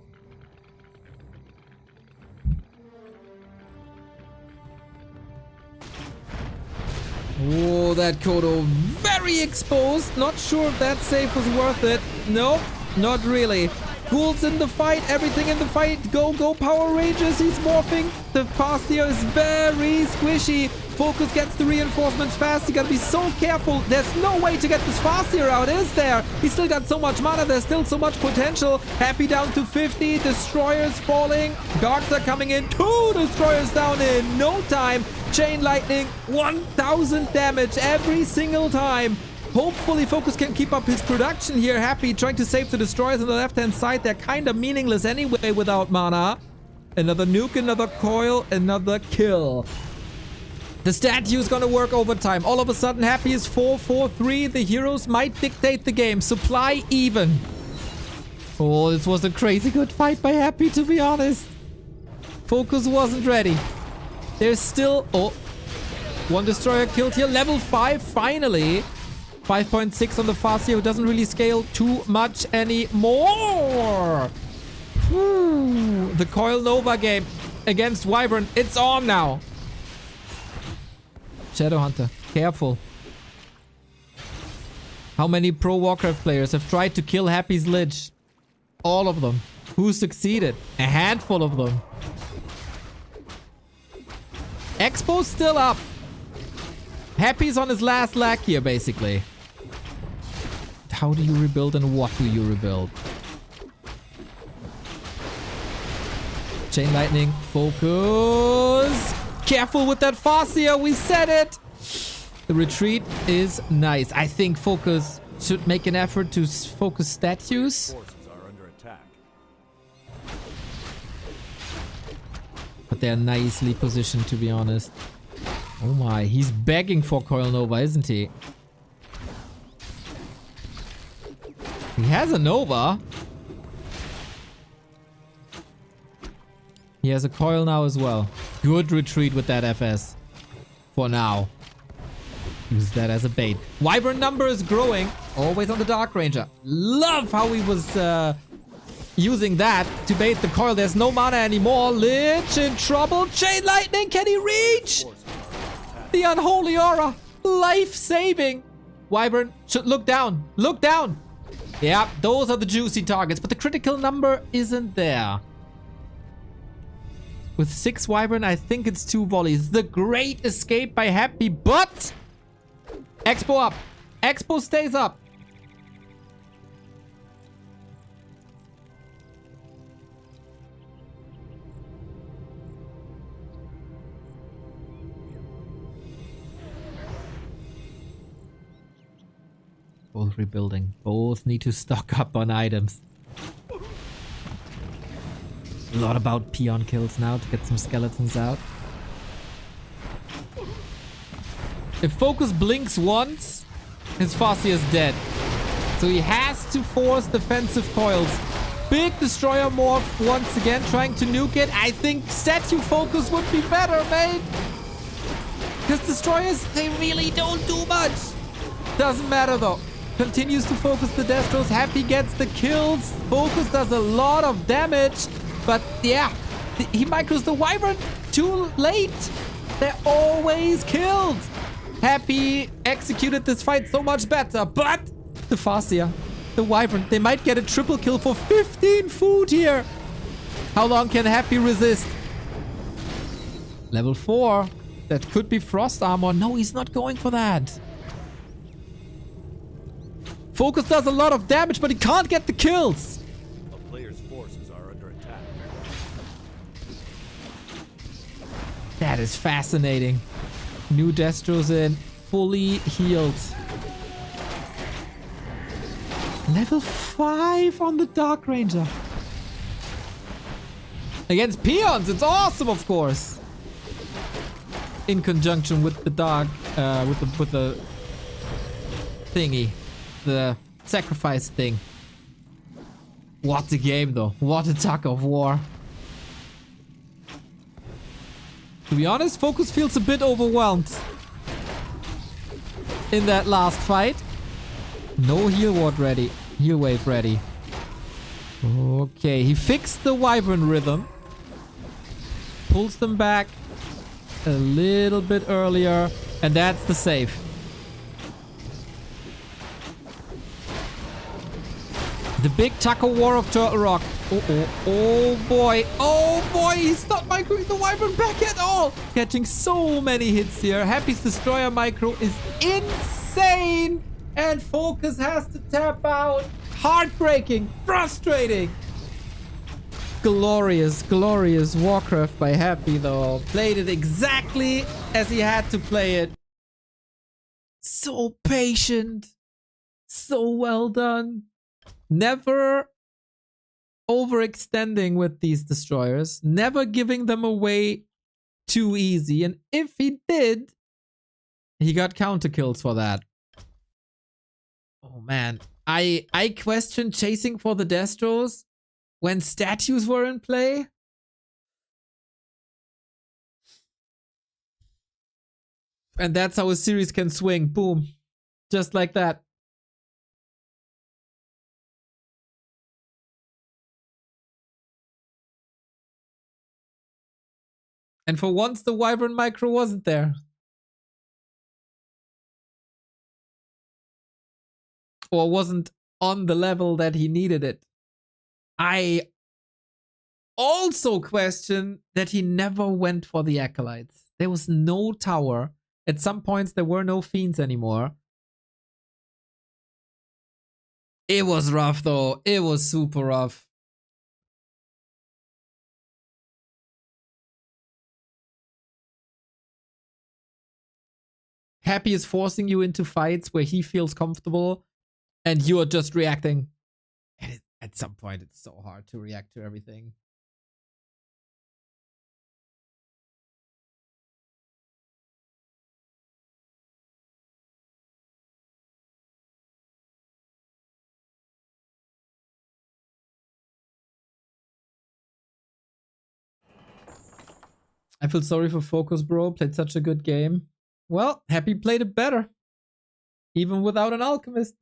Oh, that Kodo very exposed. Not sure if that save was worth it. Nope, not really. Ghoul's in the fight, everything in the fight. Go, go, Power Rangers, he's morphing. The Fastia is very squishy. FoCuS gets the reinforcements fast. You gotta be so careful. There's no way to get this Fastia out, is there? He's still got so much mana. There's still so much potential. Happy down to 50. Destroyers falling. Guards are coming in. 2 Destroyers down in no time. Chain Lightning, 1000 damage every single time. Hopefully FoCuS can keep up his production here. Happy trying to save the Destroyers on the left-hand side. They're kind of meaningless anyway without mana. Another nuke, another coil, another kill. The statue is gonna work overtime. All of a sudden, Happy is 4-4-3. The heroes might dictate the game. Supply even. Oh, this was a crazy good fight by Happy, to be honest. FoCuS wasn't ready. There's still... Oh, 1 Destroyer killed here. Level 5, finally. 5.6 on the Fastia, who doesn't really scale too much anymore. The Coil Nova game against Wyvern. It's on now. Shadowhunter, careful. How many pro Warcraft players have tried to kill Happy's Lich? All of them. Who succeeded? A handful of them. Expo's still up. Happy's on his last lag here, basically. How do you rebuild and what do you rebuild? Chain Lightning, FoCuS. Careful with that Fastia, we said it. The retreat is nice. I think FoCuS should make an effort to focus statues. Forces are under attack. But they're nicely positioned, to be honest. Oh my, he's begging for Coil Nova, isn't he? He has a Nova. He has a Coil now as well. Good retreat with that FS. For now. Use that as a bait. Wyvern number is growing. Always on the Dark Ranger. Love how he was using that to bait the Coil. There's no mana anymore. Lich in trouble. Chain Lightning, can he reach? The Unholy Aura. Life-saving. Wyvern should look down. Look down. Yeah, those are the juicy targets. But the critical number isn't there. With 6 Wyvern, I think it's 2 volleys. The great escape by Happy, but... Expo up. Expo stays up. Both rebuilding. Both need to stock up on items. A lot about peon kills now to get some skeletons out. If FoCuS blinks once, his Fastia is dead. So he has to force defensive coils. Big Destroyer morph once again, trying to nuke it. I think statue FoCuS would be better, mate. Because Destroyers, they really don't do much. Doesn't matter though. Continues to focus the Destros. Happy gets the kills. FoCuS does a lot of damage. But yeah, he micros the Wyvern too late. They're always killed. Happy executed this fight so much better. But the Fastia, the Wyvern, they might get a triple kill for 15 food here. How long can Happy resist? Level 4. That could be Frost Armor. No, he's not going for that. FoCuS does a lot of damage, but he can't get the kills. A player's forces are under attack. That is fascinating. New Destros in, fully healed. Level 5 on the Dark Ranger. Against peons, it's awesome, of course. In conjunction with the Dark, with the thingy. The sacrifice thing. What a game though. What a tug of war. To be honest, FoCuS feels a bit overwhelmed in that last fight. No heal ward ready. Heal wave ready. Okay, he fixed the Wyvern rhythm. Pulls them back. a little bit earlier. And that's the save. The big taco war of Turtle Rock. Oh boy. Oh boy, he's not microing the Wyvern back at all. Catching so many hits here. Happy's Destroyer micro is insane. And FoCuS has to tap out. Heartbreaking. Frustrating. Glorious, glorious Warcraft by Happy though. Played it exactly as he had to play it. So patient. So well done. Never overextending with these destroyers. Never giving them away too easy. And if he did, he got counter kills for that. Oh man. I question chasing for the Destros when statues were in play. And that's how a series can swing. Boom. Just like that. And for once, the Wyvern micro wasn't there. Or wasn't on the level that he needed it. I also question that he never went for the Acolytes. There was no tower. At some points, there were no fiends anymore. It was rough, though. It was super rough. Happy is forcing you into fights where he feels comfortable and you are just reacting. And at some point, it's so hard to react to everything. I feel sorry for FoCuS, bro. Played such a good game. Well, Happy played it better. Even without an Alchemist.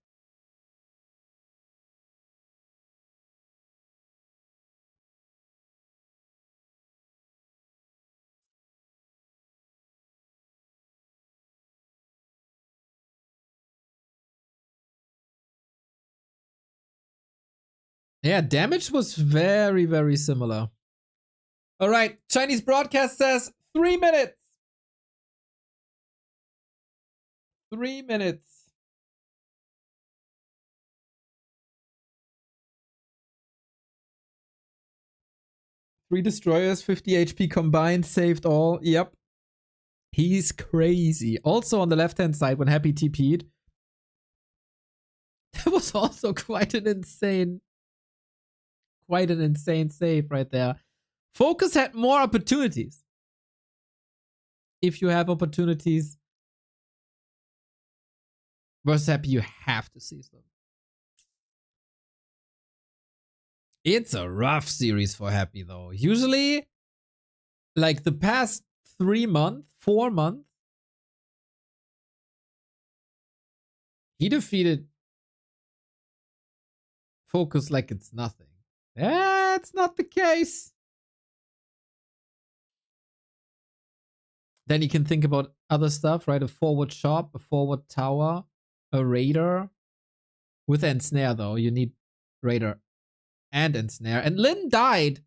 Yeah, damage was very, very similar. All right, Chinese broadcast says 3 minutes. 3 minutes. Three destroyers, 50 HP combined, saved all. Yep. He's crazy. Also on the left-hand side, when Happy TP'd, that was also quite an insane save right there. FoCuS had more opportunities. If you have opportunities versus Happy, you have to seize them. It's a rough series for Happy though. Usually, like the past 3 months, 4 months, he defeated FoCuS like it's nothing. That's not the case. Then you can think about other stuff, right? A forward shop, a forward tower, a raider. With ensnare though, you need raider and ensnare. And Lin died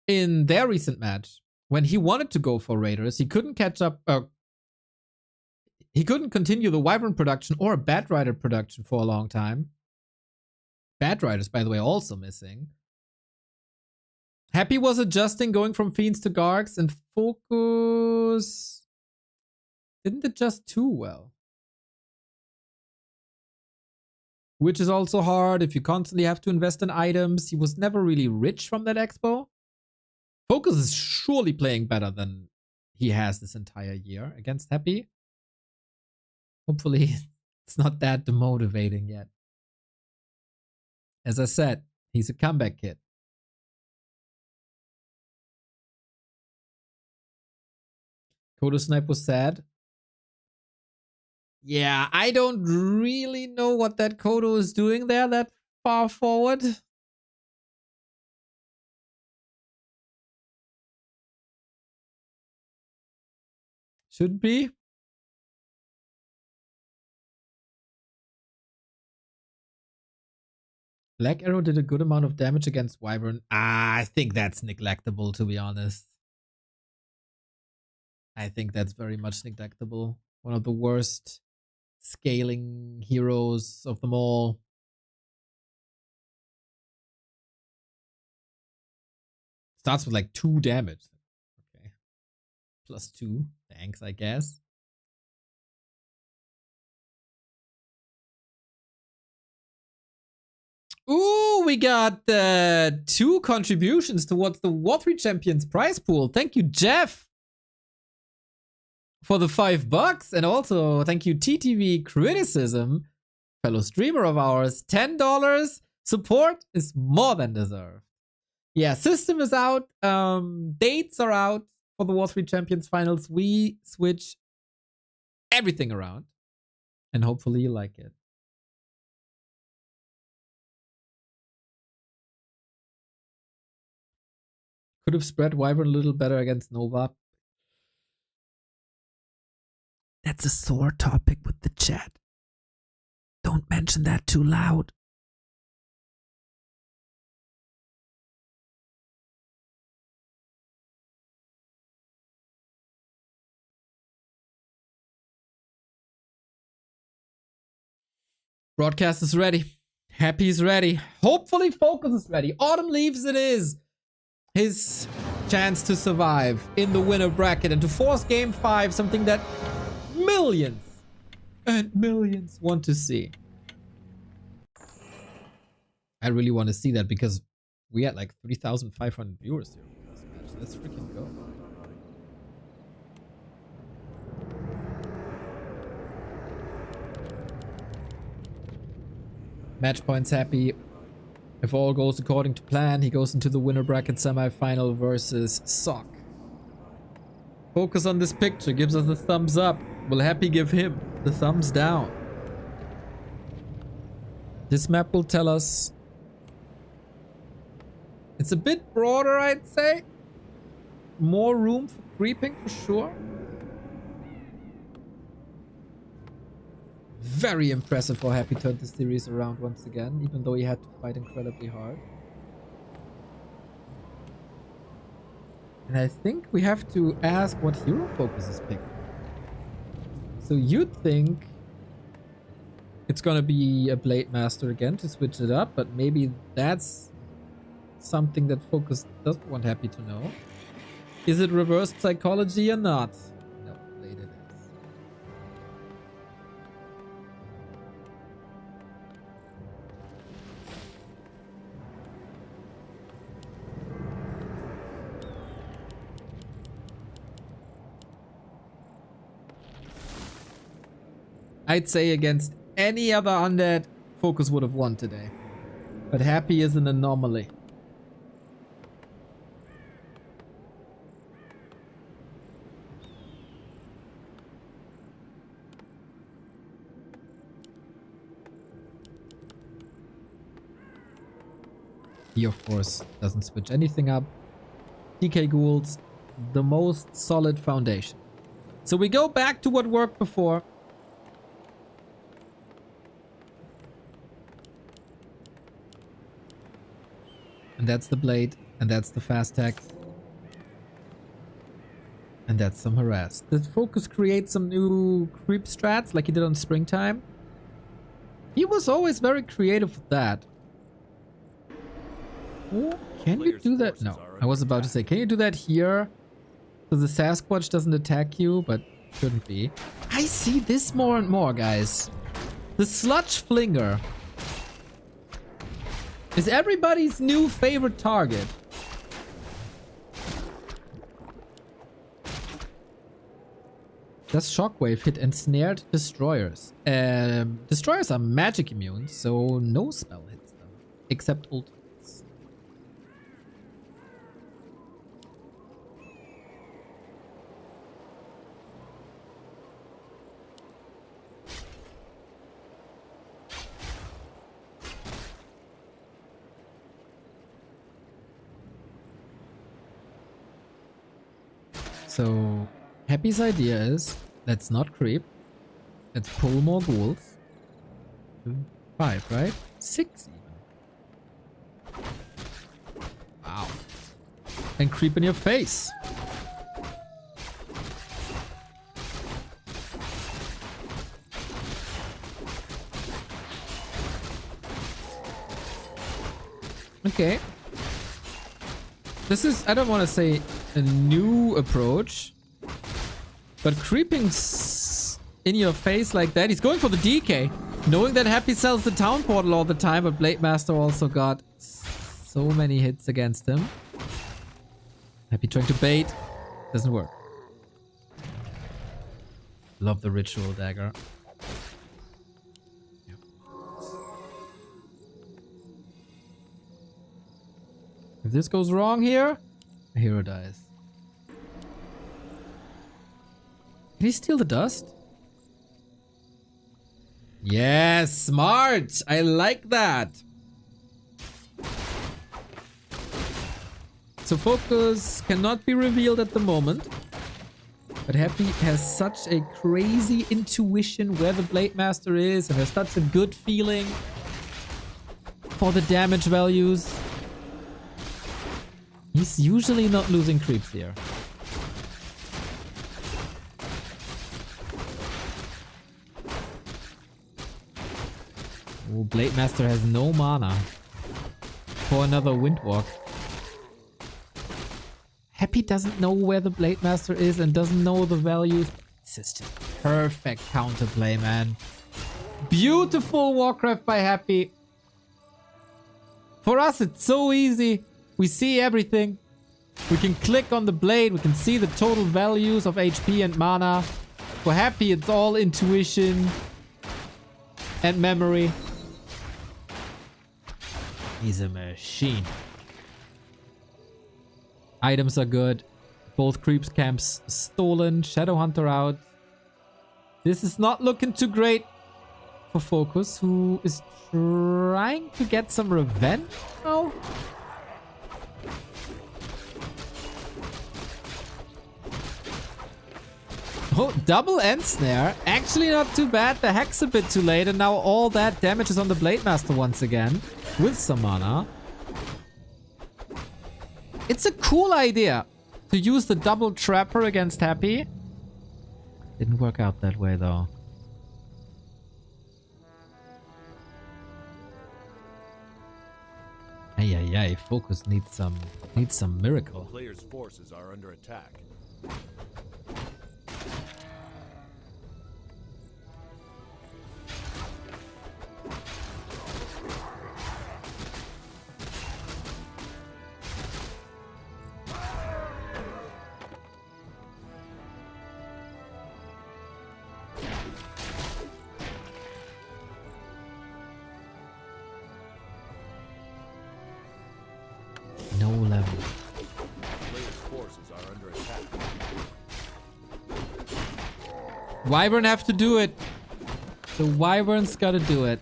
in their recent match when he wanted to go for raiders. He couldn't catch up. He couldn't continue the Wyvern production or Bat Rider production for a long time. Bat Riders, by the way, also missing. Happy was adjusting, going from Fiends to Gargs, and FoCuS didn't adjust too well. Which is also hard if you constantly have to invest in items. He was never really rich from that expo. FoCuS is surely playing better than he has this entire year against Happy. Hopefully, it's not that demotivating yet. As I said, he's a comeback kid. Kodo Snipe was sad. Yeah, I don't really know what that Kodo is doing there that far forward. Should be. Black Arrow did a good amount of damage against Wyvern. I think that's neglectable, to be honest. I think that's very much neglectable. One of the worst scaling heroes of them all. Starts with like 2 damage. Okay. +2. Thanks, I guess. Ooh, we got 2 contributions towards the War3 Champions prize pool. Thank you, Jeff, for the $5. And also, thank you, TTV Criticism, fellow streamer of ours. $10. Support is more than deserved. Yeah, system is out. Dates are out for the War3 Champions finals. We switch everything around. And hopefully you like it. Could have spread Wyvern a little better against Nova. That's a sore topic with the chat. Don't mention that too loud. Broadcast is ready. Happy's ready. Hopefully FoCuS is ready. Autumn Leaves it is. His chance to survive in the winner bracket and to force game 5, something that millions and millions want to see. I really want to see that because we had like 3,500 viewers here for this match. Let's freaking go. Match points happy. If all goes according to plan, he goes into the winner bracket semi-final versus Sock. Focus on this picture, gives us the thumbs up. Will Happy give him the thumbs down? This map will tell us. It's a bit broader, I'd say. More room for creeping for sure. Very impressive for Happy turned the series around once again, even though he had to fight incredibly hard. And I think we have to ask what hero FoCuS is picking. So you'd think it's gonna be a Blade Master again to switch it up, but maybe that's something that FoCuS doesn't want Happy to know. Is it reversed psychology or not? No, Blade it is. I'd say against any other undead, FoCuS would have won today. But Happy is an anomaly. He, of course, doesn't switch anything up. DK Ghouls, the most solid foundation. So we go back to what worked before. And that's the blade, and that's the fast tech. And that's some harass. Did FoCuS create some new creep strats like he did on Springtime? He was always very creative with that. Oh, can you do that? No, I was about to say, can you do that here? So the Sasquatch doesn't attack you, but shouldn't be. I see this more and more, guys. The Sludge Flinger is everybody's new favorite target. Does Shockwave hit ensnared destroyers? Destroyers are magic immune, so no spell hits them. Except ultimates. So Happy's idea is, let's not creep. Let's pull more ghouls. 2, 5, right? 6 even. Wow. And creep in your face. Okay. This is, I don't want to say a new approach, but creeping in your face like that. He's going for the DK, knowing that Happy sells the town portal all the time, but Blade Master also got so many hits against him. Happy trying to bait. Doesn't work. Love the ritual dagger. If this goes wrong here, a hero dies. Can he steal the dust? Yes, smart! I like that! So FoCuS cannot be revealed at the moment. But Happy has such a crazy intuition where the Blade Master is and has such a good feeling for the damage values. He's usually not losing creeps here. Oh, Blade Master has no mana for another Windwalk. Happy doesn't know where the Blade Master is and doesn't know the values. This is just perfect counterplay, man. Beautiful Warcraft by Happy. For us, it's so easy. We see everything. We can click on the blade. We can see the total values of HP and mana. For Happy, it's all intuition and memory. He's a machine. Items are good. Both creeps camps stolen. Shadowhunter out. This is not looking too great for FoCuS, who is trying to get some revenge now. Oh, double end snare. Actually not too bad. The hex a bit too late, and now all that damage is on the Blade Master once again with some mana. It's a cool idea to use the double trapper against Happy. Didn't work out that way though. Ay, FoCuS needs some miracle. Players' forces are under attack. No level. Players' forces are under attack. Wyvern have to do it. The Wyvern's gotta do it.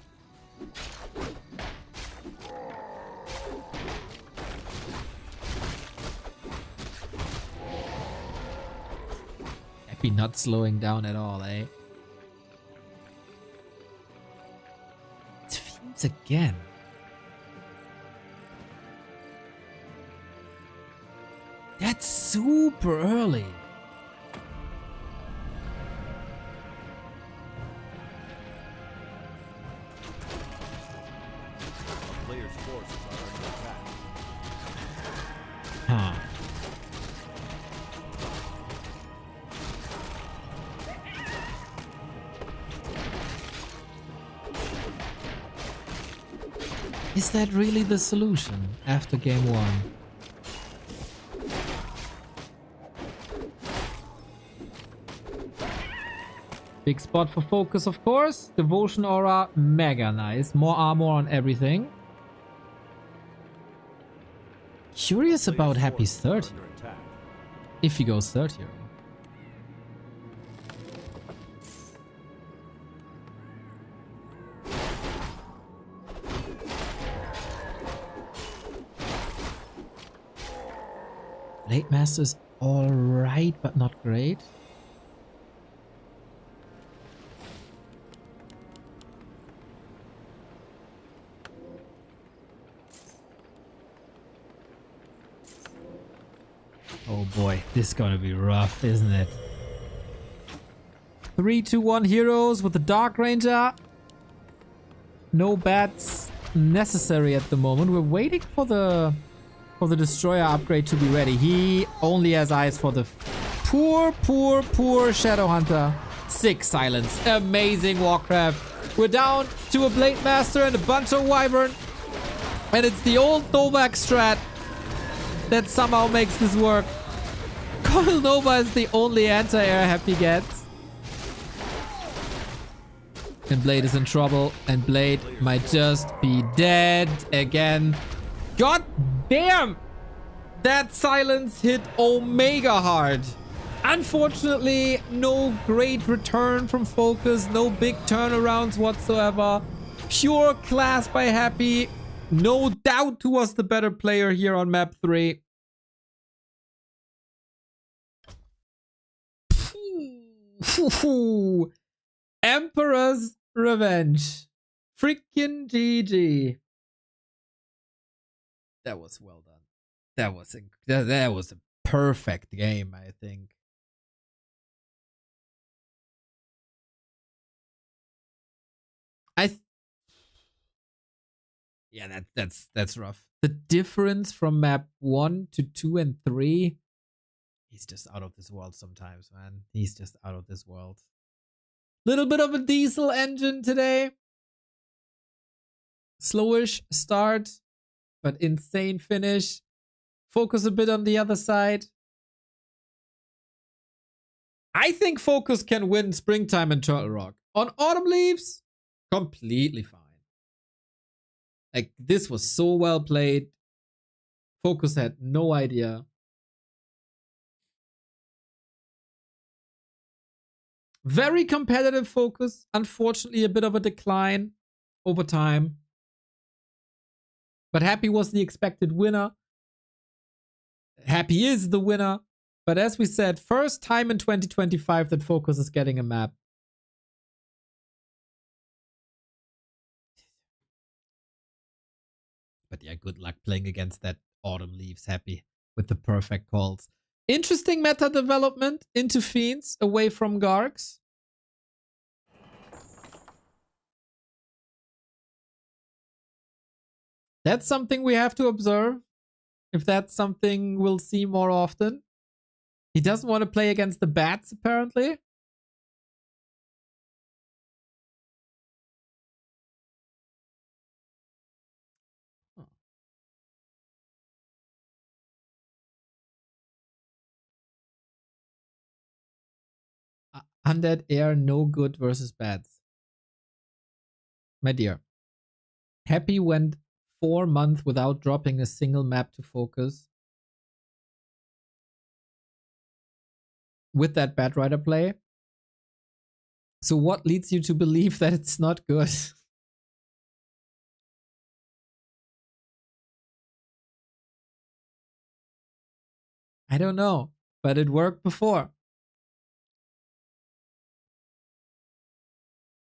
Happy not slowing down at all, eh? It feels again. That's super early. Players' forces are under attack. Huh. Is that really the solution after game 1? Big spot for FoCuS, of course. Devotion aura, mega nice. More armor on everything. Curious about Happy's third hero. Under attack. If he goes third hero. Blade Master is alright, but not great. Oh boy, this is gonna be rough, isn't it? 3, 2, 1 heroes with the Dark Ranger. No bats necessary at the moment. We're waiting for the Destroyer upgrade to be ready. He only has eyes for the poor Shadowhunter. 6 silence. Amazing Warcraft. We're down to a Blade Master and a bunch of Wyvern. And it's the old Novak strat that somehow makes this work. Coil Nova is the only anti-air Happy gets. And Blade is in trouble. And Blade might just be dead again. God damn! That silence hit Omega hard. Unfortunately, no great return from FoCuS. No big turnarounds whatsoever. Pure class by Happy. No doubt who was the better player here on map 3. Emperor's Revenge. Freaking GG. That was well done. That was a perfect game, I think. Yeah, that's rough. The difference from map 1 to 2 and 3, he's just out of this world sometimes, man. He's just out of this world. Little bit of a diesel engine today. Slowish start, but insane finish. FoCuS a bit on the other side. I think FoCuS can win Springtime and Turtle Rock. On Autumn Leaves, completely fine. Like, this was so well played. FoCuS had no idea. Very competitive FoCuS. Unfortunately, a bit of a decline over time. But Happy was the expected winner. Happy is the winner. But as we said, first time in 2025 that FoCuS is getting a map. But yeah, good luck playing against that Autumn Leaves Happy with the perfect calls. Interesting meta development into Fiends away from Gargs. That's something we have to observe. If that's something we'll see more often. He doesn't want to play against the bats, apparently. Undead air, no good versus bats. My dear. Happy went 4 months without dropping a single map to FoCuS. With that Bat Rider play. So what leads you to believe that it's not good? I don't know, but it worked before.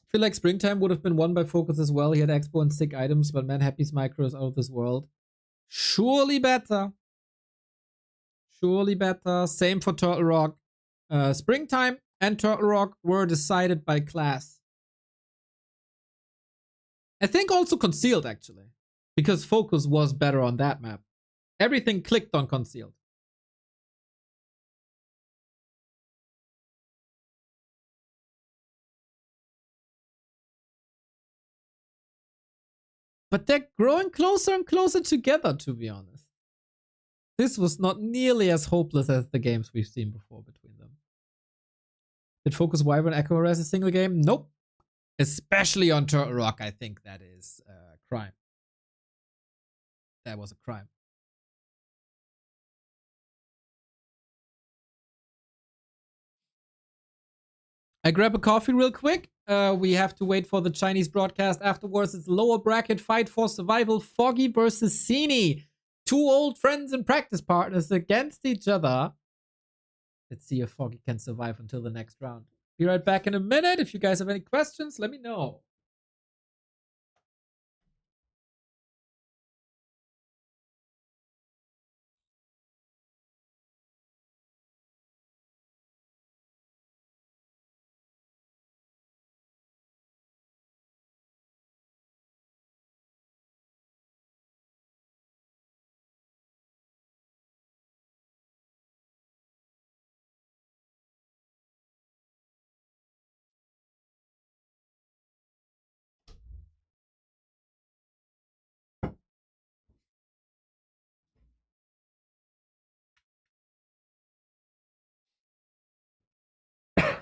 I feel like Springtime would have been won by FoCuS as well. He had Expo and sick items, but man, Happy's micro is out of this world. Surely better. Surely better. Same for Turtle Rock. Springtime and Turtle Rock were decided by class. I think also Concealed, actually. Because FoCuS was better on that map. Everything clicked on Concealed. But they're growing closer and closer together, to be honest. This was not nearly as hopeless as the games we've seen before between them. Did FoCuS Wyvern Echo Harass a single game? Nope. Especially on Turtle Rock, I think that is a crime. That was a crime. I grab a coffee real quick. We have to wait for the Chinese broadcast afterwards. It's lower bracket fight for survival. Foggy versus Sini. 2 old friends and practice partners against each other. Let's see if Foggy can survive until the next round. Be right back in a minute. If you guys have any questions, let me know.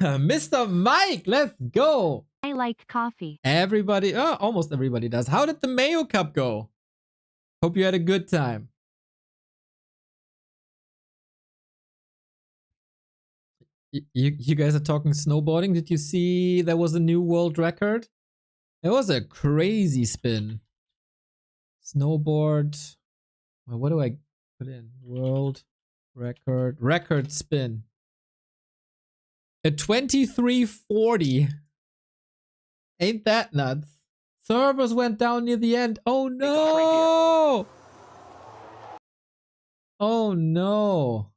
Mr. Mike, let's go. I like coffee. Everybody, almost everybody does. How did the Mayo Cup go? Hope you had a good time. You guys are talking snowboarding. Did you see there was a new world record? It was a crazy spin. Snowboard. Well, what do I put in? World record spin. A 2340. Ain't that nuts? Servers went down near the end. Oh no! Oh no.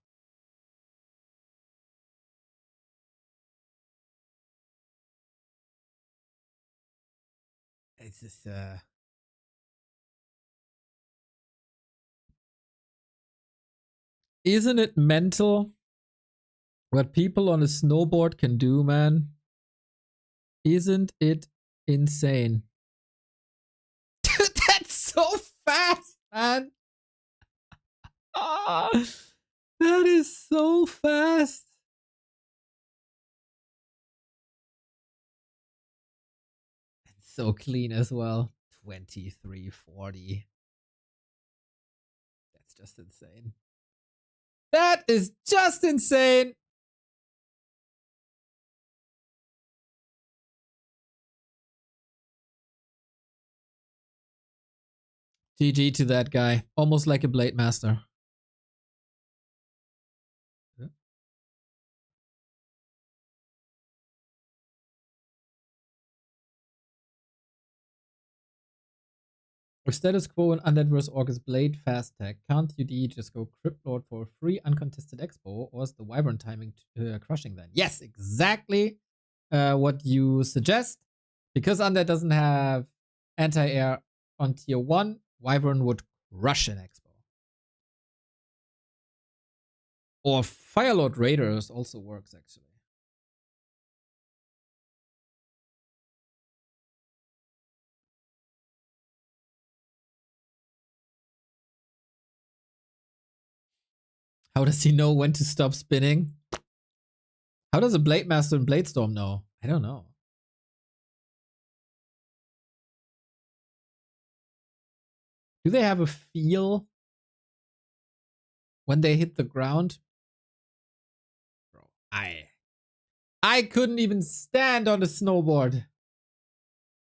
It's just isn't it mental what people on a snowboard can do, man? Isn't it insane? That's so fast, man. That is so fast. It's so clean as well. 2340. That's just insane. That is just insane. GG to that guy. Almost like a Blade Master. If status quo and Undead vs. Orc is Blade fast tag, can't UD just go Crypt Lord for a free uncontested expo, or is the Wyvern timing crushing then? Yes, exactly what you suggest. Because Undead doesn't have anti-air on tier 1, Wyvern would crush an expo. Or Firelord Raiders also works actually. How does he know when to stop spinning? How does a Blade Master in Bladestorm know? I don't know. Do they have a feel when they hit the ground? Bro, I couldn't even stand on a snowboard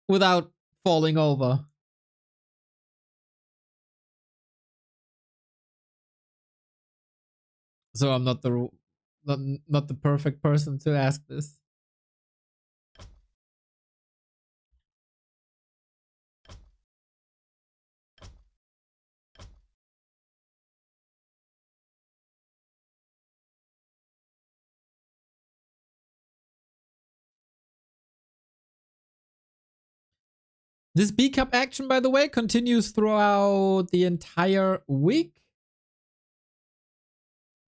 without falling over. So I'm not the perfect person to ask this. This B Cup action, by the way, continues throughout the entire week.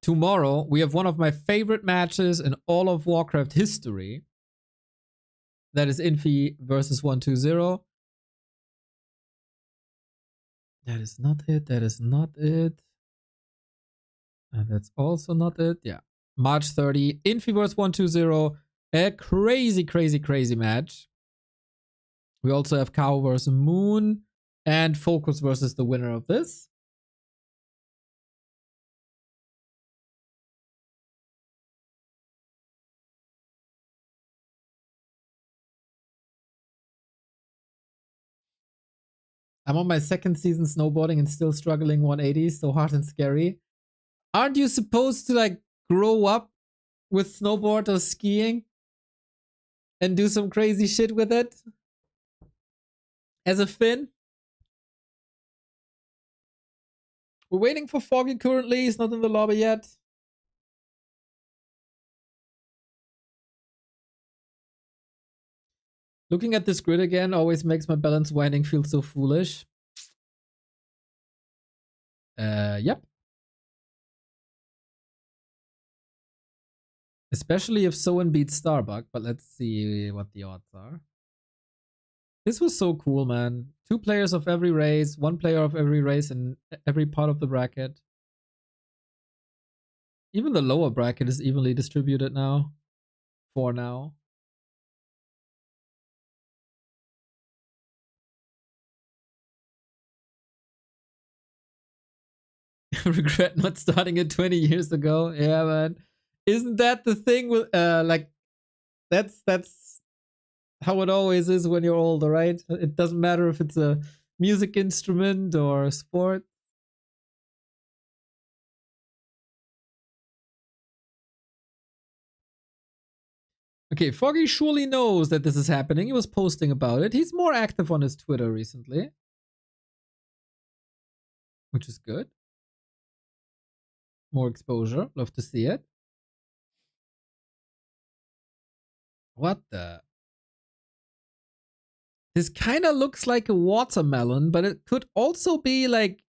Tomorrow, we have one of my favorite matches in all of Warcraft history. That is Infi versus 120. That is not it. That is not it. And that's also not it. Yeah. March 30, Infi versus 120. A crazy, crazy, crazy match. We also have Cow versus Moon and FoCuS versus the winner of this. I'm on my second season snowboarding and still struggling 180, so hard and scary. Aren't you supposed to like grow up with snowboard or skiing and do some crazy shit with it? As a Finn? We're waiting for Foggy currently. He's not in the lobby yet. Looking at this grid again always makes my balance winding feel so foolish. Yep. Especially if Soen beats Starbuck, but let's see what the odds are. This was so cool, man. 2 players of every race, 1 player of every race in every part of the bracket. Even the lower bracket is evenly distributed now. for now. Regret not starting it 20 years ago. Yeah, man. Isn't that the thing with like that's how it always is when you're older, right? It doesn't matter if it's a music instrument or a sport. Okay, Foggy surely knows that this is happening. He was posting about it. He's more active on his Twitter recently, which is good. More exposure. Love to see it. What the? This kind of looks like a watermelon, but it could also be like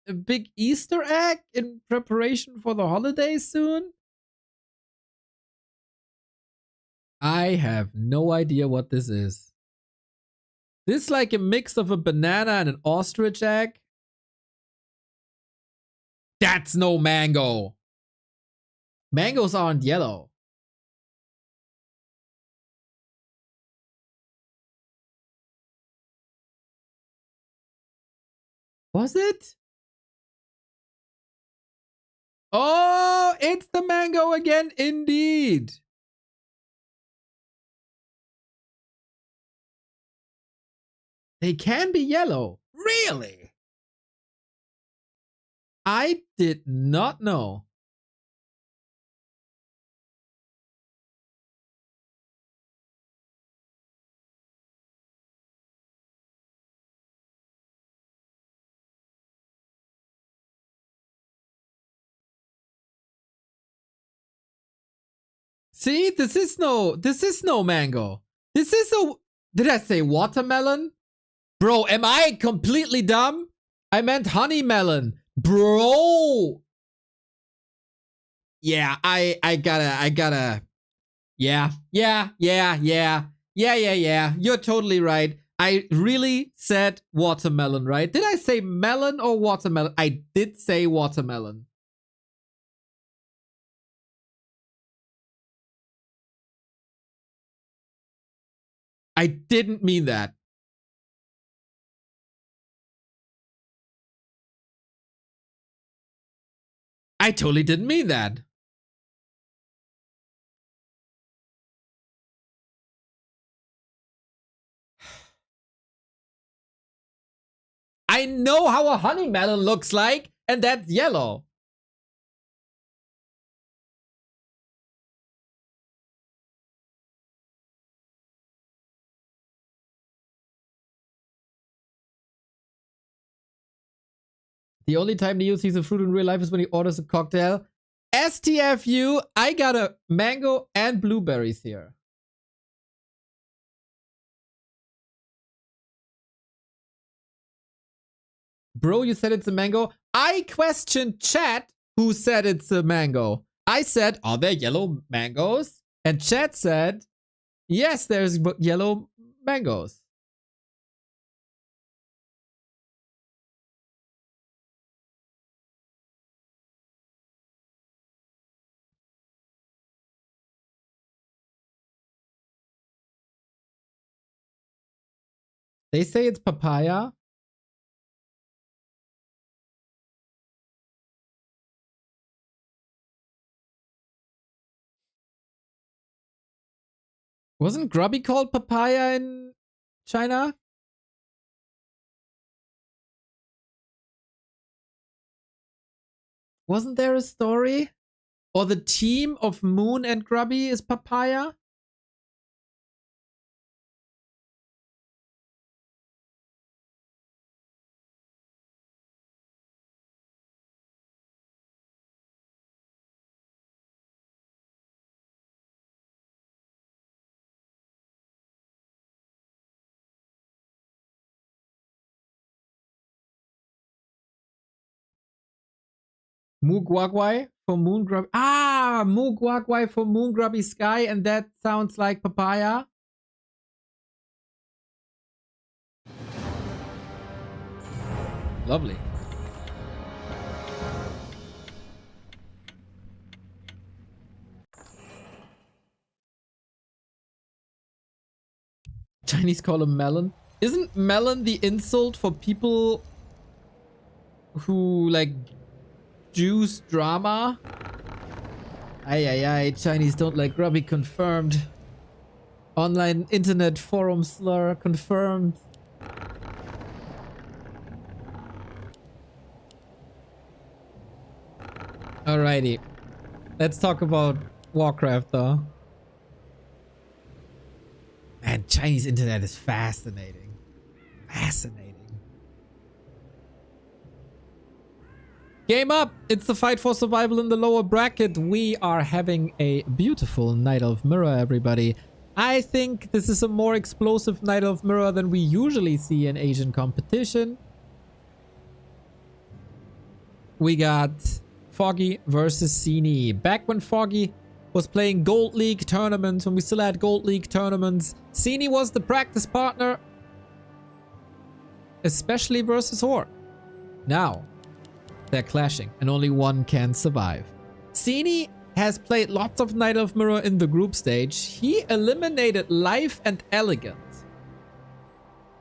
a big Easter egg in preparation for the holidays soon. I have no idea what this is. This is like a mix of a banana and an ostrich egg. That's no mango. Mangoes aren't yellow. Was it? Oh, it's the mango again, indeed. They can be yellow. Really? I did not know. See, this is no mango. This is a, did I say watermelon? Bro, am I completely dumb? I meant honey melon. Bro. Yeah, I gotta. Yeah. You're totally right. I really said watermelon, right? Did I say melon or watermelon? I did say watermelon. I didn't mean that. I totally didn't mean that. I know how a honey melon looks like, and that's yellow. The only time Neo sees a fruit in real life is when he orders a cocktail. STFU, I got a mango and blueberries here. Bro, you said it's a mango. I questioned chat who said it's a mango. I said, are there yellow mangoes? And chat said, yes, there's yellow mangoes. They say it's papaya. Wasn't grubby called papaya in China? Wasn't there a story? Or the team of Moon and Grubby is papaya? Mugwagwai for Moon Grubby. Ah, Mugwagwai for Moon Grubby Sky, and that sounds like papaya. Lovely. Chinese call him melon. Isn't melon the insult for people who like juice drama? Ay, Chinese don't like grubby, confirmed. Online internet forum slur, confirmed. Alrighty. Let's talk about Warcraft though. Man, Chinese internet is fascinating. Fascinating. Game up! It's the fight for survival in the lower bracket. We are having a beautiful Night Elf Mirror, everybody. I think this is a more explosive Night Elf Mirror than we usually see in Asian competition. We got Foggy versus Ceni. Back when Foggy was playing Gold League tournaments, when we still had Gold League tournaments, Ceni was the practice partner, especially versus Horde. Now, they're clashing, and only one can survive. Ceni has played lots of Night Elf Mirror in the group stage. He eliminated Life and Elegant,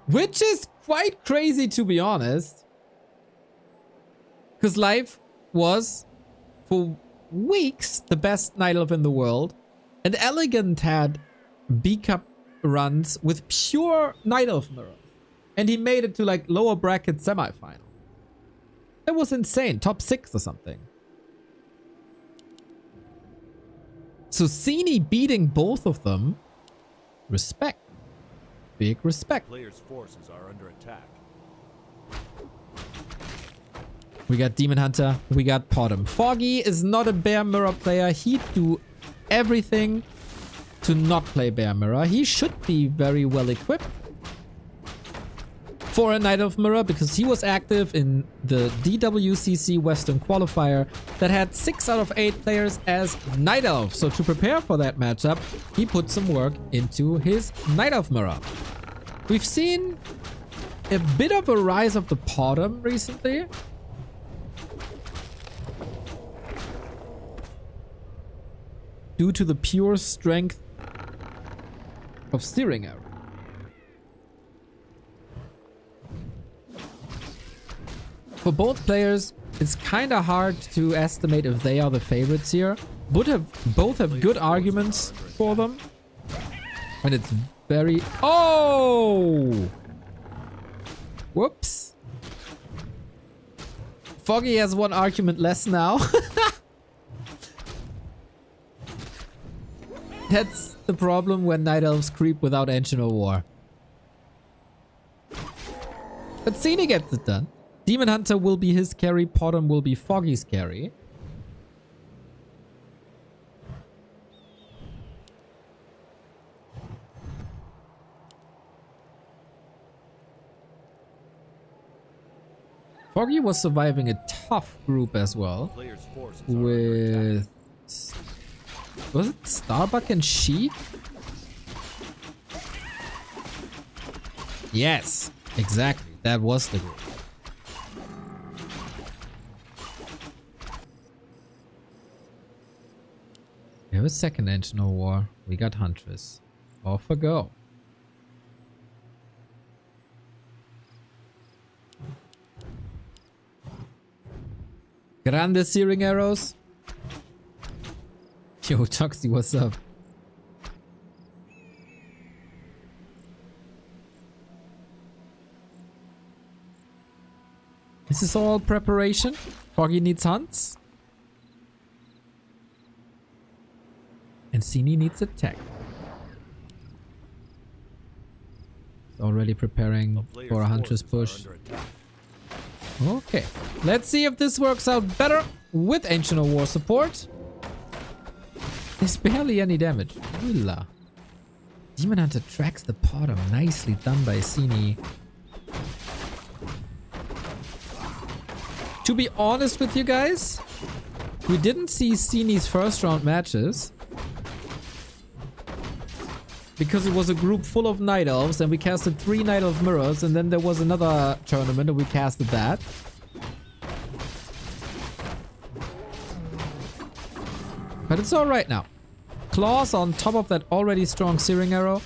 which is quite crazy to be honest. Because Life was, for weeks, the best Night Elf in the world. And Elegant had B-Cup runs with pure Night Elf Mirror. And he made it to like lower bracket semifinal. That was insane. Top 6 or something. So Ceni beating both of them. Respect. Big respect. Players' forces are under attack. We got Demon Hunter. We got Potom. Foggy is not a Bear Mirror player. He'd do everything to not play Bear Mirror. He should be very well equipped for a Night Elf Mirror because he was active in the DWCC Western Qualifier that had 6 out of 8 players as Night Elf. So to prepare for that matchup, he put some work into his Night Elf Mirror. We've seen a bit of a rise of the Potom recently. Due to the pure strength of steering arrow. For both players, it's kind of hard to estimate if they are the favorites here. Both have good arguments for them. And it's very... Oh! Whoops. Foggy has one argument less now. That's the problem when Night Elves creep without Engine of War. But Ceni gets it done. Demon Hunter will be his carry, Potom will be Foggy's carry. Foggy was surviving a tough group as well. Players' forces are under attack. With... Was it Starbuck and Sheik? Yes, exactly. That was the group. We have a second Engine of War. We got Huntress. Off we go. Grande searing arrows. Yo, Toxie, what's up? This is all preparation. Foggy needs hunts. And Ceni needs attack. Already preparing for a Huntress push. Okay. Let's see if this works out better with Ancient of War support. There's barely any damage. Hula. Demon Hunter tracks the Potom. Nicely done by Ceni. To be honest with you guys, we didn't see Ceni's first round matches. Because it was a group full of Night Elves and we casted 3 Night Elf Mirrors and then there was another tournament and we casted that. But it's alright now. Claws on top of that already strong Searing Arrow.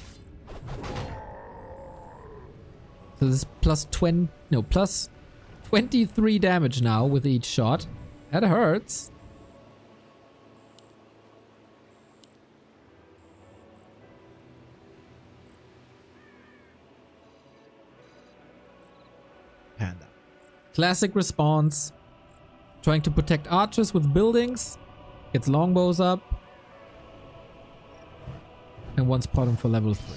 So this is plus 20, no, plus 23 damage now with each shot. That hurts. Panda. Classic response. Trying to protect archers with buildings. Gets longbows up. And wants bottom for level 3.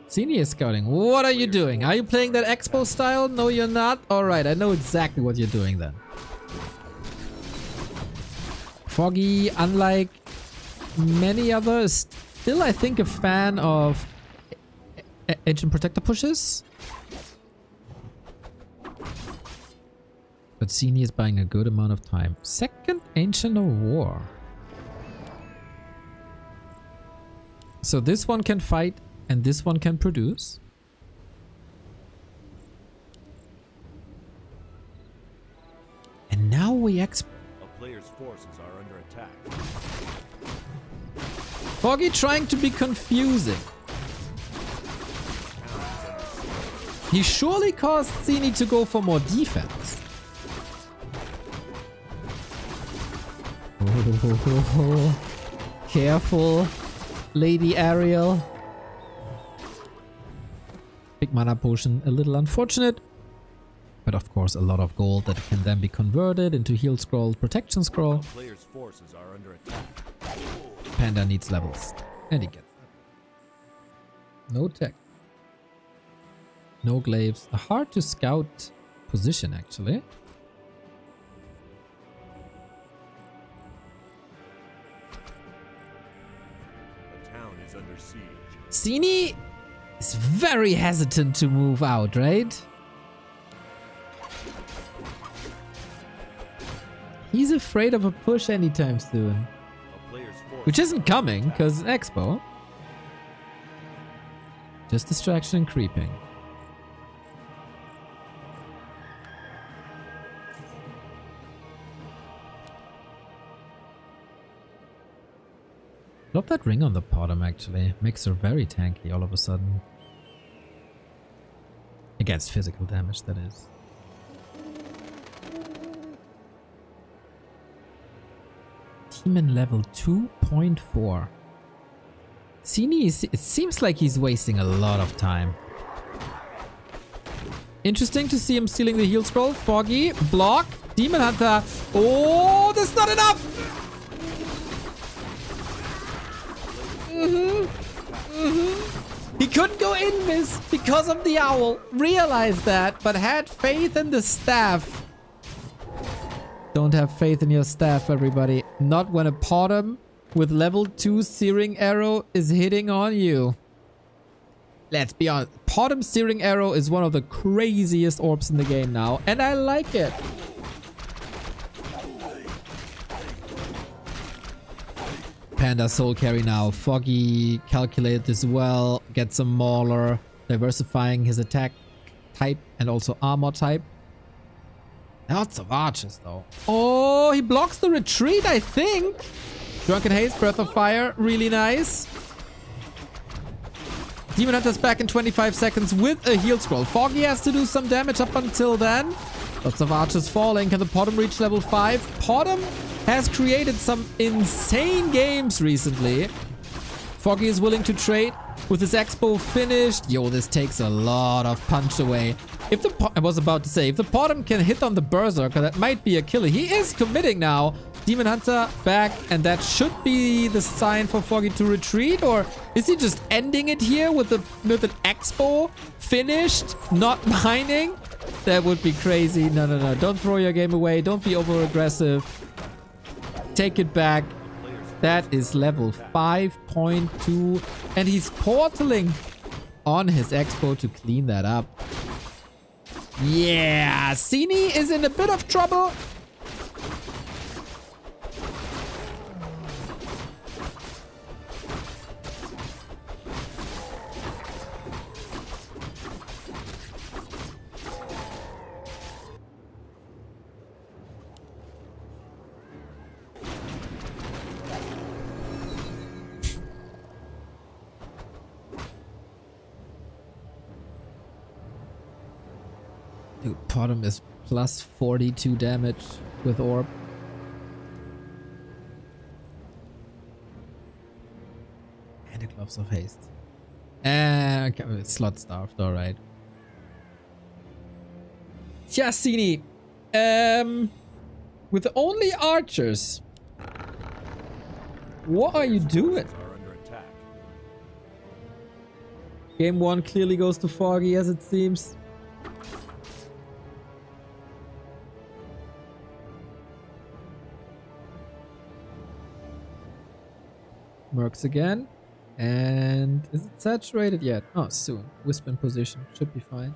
Ceni is scouting. What are you doing? Are you playing that expo style? No, you're not? Alright, I know exactly what you're doing then. Foggy, unlike many others, still I think a fan of Ancient Protector pushes. But Ceni is buying a good amount of time. Second Ancient of War. So this one can fight and this one can produce. And now we A player's forces are under attack. Foggy trying to be confusing. He surely caused Ceni to go for more defense. Oh, careful, Lady Ariel. Big mana potion, a little unfortunate. But of course a lot of gold that can then be converted into heal scroll, protection scroll. A player's forces are under attack. Panda needs levels. And he gets them. No tech. No glaives. A hard to scout position actually. The town is under siege. Ceni is very hesitant to move out, right? He's afraid of a push anytime soon. A player's force Which isn't coming, because Expo. Just distraction and creeping. Love that ring on the bottom actually. Makes her very tanky all of a sudden. Against physical damage, that is. Demon level 2.4. Ceni is, it seems like he's wasting a lot of time. Interesting to see him stealing the heal scroll. Foggy, block, Demon Hunter. Oh, that's not enough! He couldn't go in, miss, because of the owl. Realized that, but had faith in the staff. Don't have faith in your staff, everybody. Not when a bottom with level 2 searing arrow is hitting on you. Let's be honest. Bottom searing arrow is one of the craziest orbs in the game now, and I like it. Panda soul carry now. Foggy calculated this well. Gets some mauler. Diversifying his attack type and also armor type. Lots of archers though. Oh, he blocks the retreat, I think. Drunken Haste, Breath of Fire. Really nice. Demon Hunter's back in 25 seconds with a heal scroll. Foggy has to do some damage up until then. Lots of archers falling. Can the bottom reach level 5? Bottom has created some insane games recently. Foggy is willing to trade with his expo finished. Yo, this takes a lot of punch away. If the I was about to say, if the bottom can hit on the Berserker, that might be a killer. He is committing now. Demon Hunter back, and that should be the sign for Foggy to retreat, or is he just ending it here with an expo finished, not mining? That would be crazy. No, no, no. Don't throw your game away. Don't be over-aggressive. Take it back. That is level 5.2. And he's portaling on his expo to clean that up. Yeah, Ceni is in a bit of trouble. Dude, Potom is plus 42 damage with Orb. And the Gloves of Haste. Okay, slot starved, alright. Yeah, Ceni. With only archers. What are you doing? Are under attack. Game 1 clearly goes to Foggy, as it seems. Mercs again. And is it saturated yet? Oh, soon. Wisp in position. Should be fine.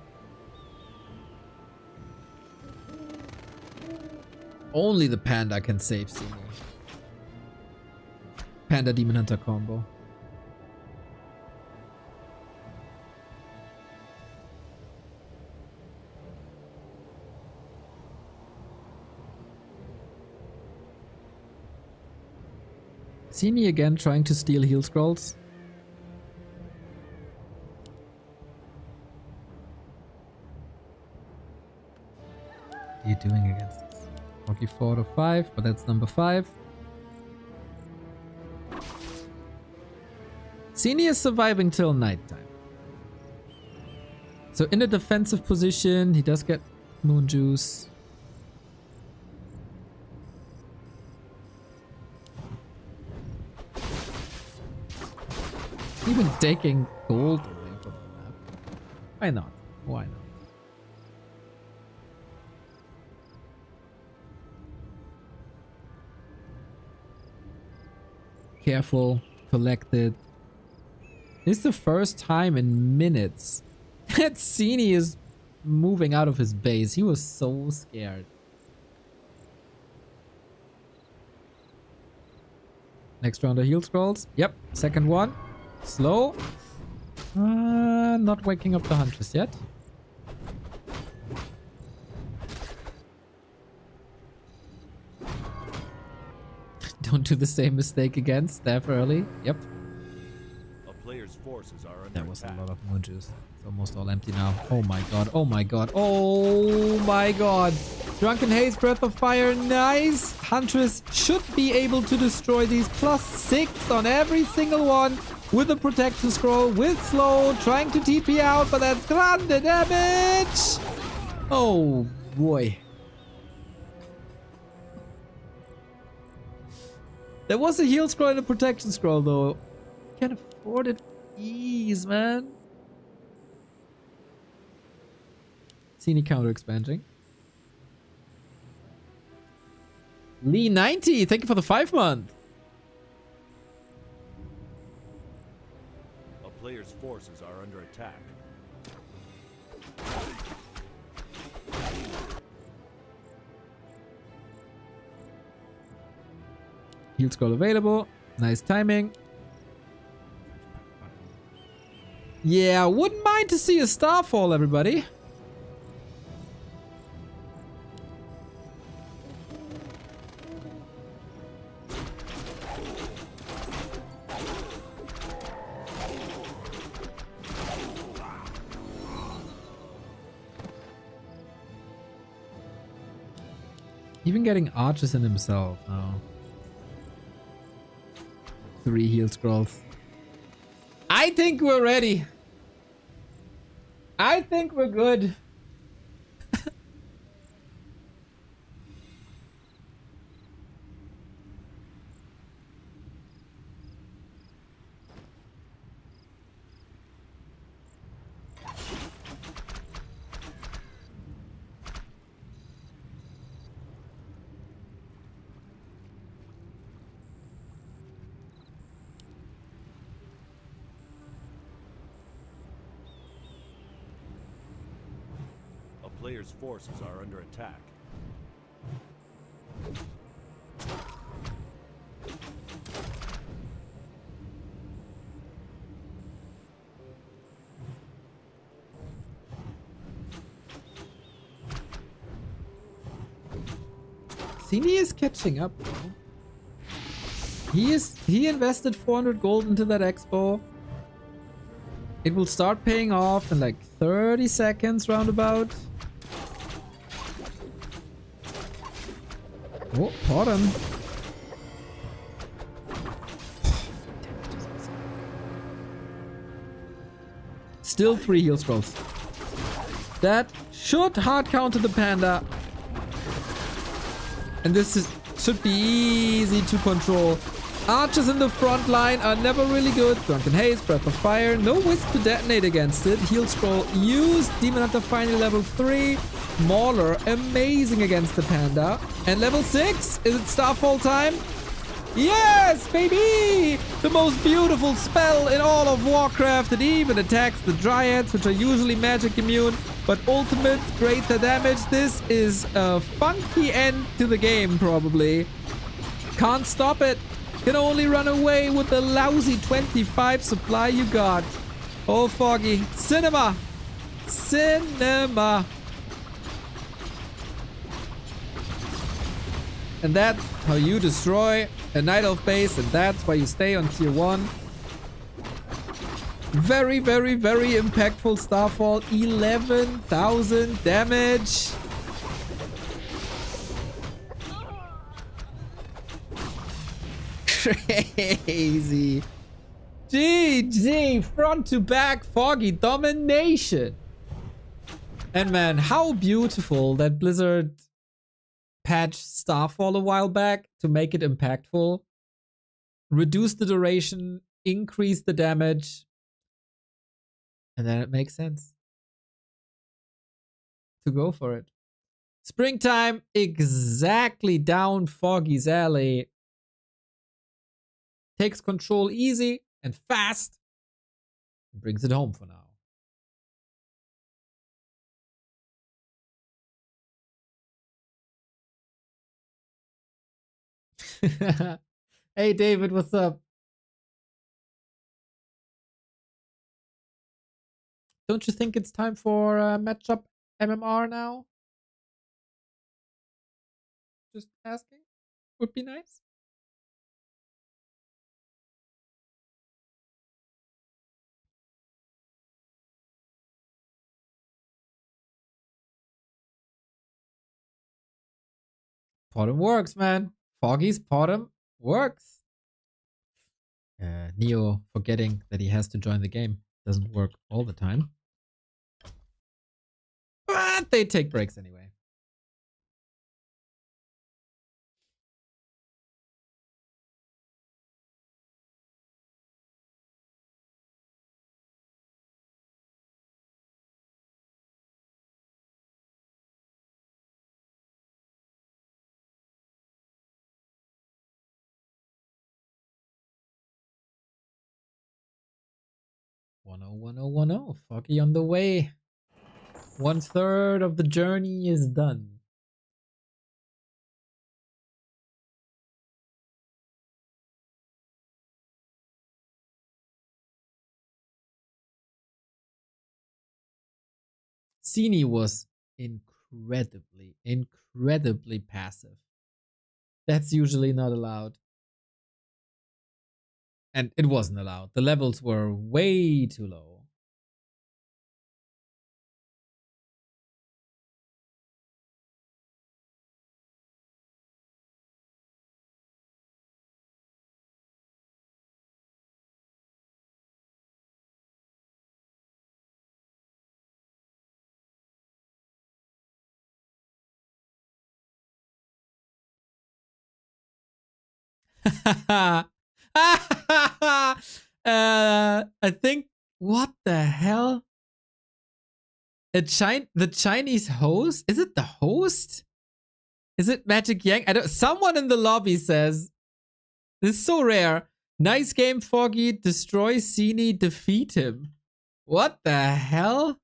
Only the Panda can save Sini. Panda Demon Hunter combo. Sini again trying to steal heal scrolls. What are you doing against this? Rocky 4 to 5, but that's number 5. Ceni is surviving till nighttime. So in a defensive position, he does get Moon Juice. Even taking gold away from the map. Why not? Why not? Careful, collected. This is the first time in minutes that Ceni is moving out of his base. He was so scared. Next round of heal scrolls. Yep, second one. Slow. Not waking up the Huntress yet. Don't do the same mistake again. Staff early. Yep. A player's forces are under That was a attack. lot of moon juice. It's almost all empty now. Oh my god. Oh my god. Oh my god. Drunken Haze, Breath of Fire. Nice. Huntress should be able to destroy these. +6 on every single one. With a protection scroll. With slow. Trying to TP out. But that's grande damage. Oh boy. There was a heal scroll and a protection scroll though. Can't afford it. Ease, man. Ceni counter expanding. Lee 90, thank you for the 5-month. A player's forces are under attack. Heal scroll available. Nice timing. Yeah, wouldn't mind to see a Starfall, everybody. Even getting archers in himself now. 3 heal scrolls. I think we're ready. I think we're good. A player's forces are under attack. Ceni is catching up, bro. He invested 400 gold into that expo. It will start paying off in like 30 seconds roundabout. Oh, bottom. Still 3 heal scrolls. That should hard counter the panda. And this should be easy to control. Archers in the front line are never really good. Drunken Haze, Breath of Fire. No Wisp to detonate against it. Heal Scroll used. Demon Hunter finally level 3. Mauler, amazing against the panda. And level 6? Is it Starfall time? Yes, baby! The most beautiful spell in all of Warcraft. It even attacks the Dryads, which are usually magic immune. But ultimate, greater damage. This is a funky end to the game, probably. Can't stop it. Can only run away with the lousy 25 supply you got. Oh, Foggy. Cinema! Cinema! And that's how you destroy a Night Elf base, and that's why you stay on tier 1. Very, very, very impactful Starfall. 11,000 damage. Crazy. GG. Front to back Foggy domination. And man, how beautiful that Blizzard patched Starfall a while back to make it impactful. Reduce the duration, increase the damage. And then it makes sense to go for it. Springtime, exactly down Foggy's alley. Takes control easy and fast. And brings it home for now. Hey David, what's up? Don't you think it's time for matchup MMR now? Just asking. Would be nice. Bottom works, man. Foggy's bottom works. Neo forgetting that he has to join the game. Doesn't work all the time. But they take breaks anyway. One oh, 1010. Foggy on the way. 1/3 of the journey is done. Ceni was incredibly passive. That's usually not allowed. And it wasn't allowed. The levels were way too low. I think, what the hell? The Chinese host? Is it the host? Is it Magic Yang? I don't. Someone in the lobby says, this is so rare. Nice game, Foggy. Destroy Ceni, defeat him. What the hell?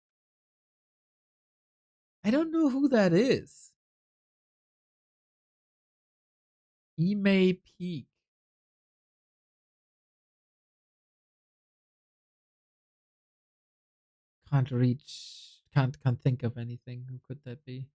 I don't know who that is. Ime Peak. Can't reach. Can't think of anything. Who could that be?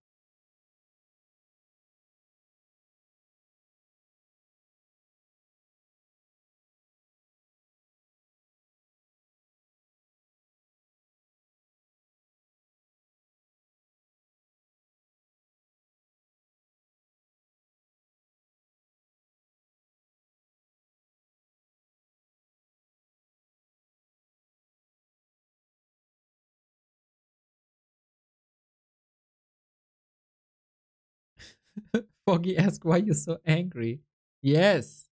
Foggy asked why you're so angry. Yes.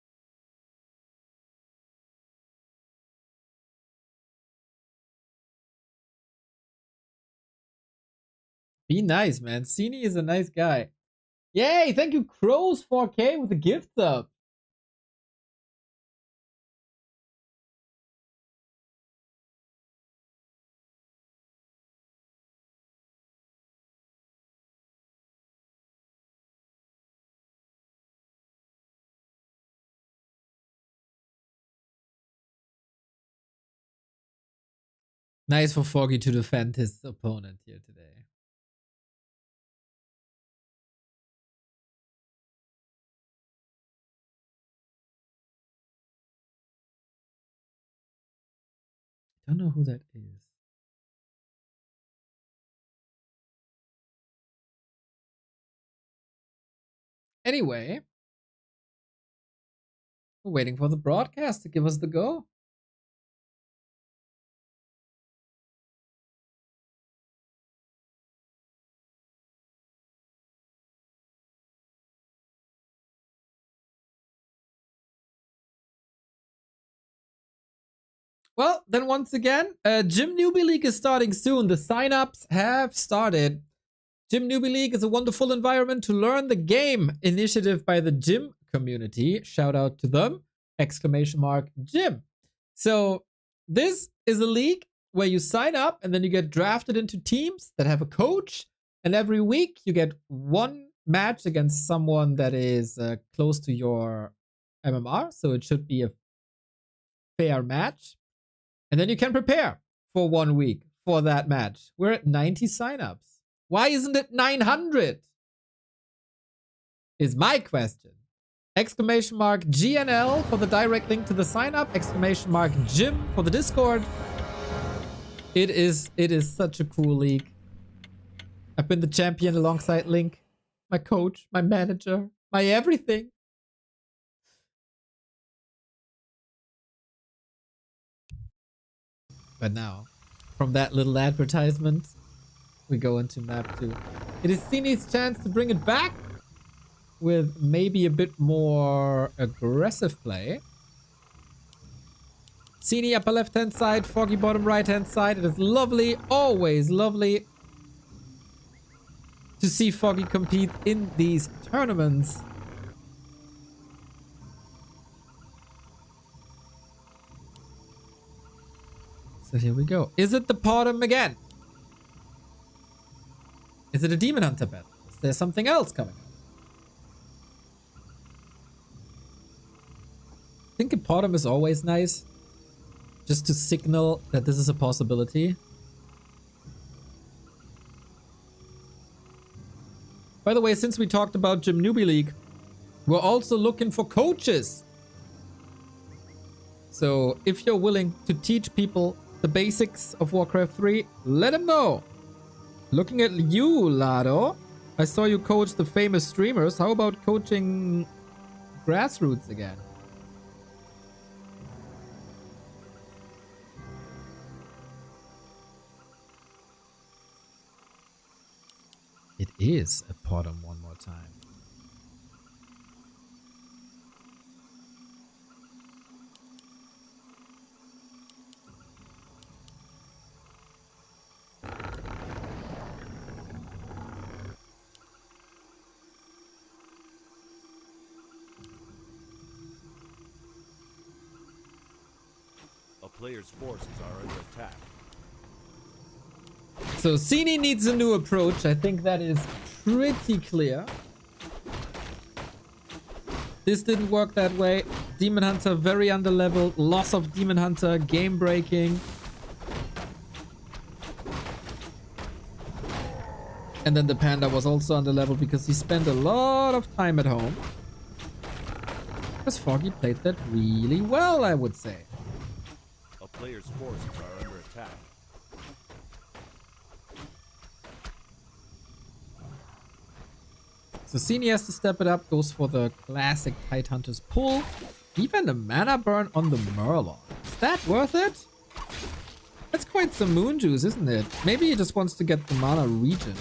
Be nice, man. Ceni is a nice guy. Yay! Thank you, Crows 4K with the gift sub. Nice for Foggy to defend his opponent here today. Don't know who that is. Anyway, we're waiting for the broadcast to give us the go. Well, then once again, Gym Newbie League is starting soon. The signups have started. Gym Newbie League is a wonderful environment to learn the game. Initiative by the gym community. Shout out to them. Exclamation mark gym. So this is a league where you sign up and then you get drafted into teams that have a coach. And every week you get one match against someone that is close to your MMR. So it should be a fair match. And then you can prepare for 1 week for that match. We're at 90 signups. Why isn't it 900? Is my question. Exclamation mark GNL for the direct link to the sign up. Exclamation mark gym for the Discord. It is such a cool league. I've been the champion alongside Link, my coach, my manager, my everything. But now, from that little advertisement, we go into map 2. It is Ceni's chance to bring it back with maybe a bit more aggressive play. Ceni upper left hand side, Foggy bottom right hand side. It is lovely, always lovely to see Foggy compete in these tournaments. So here we go. Is it the bottom again? Is it a Demon Hunter battle? Is there something else coming up? I think a bottom is always nice. Just to signal that this is a possibility. By the way, since we talked about Gym Newbie League, we're also looking for coaches. So if you're willing to teach people the basics of Warcraft 3, let them know. Looking at you, Lado. I saw you coach the famous streamers. How about coaching grassroots again? It is a bottom one more time. A player's forces are under attack. So Ceni needs a new approach. I think that is pretty clear. This didn't work that way. Demon Hunter very underleveled. Loss of Demon Hunter. Game breaking. And then the Panda was also underleveled because he spent a lot of time at home. Because Foggy played that really well, I would say. A player's forces are under attack. So Ceni has to step it up, goes for the classic Tidehunter's pull. Even a mana burn on the Murloc. Is that worth it? That's quite some moon juice, isn't it? Maybe he just wants to get the mana regen.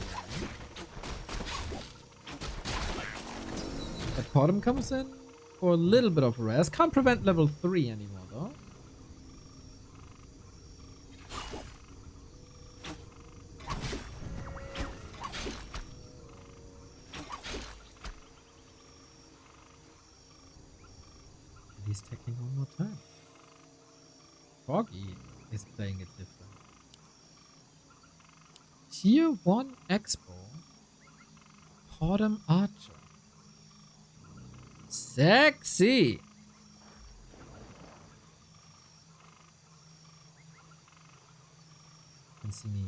Bottom comes in for a little bit of a rest. Can't prevent level 3 anymore though. He's taking one more time. Foggy is playing it different. Tier 1 Expo. Bottom Archer. Sexy! Can Ceni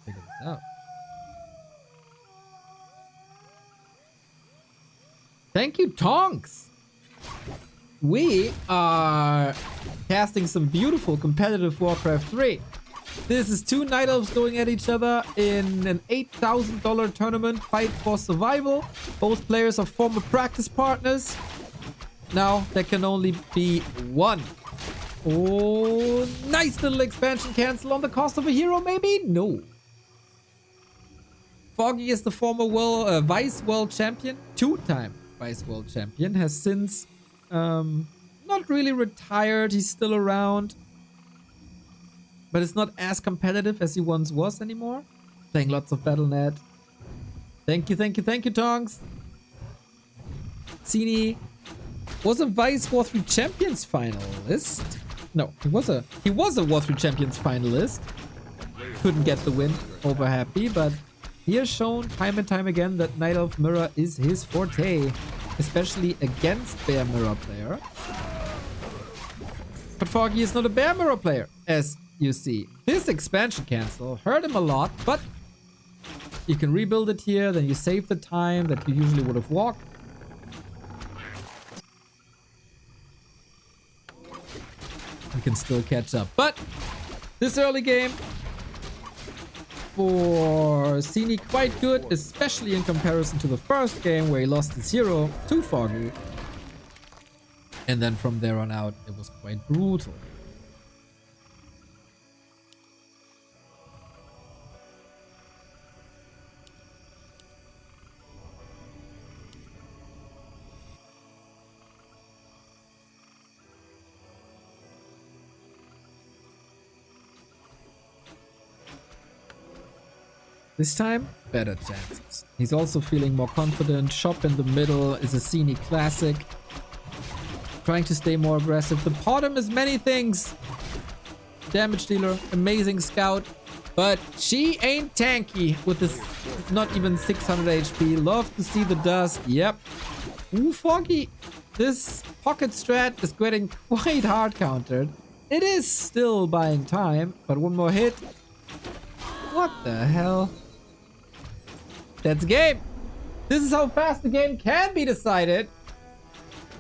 figure this out? Thank you, Tonks! We are casting some beautiful competitive Warcraft 3. This is two Night Elves going at each other in an $8,000 tournament fight for survival. Both players are former practice partners. Now there can only be one. Oh, nice little expansion cancel on the cost of a hero, maybe? No. Foggy is the former Vice World Champion, two-time Vice World Champion, has since not really retired. He's still around, but it's not as competitive as he once was anymore. Playing lots of Battle.net. Thank you, thank you, thank you, Tongs. Ceni was a Vice War 3 Champions finalist. No, he was a War 3 Champions finalist. Couldn't get the win over Happy, but he has shown time and time again that Night Elf Mirror is his forte, especially against Bear Mirror player. But Foggy is not a Bear Mirror player, as you see. This expansion cancel hurt him a lot, but you can rebuild it here, then you save the time that you usually would have walked. You can still catch up. But this early game for Ceni quite good, especially in comparison to the first game where he lost his hero to Foggy. And then from there on out, it was quite brutal. This time, better chances. He's also feeling more confident. Shop in the middle is a Ceni classic. Trying to stay more aggressive. The bottom is many things. Damage dealer, amazing scout. But she ain't tanky with this not even 600 HP. Love to see the dust. Yep. Ooh, Foggy. This pocket strat is getting quite hard countered. It is still buying time, but one more hit. What the hell? That's game. This is how fast the game can be decided.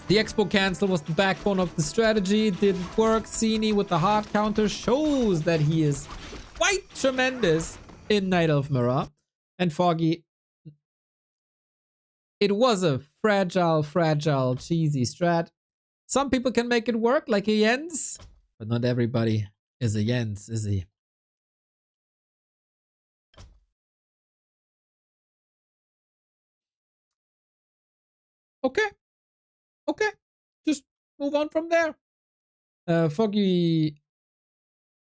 The expo cancel was the backbone of the strategy. It didn't work. Ceni with the hard counter shows that he is quite tremendous in Night Elf Mirror. And Foggy, it was a fragile, cheesy strat. Some people can make it work like a Jens, but not everybody is a Jens, is he? Okay. Okay. Just move on from there. Foggy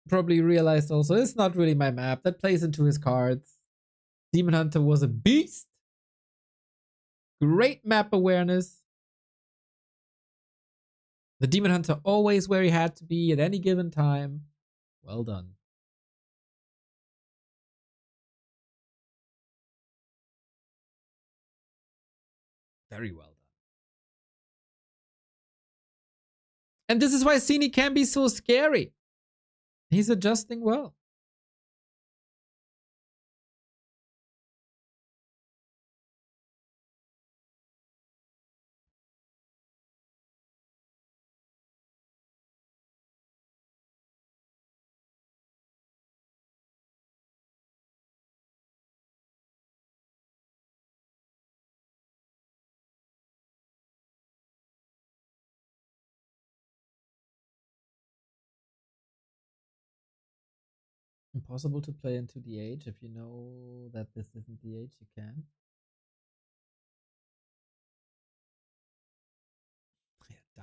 probably realized also it's not really my map. That plays into his cards. Demon Hunter was a beast. Great map awareness. The Demon Hunter always where he had to be at any given time. Well done. Very well done. And this is why Ceni can be so scary. He's adjusting well. Impossible to play into the age. If you know that this isn't the age, you can.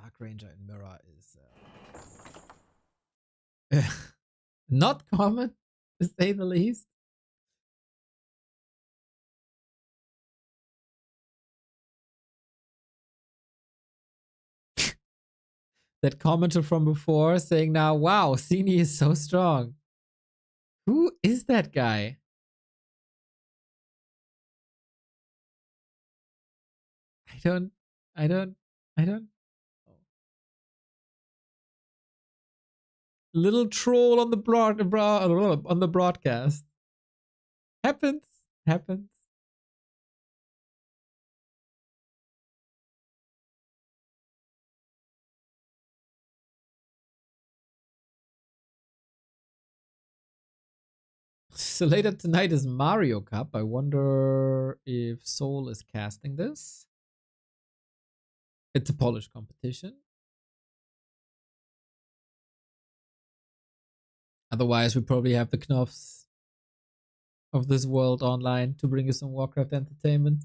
Dark Ranger and Mirror is not common, to say the least. That commenter from before saying now, wow, Ceni is so strong. Who is that guy? I don't. Little troll on the on the broadcast. Happens. So later tonight is Mario Cup. I wonder if Seoul is casting this. It's a Polish competition. Otherwise, we probably have the Knopfs of this world online to bring you some Warcraft entertainment.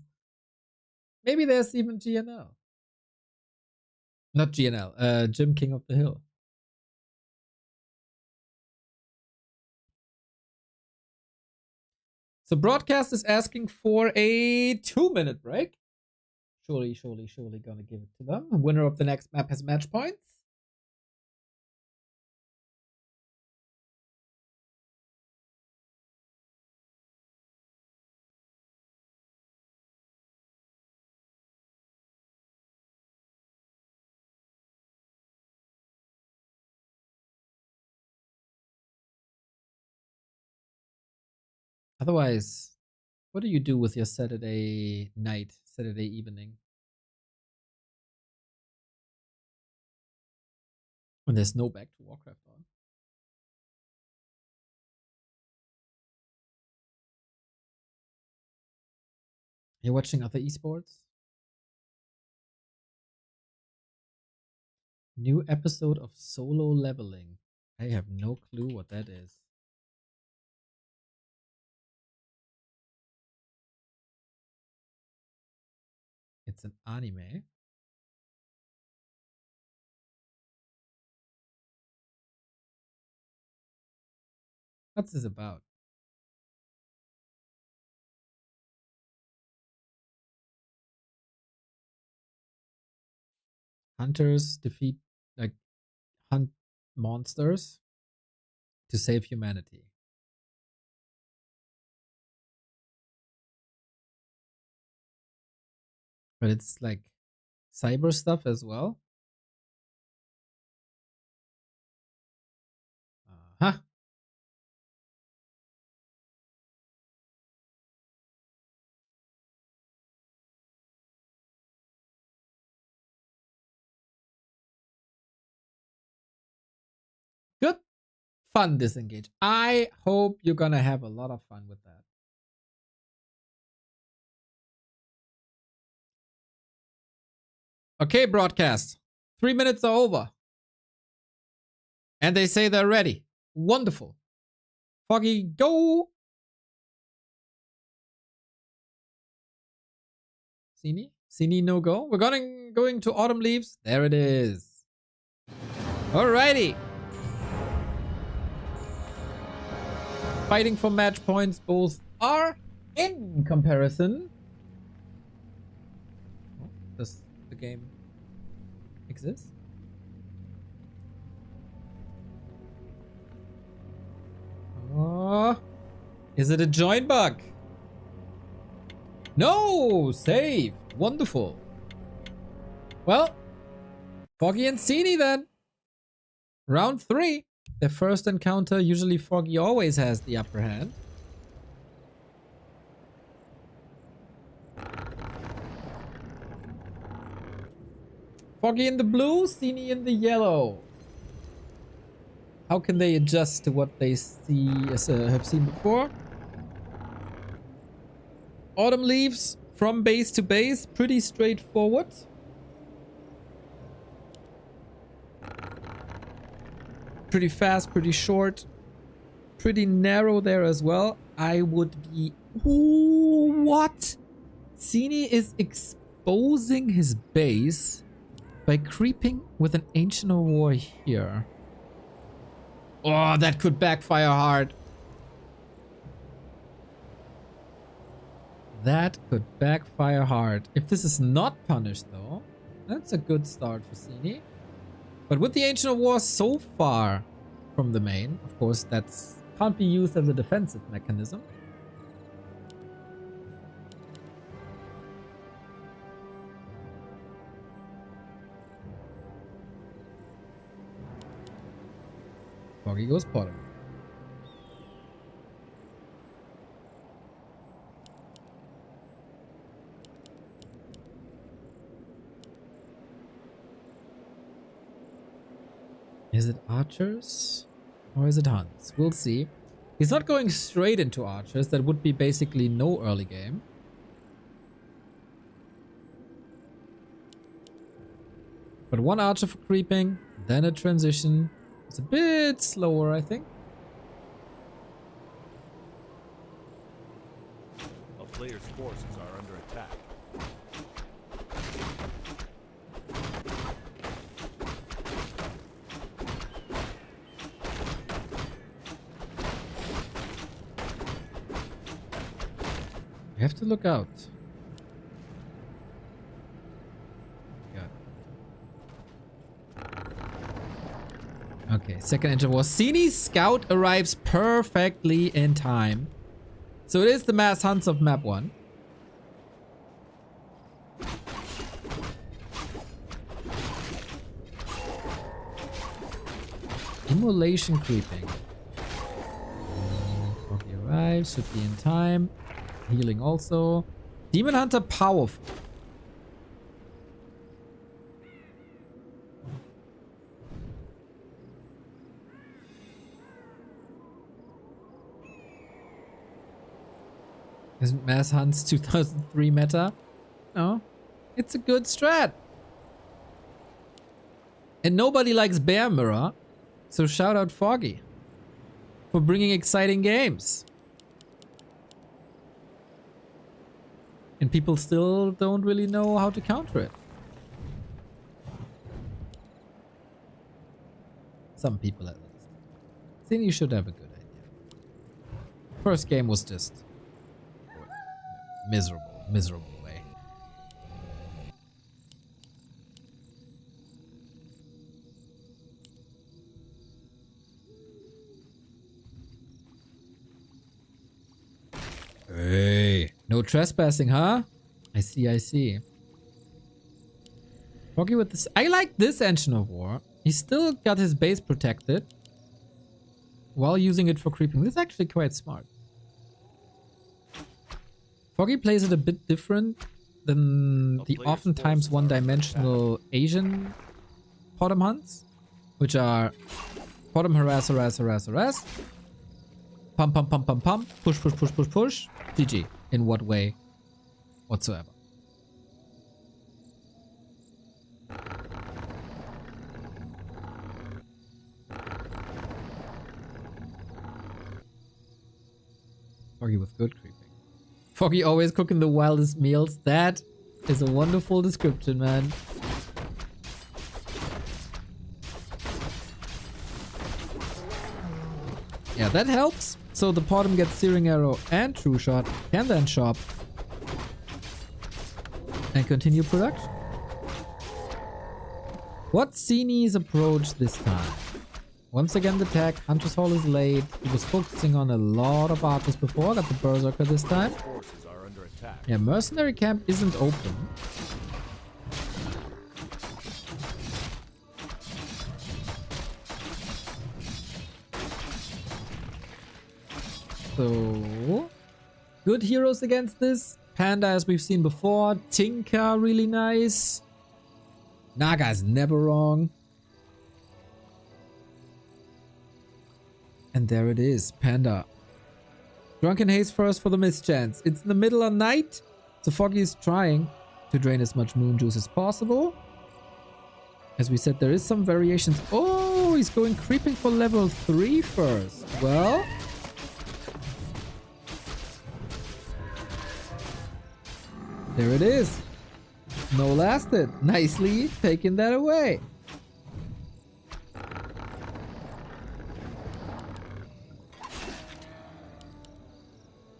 Maybe there's even GNL. Not GNL, Jim King of the Hill. So broadcast is asking for a 2-minute break. Surely gonna give it to them. Winner of the next map has match points. Otherwise, what do you do with your Saturday night, Saturday evening? When there's no back to Warcraft on. You're watching other esports? New episode of Solo Leveling. I have no clue what that is. It's an anime. What's this about? Hunters defeat, like, hunt monsters to save humanity. But it's like cyber stuff as well. Uh-huh. Good. Fun disengage. I hope you're gonna have a lot of fun with that. Okay, broadcast. 3 minutes are over. And they say they're ready. Wonderful. Foggy, go. Ceni, no go. We're going to Autumn Leaves. There it is. Alrighty. Fighting for match points. Both are in comparison. Oh, does the game exist? Oh, is it a join bug? No, save. Wonderful. Well, Foggy and Ceni then. Round 3. The first encounter, usually Foggy always has the upper hand. Foggy in the blue, Ceni in the yellow. How can they adjust to what they see have seen before? Autumn Leaves from base to base, pretty straightforward. Pretty fast, pretty short, pretty narrow there as well. I would be... Ooh, what? Ceni is exposing his base by creeping with an Ancient of War here. Oh, that could backfire hard. That could backfire hard. If this is not punished though, that's a good start for Ceni. But with the Ancient of War so far from the main, of course, that's can't be used as a defensive mechanism. Foggy goes bottom. Is it archers or is it hunts? We'll see. He's not going straight into archers. That would be basically no early game. But one archer for creeping, then a transition. It's a bit slower, I think. A player's forces are under attack. You have to look out. Okay, second engine war. Ceni's scout arrives perfectly in time. So it is the mass hunts of map 1. Immolation creeping. Foggy arrives, should be in time. Healing also. Demon Hunter powerful. Isn't Mass Hunts 2003 meta? No. It's a good strat. And nobody likes Bear Mirror. So shout out Foggy for bringing exciting games. And people still don't really know how to counter it. Some people at least. Ceni should have a good idea. First game was just miserable way. Hey, no trespassing, huh? I see. Foggy with this. I like this Ancient of War. He still got his base protected while using it for creeping. This is actually quite smart. Foggy plays it a bit different than the oftentimes one-dimensional Asian bottom hunts, which are bottom harass. Pump. Push. GG. In what way whatsoever. Foggy with good creeping. Foggy always cooking the wildest meals. That is a wonderful description, man. Yeah, that helps. So the bottom gets Searing Arrow and True Shot, can then shop and continue production. What's Ceni's approach this time? Once again, the tech. Hunter's Hall is late. He was focusing on a lot of archers before. Got the Berserker this time. Forces are under attack. Yeah, Mercenary Camp isn't open. So, good heroes against this. Panda, as we've seen before. Tinker, really nice. Naga is never wrong. And there it is, Panda. Drunken Haze first for the mischance. It's in the middle of night, so Foggy is trying to drain as much moon juice as possible. As we said, there is some variations. Oh, he's going creeping for level 3 first. Well, there it is. No last hit. Nicely taking that away.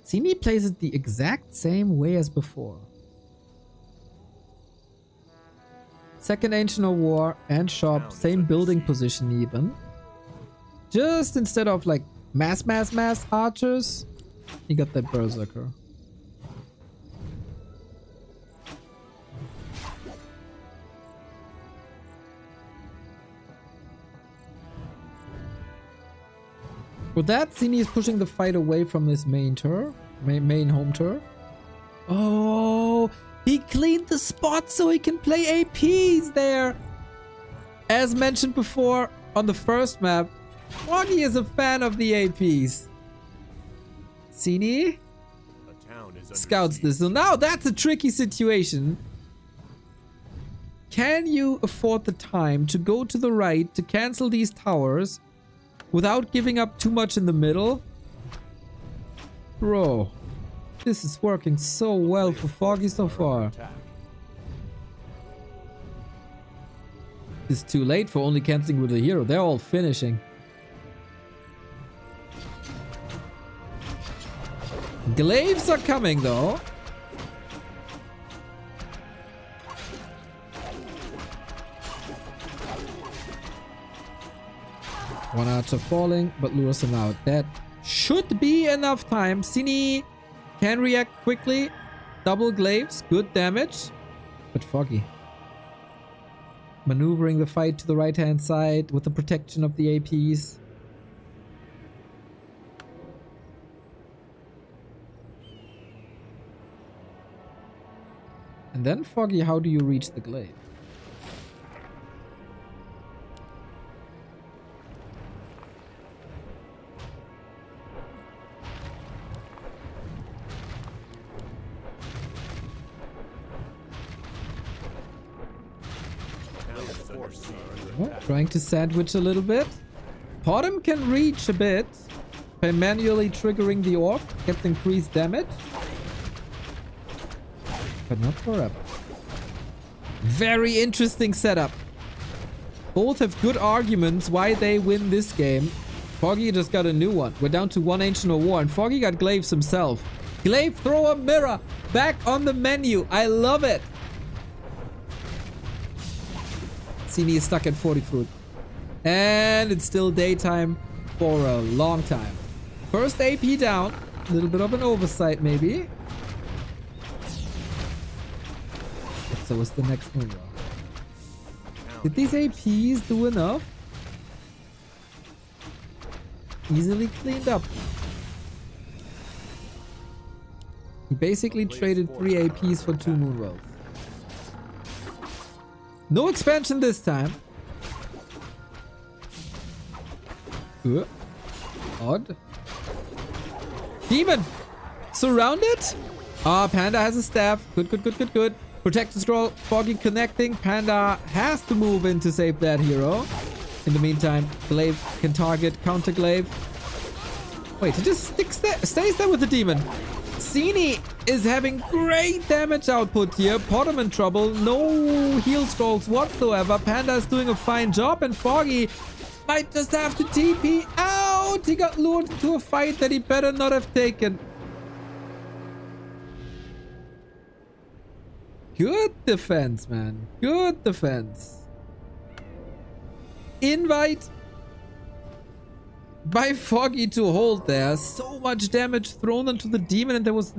Ceni plays it the exact same way as before. Second Ancient of War and Shop, same building position even. Just instead of like mass archers, you got that Berserker. With that, Ceni is pushing the fight away from this main turf, main home turf. Oh, he cleaned the spot so he can play APs there. As mentioned before on the first map, Foggy is a fan of the APs. Ceni A town is under scouts siege. this. So now that's a tricky situation. Can you afford the time to go to the right to cancel these towers without giving up too much in the middle? Bro, this is working so well for Foggy so far. Attack. It's too late for only canceling with a hero. They're all finishing. Glaives are coming though. One archer falling, but lures him out. That should be enough time. Ceni can react quickly. Double glaives, good damage. But Foggy maneuvering the fight to the right hand side with the protection of the APs. And then Foggy, how do you reach the glaive? Town is under siege. Oh, trying to sandwich a little bit. Potom can reach a bit by manually triggering the orb, gets increased damage. But not forever. Very interesting setup. Both have good arguments why they win this game. Foggy just got a new one. We're down to one Ancient of War, and Foggy got glaives himself. Glaive thrower mirror back on the menu. I love it. Ceni is stuck at 40 fruit. And it's still daytime for a long time. First AP down. A little bit of an oversight maybe. But so is the next one. Did these APs do enough? Easily cleaned up. He basically traded 3 APs for 2 Moonwells. No expansion this time. Good. Odd. Demon! Surrounded? Ah, Panda has a staff. Good, good, good, good, good. Protect the scroll. Foggy connecting. Panda has to move in to save that hero. In the meantime, Glaive can target counter Glaive. Wait, he just stays there with the demon. Ceni is having great damage output here. Potom in trouble. No heal scrolls whatsoever. Panda is doing a fine job, and Foggy might just have to TP out. He got lured into a fight that he better not have taken. Good defense, man. Good defense. Invite by Foggy to hold there. So much damage thrown onto the demon, and there was...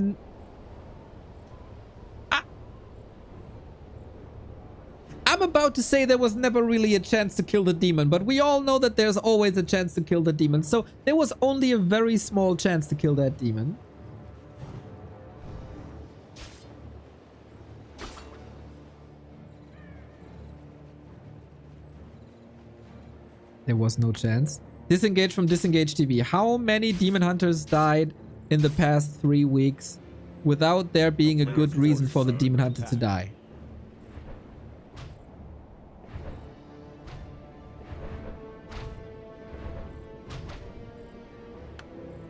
I'm about to say there was never really a chance to kill the demon, but we all know that there's always a chance to kill the demon. So there was only a very small chance to kill that demon. There was no chance. Disengage from Disengage TV. How many demon hunters died in the past 3 weeks without there being a good reason for the demon hunter to die?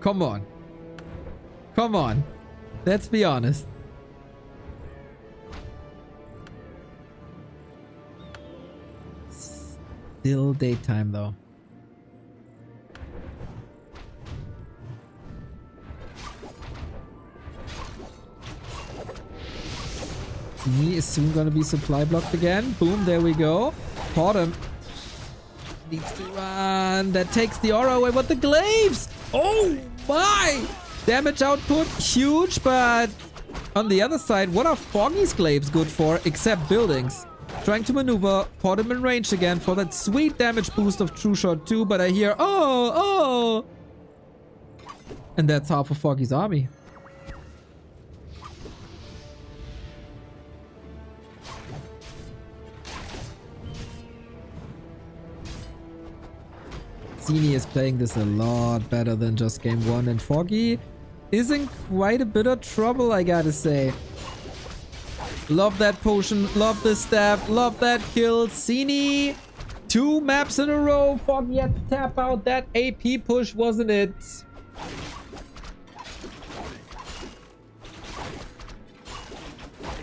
Come on. Come on. Let's be honest. Still daytime though. Sini is soon gonna be supply blocked again. Boom, there we go. Caught him. Needs to run. That takes the aura away. What the glaives? Oh my! Damage output huge, but on the other side, what are Foggy's glaives good for except buildings? Trying to maneuver, caught him in range again for that sweet damage boost of True Shot 2, but I hear, oh! And that's half of Foggy's army. Ceni is playing this a lot better than just game 1, and Foggy is in quite a bit of trouble, I gotta say. Love that potion, love the staff, love that kill. Ceni, 2 maps in a row. Foggy had to tap out. That AP push, wasn't it?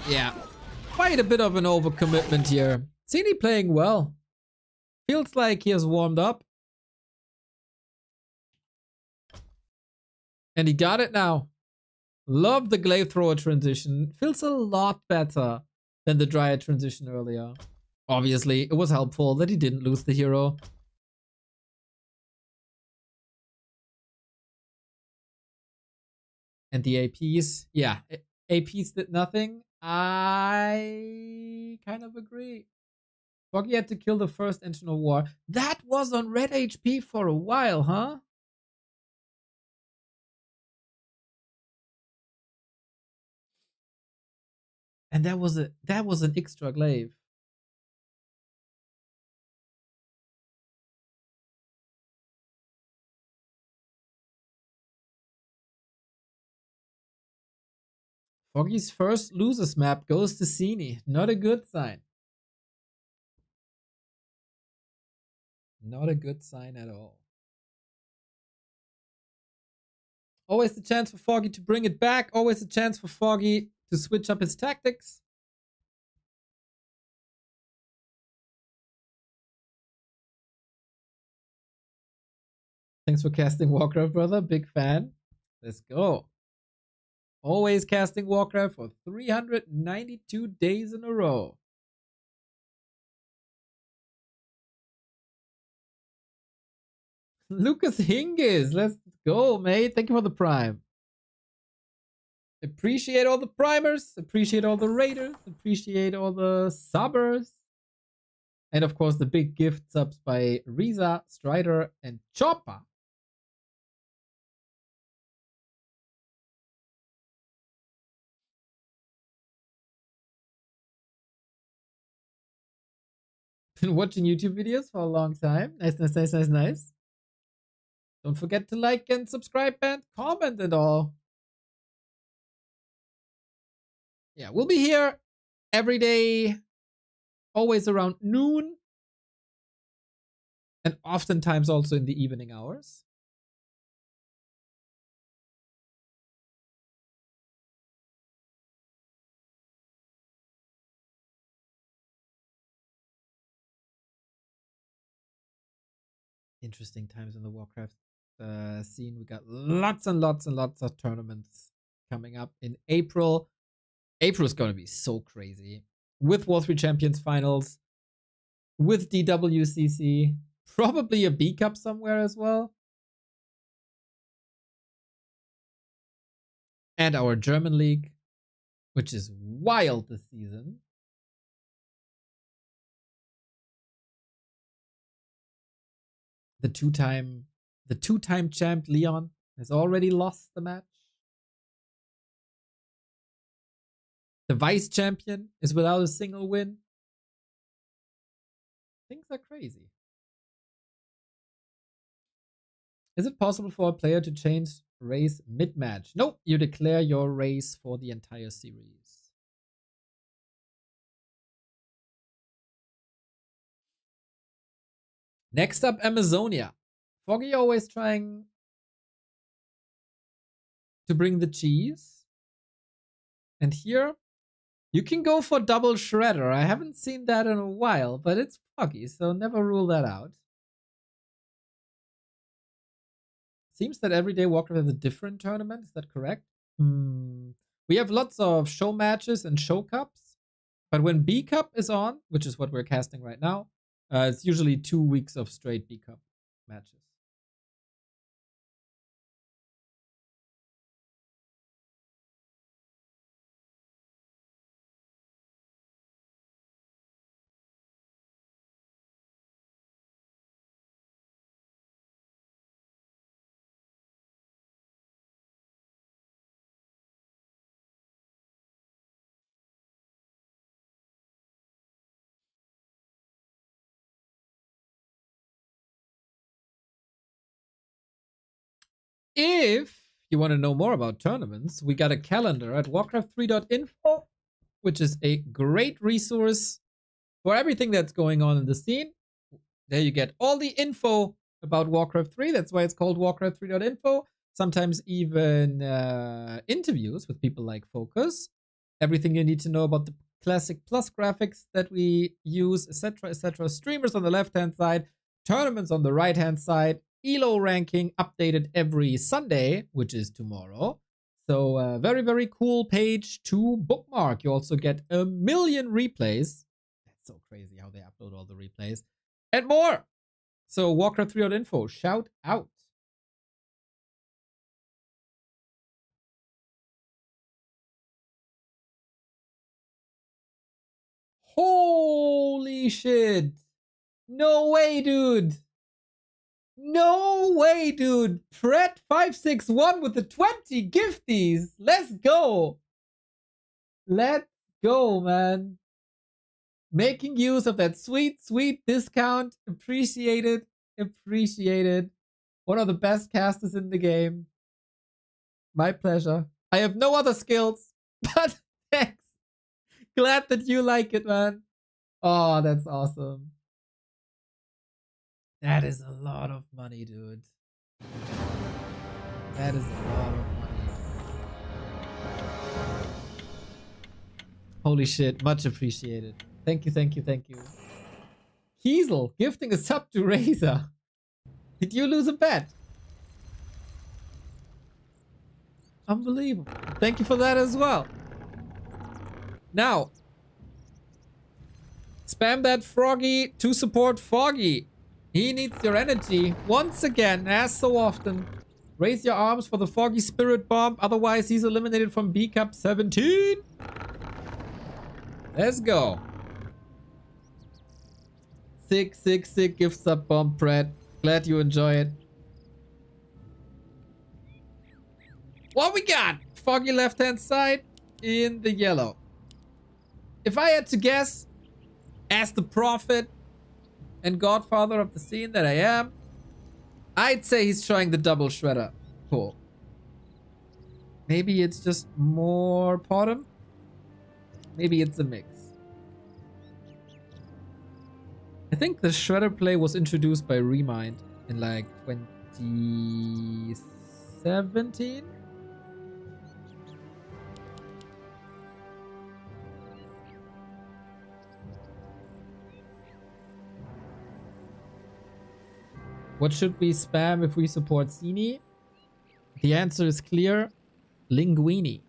Yeah, quite a bit of an overcommitment here. Ceni playing well. Feels like he has warmed up. And he got it now. Love the glaive thrower transition. Feels a lot better than the dryad transition earlier. Obviously, it was helpful that he didn't lose the hero. And the APs, yeah, APs did nothing. I kind of agree. Foggy had to kill the first engine of war. That was on red HP for a while, huh? And that was an extra glaive. Foggy's first losers map goes to Ceni. Not a good sign. Not a good sign at all. Always the chance for Foggy to bring it back. Always a chance for Foggy to switch up his tactics. Thanks for casting Warcraft, brother. Big fan. Let's go. Always casting Warcraft for 392 days in a row. Lucas Hingis. Let's go, mate. Thank you for the prime. Appreciate all the primers. Appreciate all the raiders. Appreciate all the subbers. And of course, the big gift subs by Riza, Strider, and Chopper. Been watching YouTube videos for a long time. Nice, nice, nice, nice, nice. Don't forget to like and subscribe and comment and all. Yeah, we'll be here every day, always around noon. And oftentimes also in the evening hours. Interesting times in the Warcraft scene. We got lots and lots and lots of tournaments coming up in April. April is going to be so crazy. With War 3 Champions Finals. With DWCC. Probably a B Cup somewhere as well. And our German League, which is wild this season. The two-time champ Leon has already lost the match. The vice champion is without a single win. Things are crazy. Is it possible for a player to change race mid-match? No, you declare your race for the entire series. Next up, Amazonia. Foggy always trying to bring the cheese. And here, You can go for double shredder. I haven't seen that in a while, but it's Foggy, so never rule that out. Seems that every day Warcraft has a different tournament. Is that correct? We have lots of show matches and show cups, but when B Cup is on, which is what we're casting right now, it's usually 2 weeks of straight B Cup matches. If you want to know more about tournaments, we got a calendar at Warcraft3.info, which is a great resource for everything that's going on in the scene. There you get all the info about Warcraft 3. That's why it's called Warcraft3.info. Sometimes even interviews with people like FoCuS. Everything you need to know about the Classic Plus graphics that we use, etc., etc. Streamers on the left-hand side, tournaments on the right-hand side. ELO ranking updated every Sunday, which is tomorrow. So very, very cool page to bookmark. You also get 1 million replays. That's so crazy how they upload all the replays. And more. So Warcraft3.info, shout out. Holy shit. No way, dude. No way, dude. Pret561 with the 20 gifties. Let's go. Let's go, man. Making use of that sweet, sweet discount. Appreciated. Appreciated. One of the best casters in the game. My pleasure. I have no other skills, but thanks. Glad that you like it, man. Oh, that's awesome. That is a lot of money, dude. That is a lot of money. Holy shit, much appreciated. Thank you, thank you, thank you. Kiesel, gifting a sub to Razor. Did you lose a bet? Unbelievable. Thank you for that as well. Now, spam that Froggy to support Foggy. He needs your energy. Once again, as so often, raise your arms for the Foggy Spirit Bomb. Otherwise, he's eliminated from B Cup 17. Let's go. Sick, sick, sick gift sub bomb, Brad. Glad you enjoy it. What we got? Foggy left-hand side in the yellow. If I had to guess, as the prophet and godfather of the scene that I am, I'd say he's trying the double shredder pull. Maybe it's just more bottom. Maybe it's a mix. I think the shredder play was introduced by Remind in like 2017. What should we spam if we support Ceni? The answer is clear. Linguini.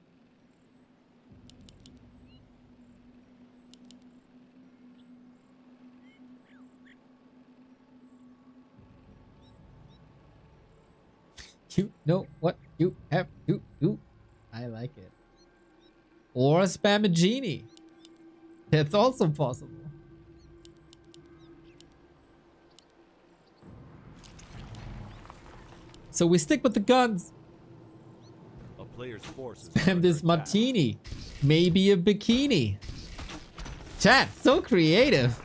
You know what you have to do. I like it. Or spam a genie. That's also possible. So we stick with the guns. A player's force is Spam this under attack. martini. Maybe a bikini. Chat, so creative.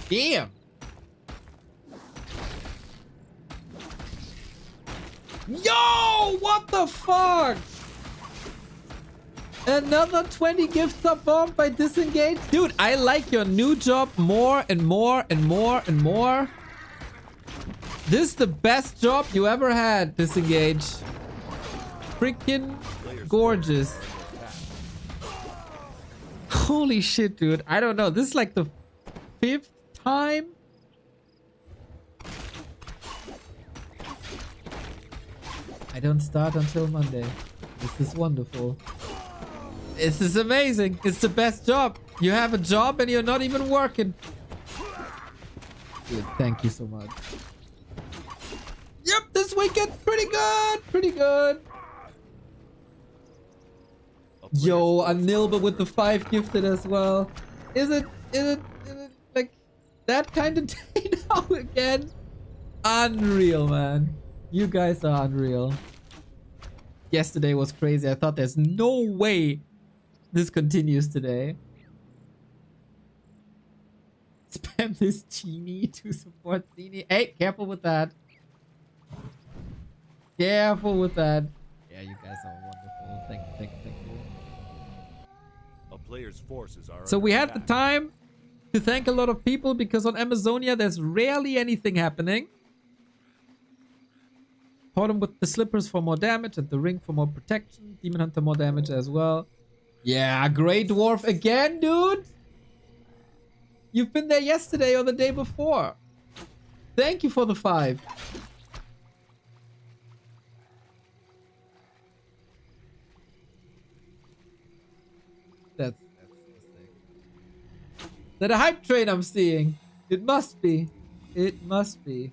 Damn. Yo, what the fuck? Another 20 gift sub bomb by Disengage? Dude, I like your new job more and more and more and more. This is the best job you ever had, Disengage. Freaking gorgeous. Holy shit, dude. I don't know. This is like the 5th time. I don't start until Monday. This is wonderful. This is amazing. It's the best job. You have a job and you're not even working. Dude, thank you so much. Yep, this weekend pretty good. Pretty good. Yo, a Nilba with the 5 gifted as well. Is it like that kind of day now again? Unreal, man. You guys are unreal. Yesterday was crazy. I thought there's no way this continues today. Spam this Ceni to support Sini. Hey, careful with that. Careful with that. Yeah, you guys are wonderful. Thank you. A player's forces are So we under had the attack. time to thank a lot of people because on Amazonia there's rarely anything happening. Totem with the slippers for more damage and the ring for more protection. Demon Hunter more damage as well. Yeah, Grey Dwarf again, dude. You've been there yesterday or the day before. Thank you for the 5. That's so sick. Is that a hype train I'm seeing? It must be. It must be.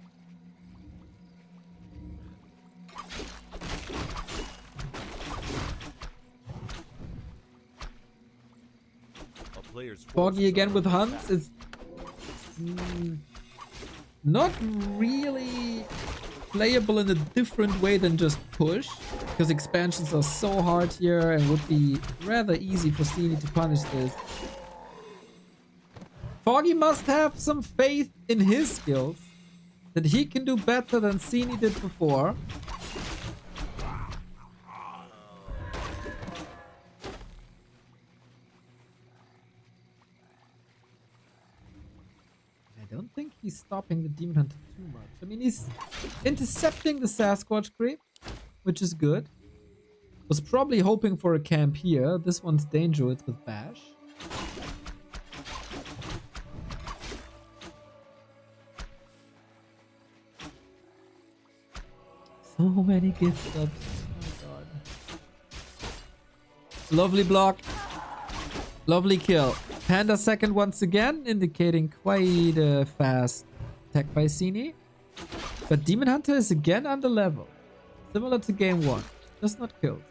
A player's Foggy forces again are with under hunts. attack. It's not really playable in a different way than just push, because expansions are so hard here and would be rather easy for Ceni to punish this. Foggy must have some faith in his skills, that he can do better than Ceni did before. I don't think he's stopping the Demon Hunter too much. I mean, he's intercepting the Sasquatch creep, which is good. Was probably hoping for a camp here. This one's dangerous with Bash. So many gift subs. Oh my god. Lovely block. Lovely kill. Panda second once again, indicating quite a fast attack by Ceni. But Demon Hunter is again under level. Similar to game 1. Just not killed.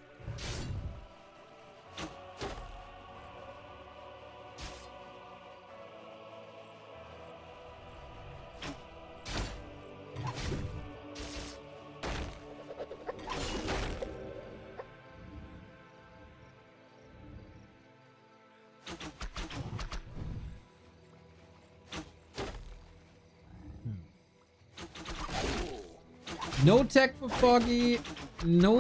No tech for Foggy. No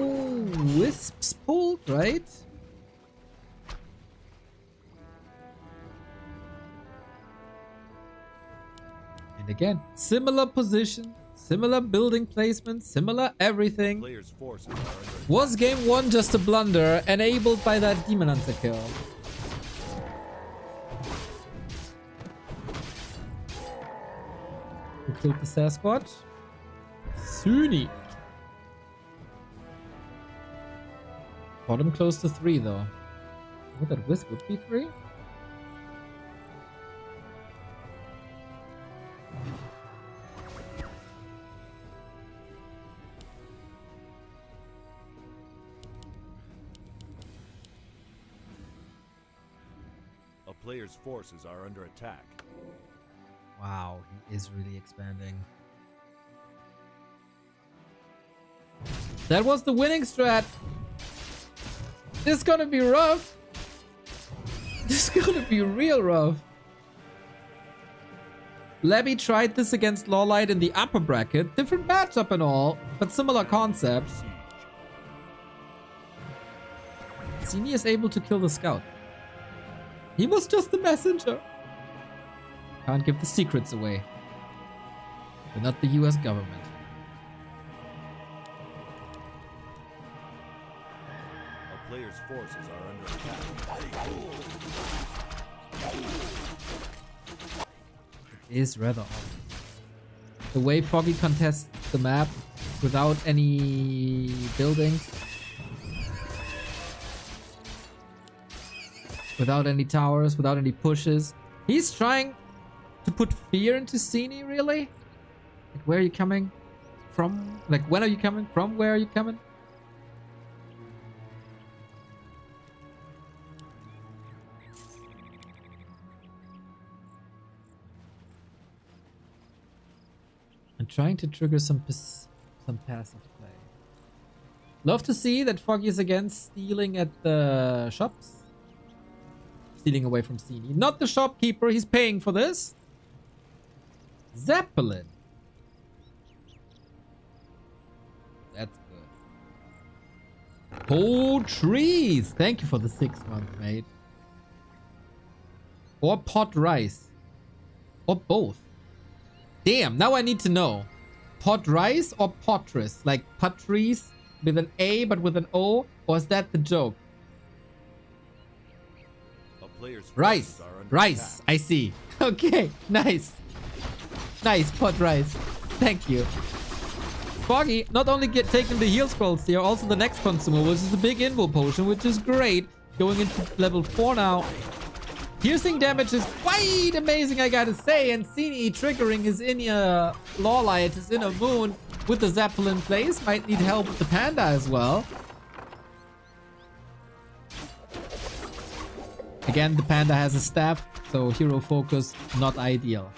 wisps pulled, right? And again, similar position, similar building placement, similar everything. Player's forces are under attack. Was game 1 just a blunder enabled by that Demon Hunter kill? Who killed the Sasquatch? Sini. Bottom close to 3 though. Oh, that wisp would be 3? A player's forces are under attack. Wow, he is really expanding. That was the winning strat. This is gonna be rough. This is gonna be real rough. Lebby tried this against Lawlight in the upper bracket. Different matchup and all, but similar concept. Siege. Ceni is able to kill the scout. He was just the messenger. Can't give the secrets away. We're not the US government. A player's forces are under attack. It is rather awesome. The way Foggy contests the map without any buildings, without any towers, without any pushes. He's trying to put fear into Ceni, really? Like, where are you coming from? Like, when are you coming from? Where are you coming? I'm trying to trigger some passive play. Love to see that Foggy is again stealing at the shops. Stealing away from Ceni. Not the shopkeeper, he's paying for this. Zeppelin. That's good. Whole trees. Thank you for the 6 month, mate. Or pot rice. Or both. Damn, now I need to know. Pot rice or potris? Like Patrice with an A but with an O? Or is that the joke? Rice. Rice. I see. Okay, nice. Nice, pot rice. Thank you. Foggy not only taking the heal scrolls here, also the next consumable, which is the big invo potion, which is great. Going into level 4 now. Piercing damage is quite amazing, I gotta say. And Ceni triggering his inner Lawlight, his inner moon with the Zeppelin place. Might need help with the panda as well. Again, the panda has a staff, so hero focus not ideal.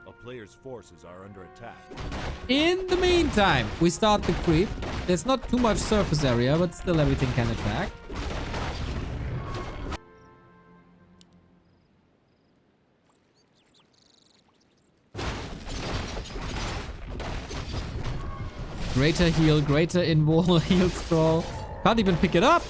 A player's forces are under attack. In the meantime, we start the creep. There's not too much surface area, but still everything can attack. Greater heal, greater invo, heal scroll. Can't even pick it up.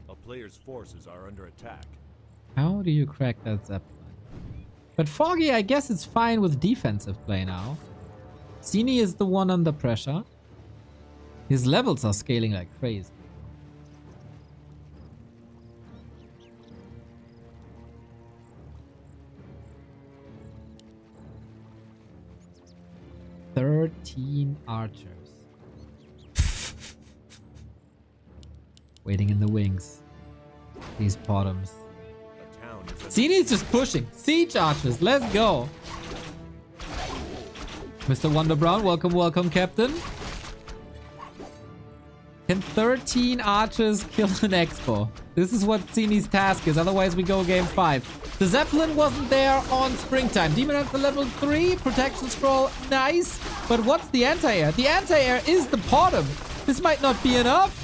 A player's forces are under attack. How do you crack that Zeppelin? But Foggy, I guess it's fine with defensive play now. Ceni is the one under pressure. His levels are scaling like crazy. "13 archers. Waiting in the wings. These bottoms. A town is Ceni's just pushing. Siege archers, let's go. Mr. Wonder Brown, welcome, welcome, Captain. Can 13 archers kill an expo? This is what Ceni's task is, otherwise we go game 5. The Zeppelin wasn't there on springtime. Demon Hunter level 3, protection scroll, nice. But what's the anti-air? The anti-air is the bottom. This might not be enough.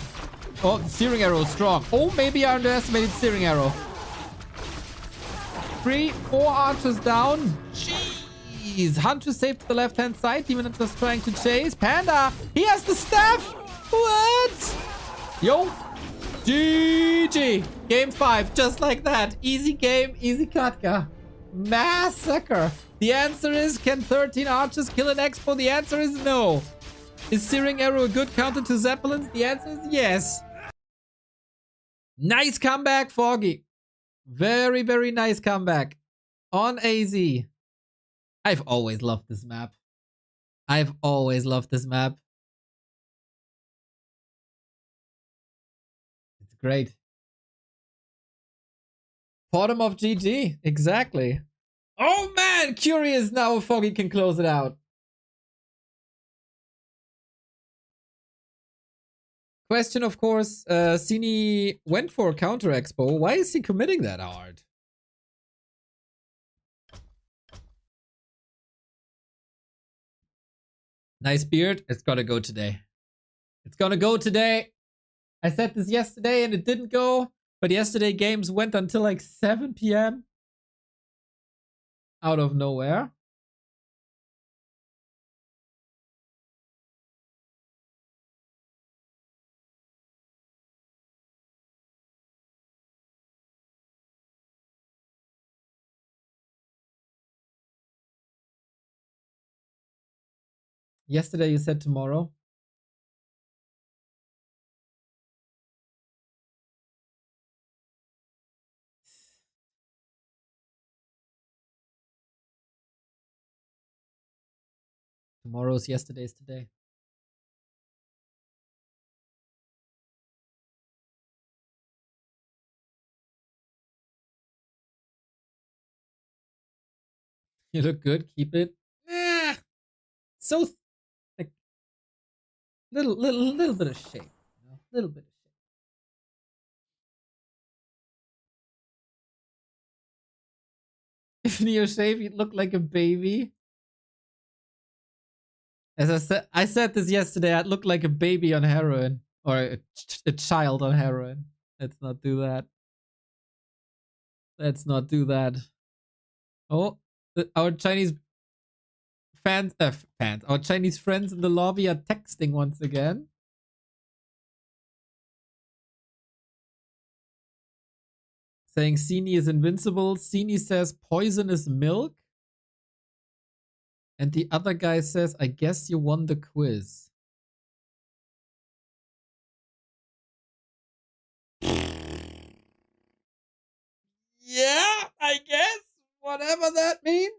Oh, the steering arrow is strong. Oh, maybe I underestimated steering arrow. 3, 4 archers down. Jeez. Hunter saved to the left-hand side. Demon Hunter's trying to chase. Panda, he has the staff. What? Yo. GG. Game 5, just like that. Easy game, easy Katka. Massacre. The answer is, can 13 archers kill an expo? The answer is no. Is Searing Arrow a good counter to Zeppelins? The answer is yes. Nice comeback, Foggy. Very, very nice comeback. On AZ. I've always loved this map. I've always loved this map. It's great. Bottom of GG. Exactly. Oh man, curious now if Foggy can close it out. Question, of course, Ceni went for a counter expo. Why is he committing that hard? Nice beard. It's gotta go today. It's gonna go today. I said this yesterday and it didn't go. But yesterday games went until like 7 p.m. Out of nowhere. Yesterday you said tomorrow. Tomorrow's yesterday's today. You look good. Keep it. Ah, so like little bit of shape. You know? Little bit of shape. If Neo shave, you'd look like a baby. As I said this yesterday. I'd look like a baby on heroin or a child on heroin. Let's not do that. Let's not do that. Oh, our Chinese our Chinese friends in the lobby are texting once again. Saying Ceni is invincible. Ceni says poisonous milk. And the other guy says, I guess you won the quiz. Yeah, I guess. Whatever that means.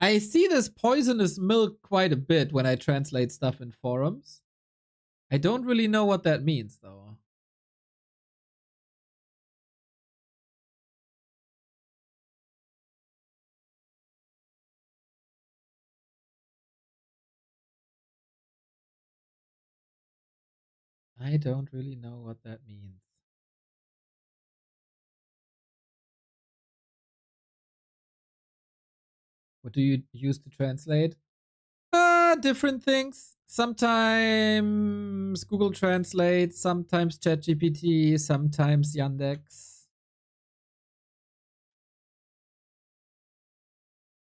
I see this poisonous milk quite a bit when I translate stuff in forums. I don't really know what that means, though. I don't really know what that means. What do you use to translate? Different things. Sometimes Google Translate, sometimes ChatGPT, sometimes Yandex.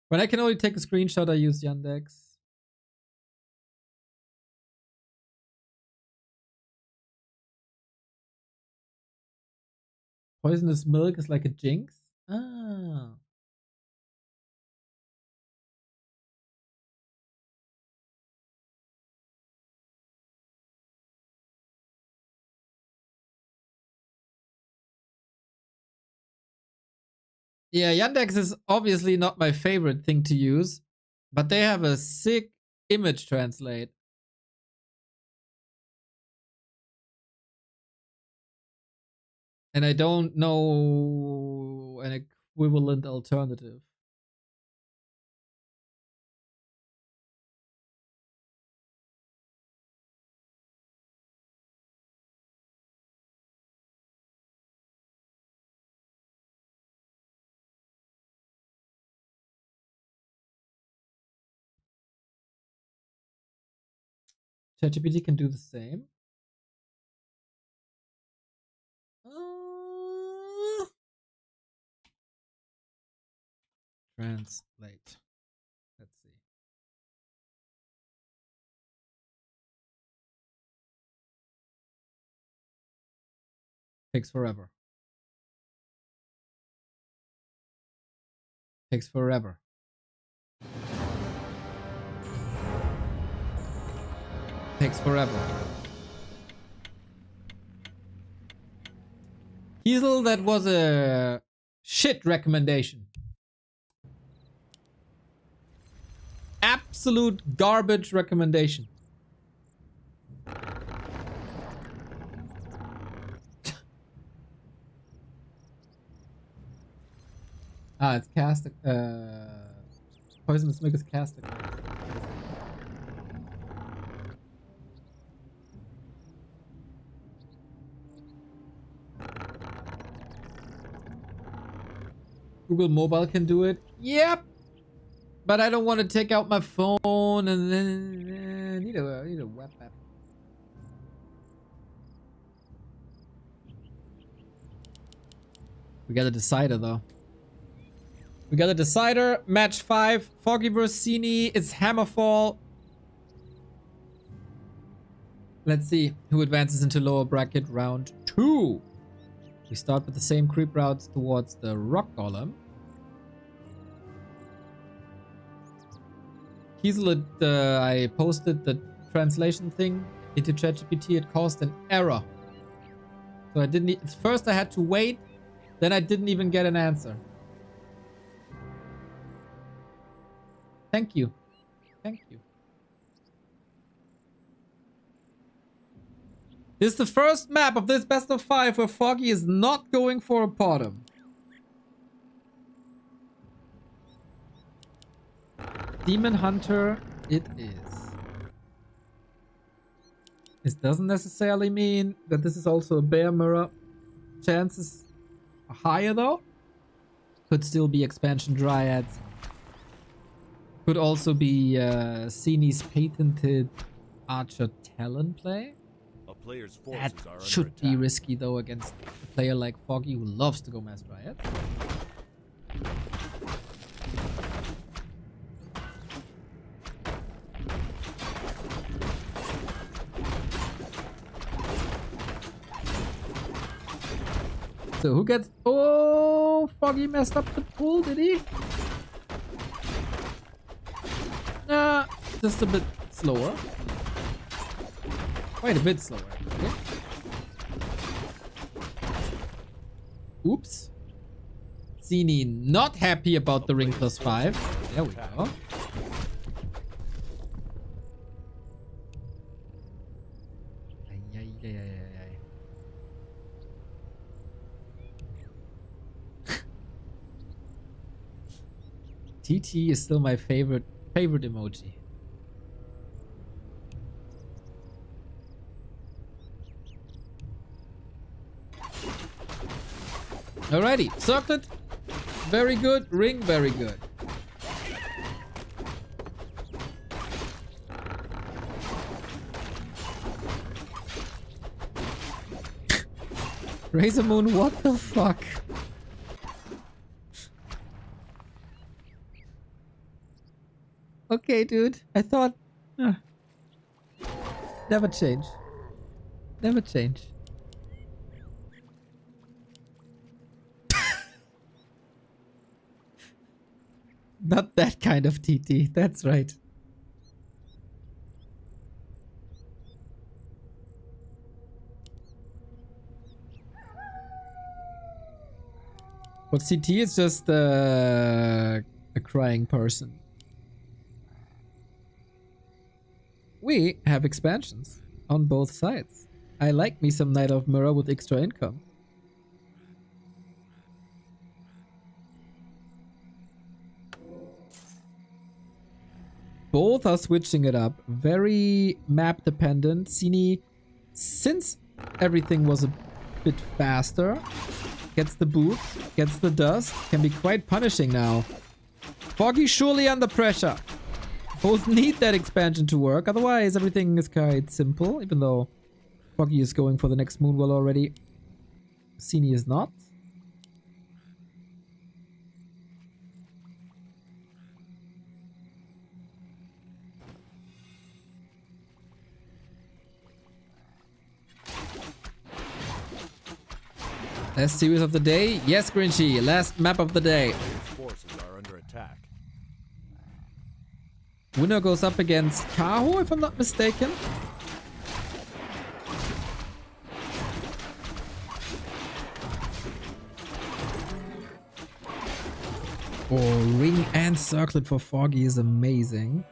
When I can only take a screenshot, I use Yandex. Poisonous milk is like a jinx? Ah. Yeah, Yandex is obviously not my favorite thing to use, but they have a sick image translate. And I don't know an equivalent alternative. ChatGPT can do the same. Translate. Let's see. Takes forever. Takes forever. Takes forever. Hazel, that was a shit recommendation. Absolute garbage recommendation. It's cast. Poisonous milk is cast. Google Mobile can do it. Yep. But I don't want to take out my phone and then need a web app. We got a decider though. We got a decider. Match 5. Foggy vs Sini. It's Hammerfall. Let's see who advances into lower bracket round 2. We start with the same creep routes towards the rock golem. Kiesel, I posted the translation thing into ChatGPT. It caused an error. So I didn't... First I had to wait. Then I didn't even get an answer. Thank you. Thank you. This is the first map of this best of 5 where Foggy is not going for a bottom. Demon Hunter it is. This doesn't necessarily mean that this is also a bear mirror. Chances are higher though. Could still be expansion dryads. Could also be Ceni's patented Archer Talon play. A player's That forces are under should be attack. risky though against a player like Foggy who loves to go Mass Dryad. So who gets... Oh, Foggy messed up the pool, did he? Nah, just a bit slower. Quite a bit slower, actually. Oops. Sini not happy about the ring +5. There we go. Ay, ay, ay, ay, ay. TT is still my favorite emoji. Alrighty, circlet, very good. Ring, very good. Razor Moon, what the fuck? Okay, dude. I thought... Never change. Never change. Not that kind of TT. That's right. But CT is just a crying person. We have expansions on both sides. I like me some Knight of Mirror with extra income. Both are switching it up. Very map dependent. Ceni, since everything was a bit faster, gets the boots, gets the dust, can be quite punishing now. Foggy surely under pressure. Both need that expansion to work, otherwise everything is quite simple, even though Foggy is going for the next Moonwell already. Ceni is not. Last series of the day? Yes, Grinchy. Last map of the day. Player's forces are under attack. Winner goes up against Kaho, if I'm not mistaken. Oh, ring and circlet for Foggy is amazing.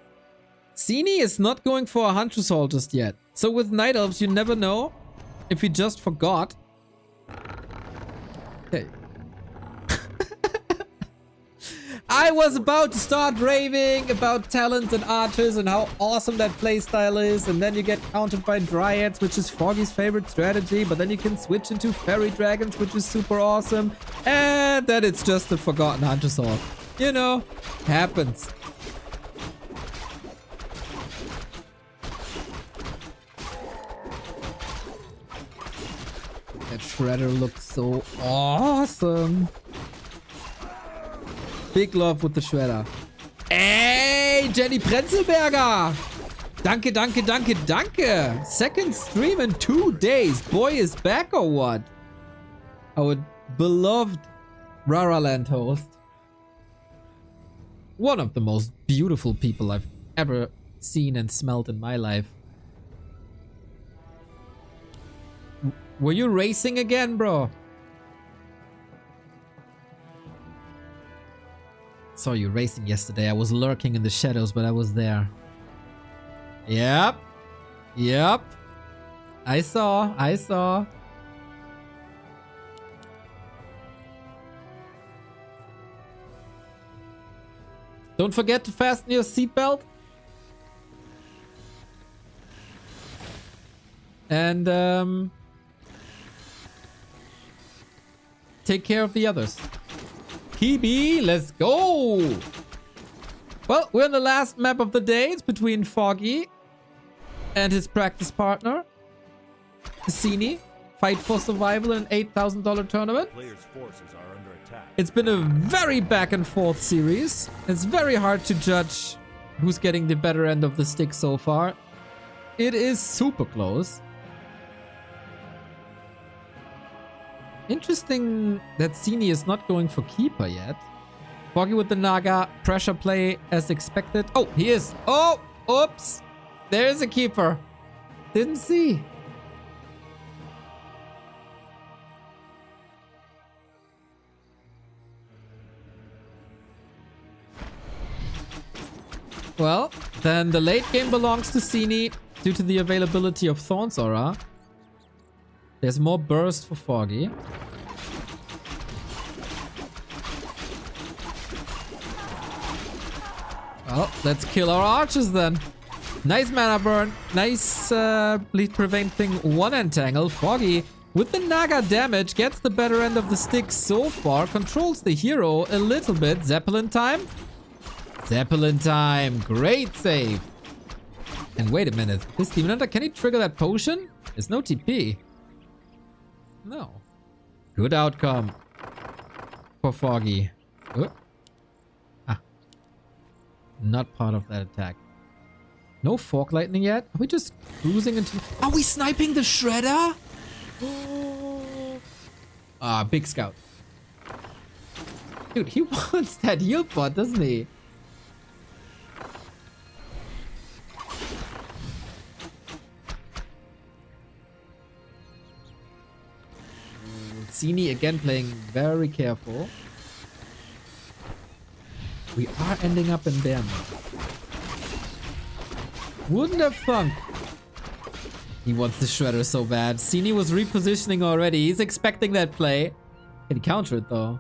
Ceni is not going for a Huntress Hall just yet. So with Night Elves, you never know if he just forgot. Okay. I was about to start raving about talents and archers and how awesome that playstyle is, and then you get countered by dryads, which is Foggy's favorite strategy, but then you can switch into fairy dragons, which is super awesome, and then it's just a forgotten Hunter's Hall. You know, happens. That Shredder looks so awesome. Big love with the Shredder. Ey, Jenny Prenzelberger! Danke, danke, danke, danke! Second stream in 2 days. Boy is back or what? Our beloved Raraland host. One of the most beautiful people I've ever seen and smelled in my life. Were you racing again, bro? Saw you racing yesterday. I was lurking in the shadows, but I was there. Yep. Yep. I saw. Don't forget to fasten your seatbelt. And take care of the others. PB, let's go! Well, we're in the last map of the day. It's between Foggy and his practice partner, Ceni. Fight for survival in an $8,000 tournament. Players' forces are under attack. It's been a very back and forth series. It's very hard to judge who's getting the better end of the stick so far. It is super close. Interesting that Ceni is not going for keeper yet. Foggy with the Naga, pressure play as expected. Oh, he is. Oh, oops. There's a keeper. Didn't see. Well, then the late game belongs to Ceni due to the availability of Thorn's Aura. There's more burst for Foggy. Well, let's kill our archers then. Nice mana burn. Nice bleed preventing one entangle. Foggy with the Naga damage gets the better end of the stick so far. Controls the hero a little bit. Zeppelin time. Zeppelin time. Great save. And wait a minute. This Demon Hunter, can he trigger that potion? There's no TP. No. Good outcome for Foggy. Oh. Ah. Not part of that attack. No fork lightning yet? Are we just cruising into... Are we sniping the Shredder? Ah, big scout. Dude, he wants that heal bot, doesn't he? Ceni again playing very careful. We are ending up in bear mode. Wouldn't have thunk. He wants the Shredder so bad. Ceni was repositioning already. He's expecting that play. Can he counter it though?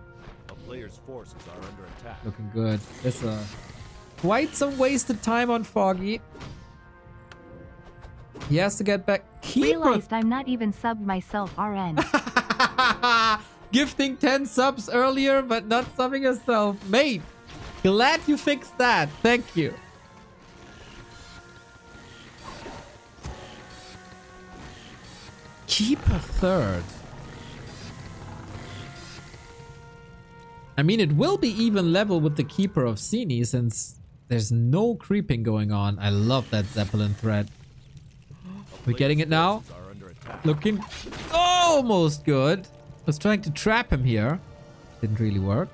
A player's forces are under attack. Looking good. There's quite some wasted time on Foggy. He has to get back. Realized I'm not even subbed myself, RN. Gifting 10 subs earlier, but not subbing yourself. Mate, glad you fixed that. Thank you. Keeper third. I mean, it will be even level with the Keeper of Ceni since there's no creeping going on. I love that Zeppelin thread. We're getting it now. Looking almost good. Was trying to trap him here. Didn't really work.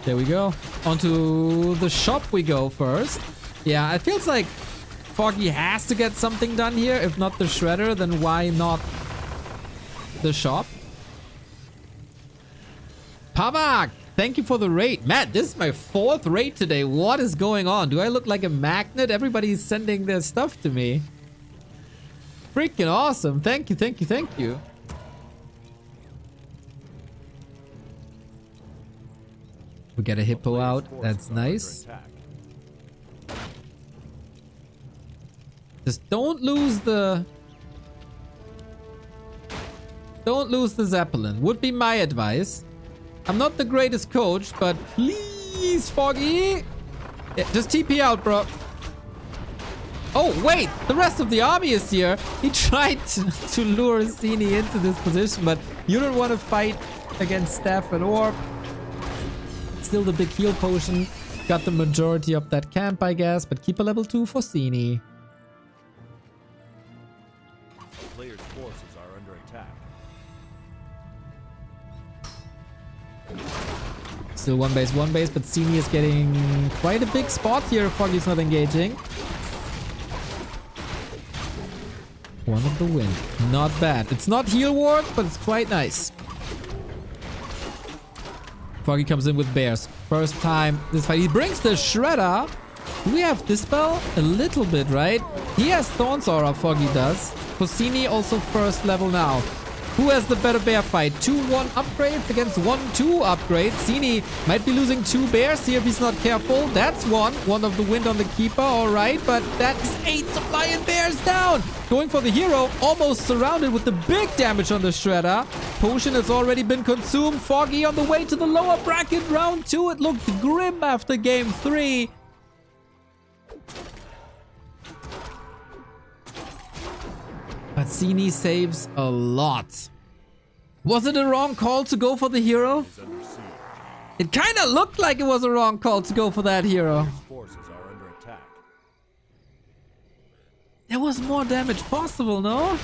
There we go. Onto the shop we go first. Yeah, it feels like Foggy has to get something done here. If not the Shredder, then why not the shop? Pavak, thank you for the raid. Matt, this is my 4th raid today. What is going on? Do I look like a magnet? Everybody's sending their stuff to me. Freaking awesome. Thank you, thank you, thank you. We get a hippo out. That's nice. Just don't lose the... Don't lose the Zeppelin. Would be my advice. I'm not the greatest coach, but please, Foggy. Yeah, just TP out, bro. Oh, wait. The rest of the army is here. He tried to lure Ceni into this position, but you don't want to fight against Staff and Orb. Still the big heal potion. Got the majority of that camp, I guess, but keep a level 2 for Ceni. Players' forces are under attack. Still one base, but Ceni is getting quite a big spot here. Foggy's not engaging. One of the wind. Not bad. It's not heal ward, but it's quite nice. Foggy comes in with bears. First time this fight. He brings the Shredder. Do we have Dispel? A little bit, right? He has Thorn's Aura, Foggy does. For Ceni, also first level now. Who has the better bear fight? 2-1 upgrades against 1-2 upgrades. Ceni might be losing 2 bears here if he's not careful. That's one. One of the wind on the keeper, alright. But that is 8 supply and bears down. Going for the hero, almost surrounded with the big damage on the Shredder. Potion has already been consumed. Foggy on the way to the lower bracket. Round 2. It looked grim after game 3. But Ceni saves a lot. Was it a wrong call to go for the hero? It kind of looked like it was a wrong call to go for that hero. Forces are under attack. There was more damage possible, no?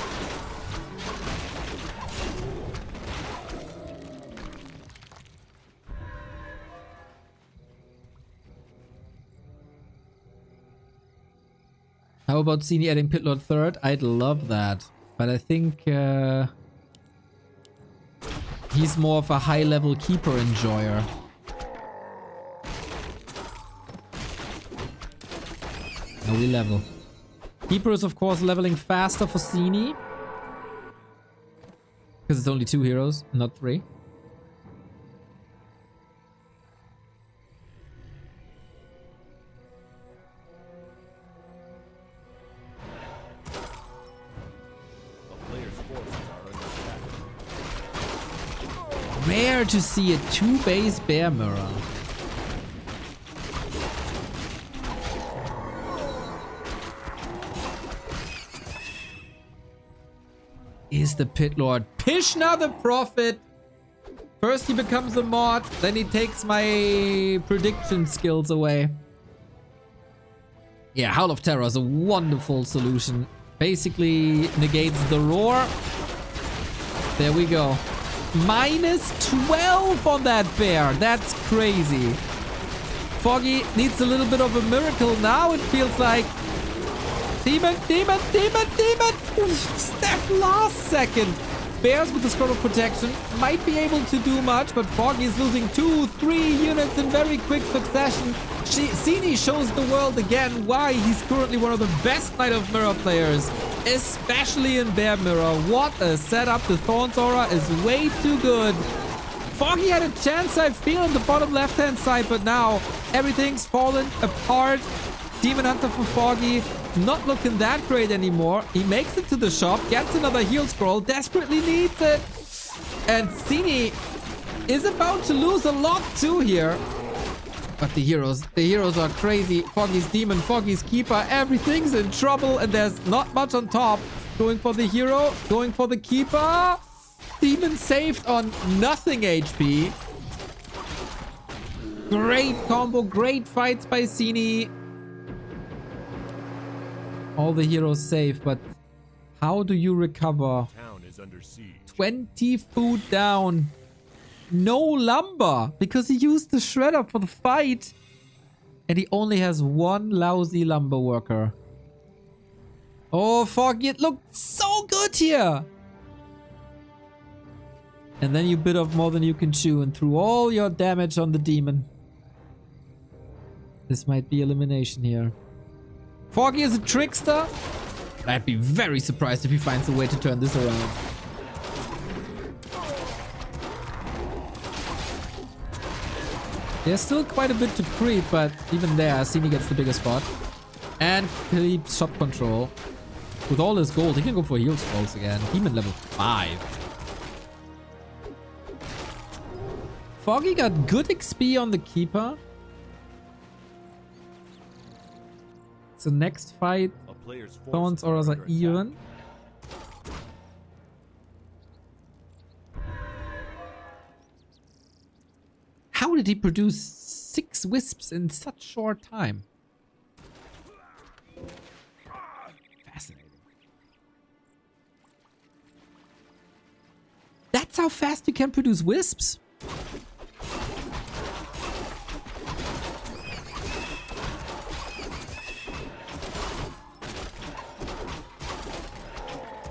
How about Ceni adding Pitlord third? I'd love that. But I think he's more of a high-level keeper enjoyer. Now we level. Keeper is of course leveling faster for Ceni. Because it's only 2 heroes, not 3. Rare to see a 2-base bear mirror. Is the Pit Lord Pishna the Prophet? First he becomes a mod, then he takes my prediction skills away. Yeah, Howl of Terror is a wonderful solution. Basically negates the roar. There we go. Minus 12 on that bear. That's crazy. Foggy needs a little bit of a miracle now. It feels like demon. Steph last second. Bears with the Scroll of Protection might be able to do much, but Foggy is losing 2-3 units in very quick succession. Ceni shows the world again why he's currently one of the best Knight of Mirror players, especially in Bear Mirror. What a setup. The Thorn's Aura is way too good. Foggy had a chance, I feel, on the bottom left-hand side, but now everything's fallen apart. Demon Hunter for Foggy, not looking that great anymore. He makes it to the shop, gets another heal scroll, desperately needs it. And Ceni is about to lose a lot too here. But the heroes are crazy. Foggy's Demon, Foggy's Keeper, everything's in trouble and there's not much on top. Going for the hero, going for the Keeper. Demon saved on nothing HP. Great combo, great fights by Ceni. All the heroes safe, but how do you recover? Town is under siege. 20 food down. No lumber, because he used the Shredder for the fight. And he only has 1 lousy lumber worker. Oh, Foggy, it looked so good here. And then you bit off more than you can chew and threw all your damage on the demon. This might be elimination here. Foggy is a trickster. I'd be very surprised if he finds a way to turn this around. There's still quite a bit to creep, but even there, Ceni gets the bigger spot. And keeps shop control. With all his gold, he can go for heal scrolls again. Demon level 5. Foggy got good XP on the Keeper. So next fight, A player's Thorn's Auras are under attack. even. How did he produce 6 wisps in such short time? Fascinating. That's how fast you can produce wisps?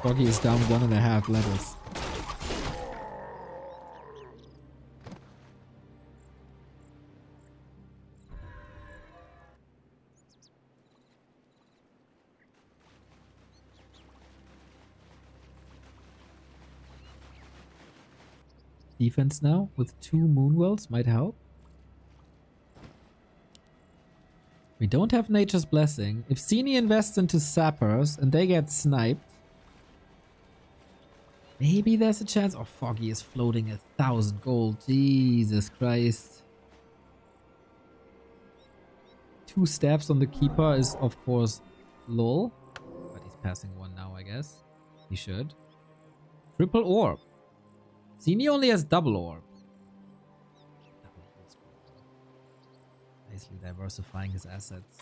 Foggy is down 1.5 levels. Defense now with 2 Moonwells might help. We don't have Nature's Blessing. If Ceni invests into Sappers and they get sniped, maybe there's a chance. Oh, Foggy is floating 1,000 gold. Jesus Christ. 2 staffs on the Keeper is, of course, lol. But he's passing 1 now, I guess. He should. Triple Orb. Ceni only has double orb. Nicely diversifying his assets.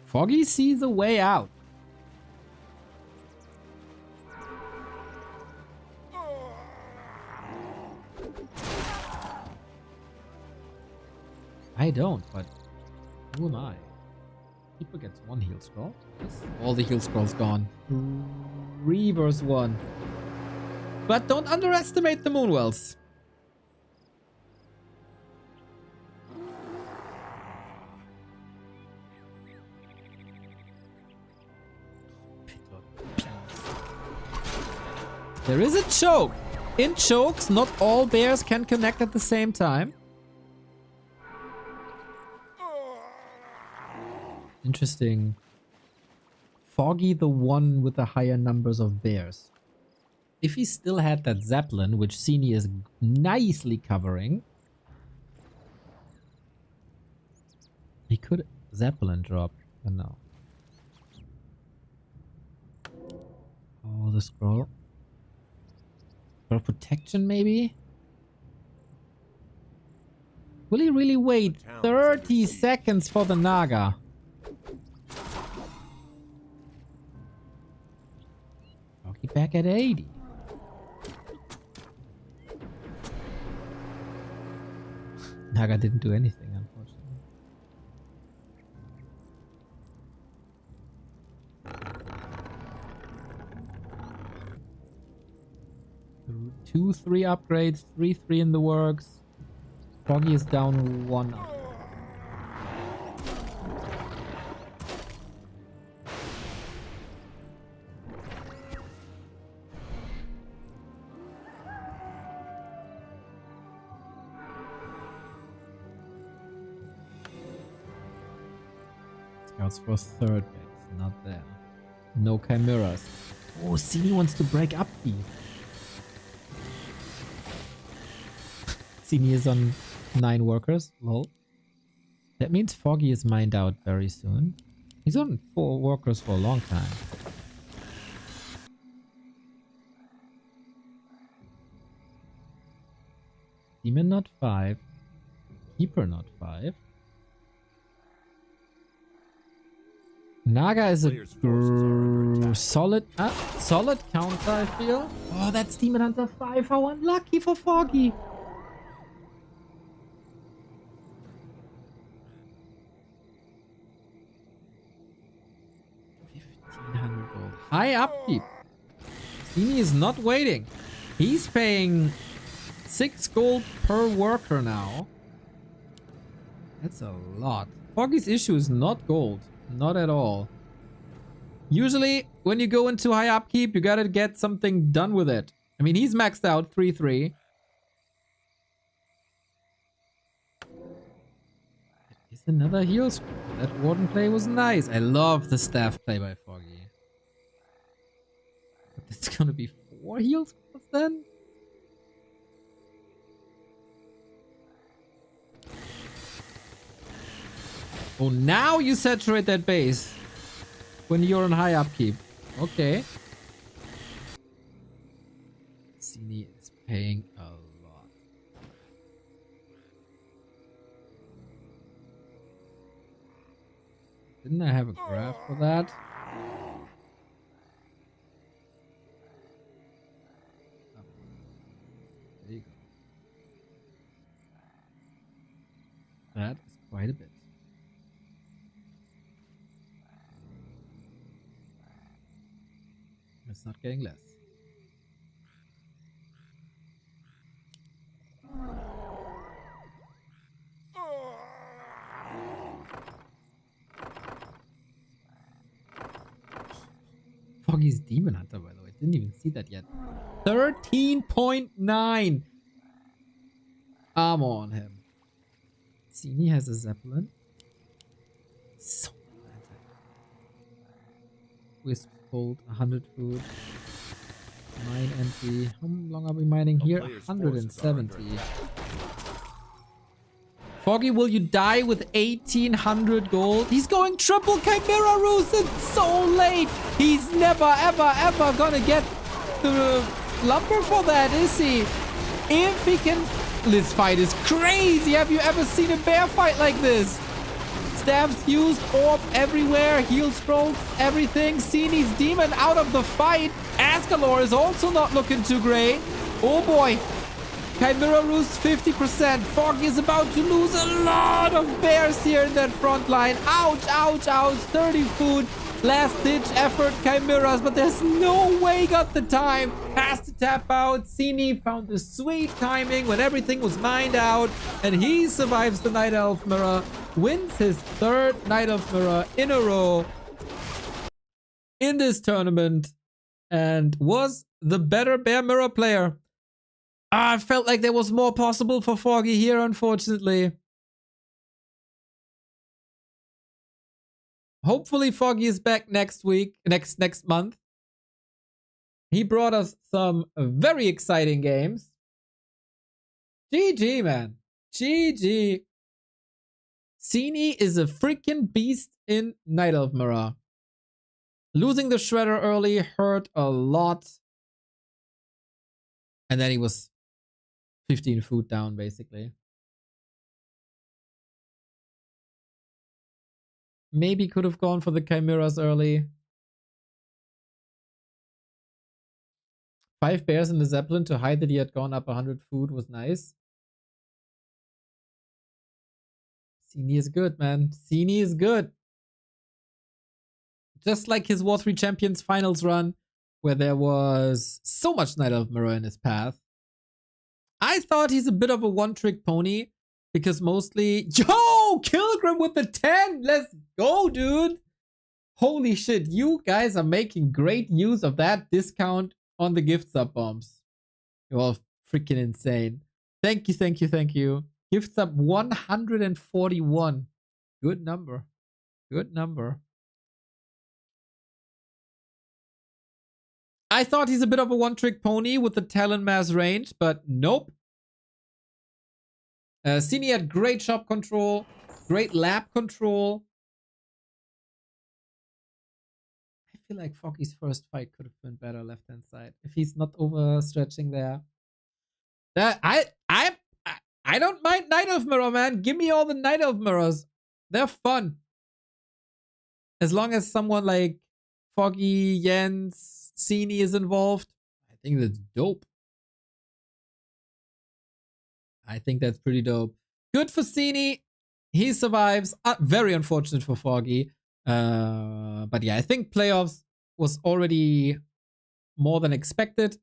Foggy sees a way out. I don't, but who am I? Keeper gets 1 heal scroll. Yes. All the heal scrolls gone. 3 versus 1. But don't underestimate the Moonwells. There is a choke. In chokes, not all bears can connect at the same time. Interesting. Foggy the one with the higher numbers of bears. If he still had that Zeppelin, which Ceni is nicely covering, he could Zeppelin drop, but no. Oh, the scroll. For protection, maybe? Will he really wait 30 seconds for the Naga? Foggy back at 80. Naga didn't do anything, unfortunately. Two, 3 upgrades, 3 in the works. Foggy is down 1 up. Scouts for 3rd base, not there. No chimeras. Oh, Ceni wants to break up the. Ceni is on 9 workers. Lol. That means Foggy is mined out very soon. He's on 4 workers for a long time. Demon not 5. Keeper not 5. Naga is a solid counter, I feel. Oh, that's Demon Hunter 5. How unlucky for Foggy. High upkeep. Ceni is not waiting. He's paying 6 gold per worker now. That's a lot. Foggy's issue is not gold. Not at all. Usually, when you go into high upkeep, you gotta get something done with it. I mean, he's maxed out 3-3. Is another heal scroll. That warden play was nice. I love the staff play by Foggy. It's gonna be 4 heal scrolls then? Oh, now you saturate that base when you're on high upkeep. Okay. Ceni is paying a lot. Didn't I have a graph for that? That is quite a bit. It's not getting less. Foggy's Demon Hunter, by the way. Didn't even see that yet. 13.9. Armor on him. Ceni has a Zeppelin. So Wisp hold 100 food. Mine empty. How long are we mining here? 170. Foggy, will you die with 1800 gold? He's going triple Chimera Roost. It's so late. He's never, ever, ever gonna get the lumber for that, is he? If he can... This fight is crazy. Have you ever seen a bear fight like this? Stabs used, orb everywhere, heal strokes, everything. Ceni's demon out of the fight. Ascalor is also not looking too great. Oh boy. Chimera Roost 50%. Foggy is about to lose a lot of bears here in that front line. Ouch, ouch, ouch. 30 food. Last ditch effort, Chimeras, but there's no way he got the time. Has to tap out. Ceni found the sweet timing when everything was mined out, and he survives the Night Elf Mirror, wins his 3rd Night Elf Mirror in a row in this tournament, and was the better Bear Mirror player. I felt like there was more possible for Foggy here, unfortunately. Hopefully Foggy is back next week, next month. He brought us some very exciting games. GG, man. GG. Ceni is a freaking beast in Night Elf Mirror. Losing the Shredder early hurt a lot. And then he was 15 food down, basically. Maybe could have gone for the Chimeras early. 5 bears in the Zeppelin to hide that he had gone up 100 food was nice. Ceni is good, man. Ceni is good. Just like his War 3 Champions Finals run, where there was so much Night Elf Mirror in his path. I thought he's a bit of a one-trick pony, because mostly... Yo! Kilgrim with the 10! Let's go, dude! Holy shit, you guys are making great use of that discount on the gift sub bombs. You're all freaking insane. Thank you, thank you, thank you. Gift sub 141. Good number. Good number. I thought he's a bit of a one-trick pony with the Talon Mass range, but nope. Ceni had great shop control, great lab control. I feel like Foggy's first fight could have been better left-hand side if he's not overstretching there. I don't mind Night Elf Mirror, man. Give me all the Night Elf Mirrors. They're fun. As long as someone like Foggy, Jens, Ceni is involved, I think that's dope. I think that's pretty dope. Good for Ceni. He survives. Very unfortunate for Foggy. But yeah, I think playoffs was already more than expected.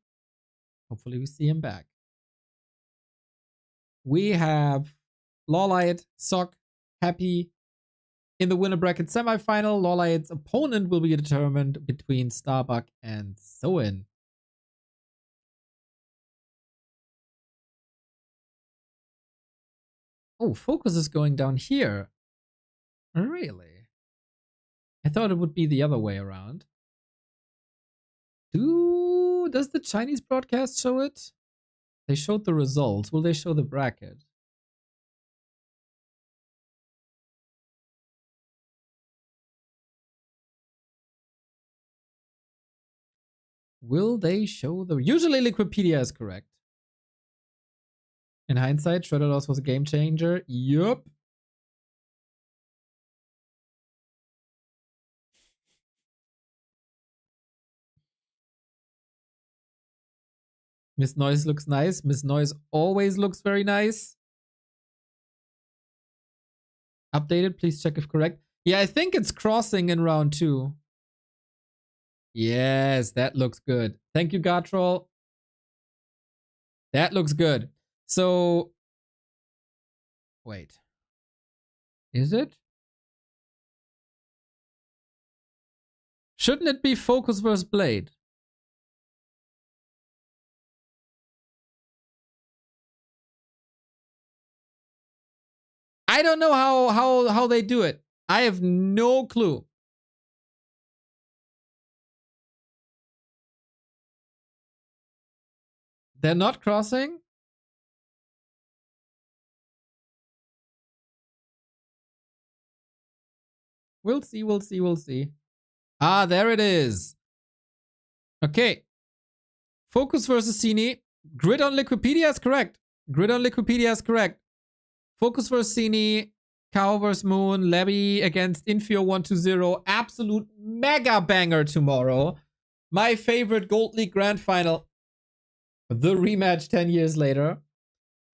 Hopefully we see him back. We have Lawlight, Sock, Happy in the winner bracket semifinal. Lawlight's opponent will be determined between Starbuck and Soin. Oh, FoCuS is going down here. Really? I thought it would be the other way around. Does the Chinese broadcast show it? They showed the results. Will they show the bracket? Will they show the... Usually Liquipedia is correct. In hindsight, Shredder Loss was a game changer. Yup. Miss Noise looks nice. Miss Noise always looks very nice. Updated, please check if correct. Yeah, I think it's crossing in round 2. Yes, that looks good. Thank you, Gartrol. That looks good. So, wait. Is it? Shouldn't it be FoCuS versus Blade? I don't know how they do it. I have no clue. They're not crossing? We'll see, we'll see, we'll see. Ah, there it is. Okay. FoCuS versus Ceni. Grid on Liquipedia is correct. Grid on Liquipedia is correct. FoCuS versus Ceni. Cow versus Moon. Levy against Infio 120. Absolute mega banger tomorrow. My favorite Gold League Grand Final. The rematch 10 years later.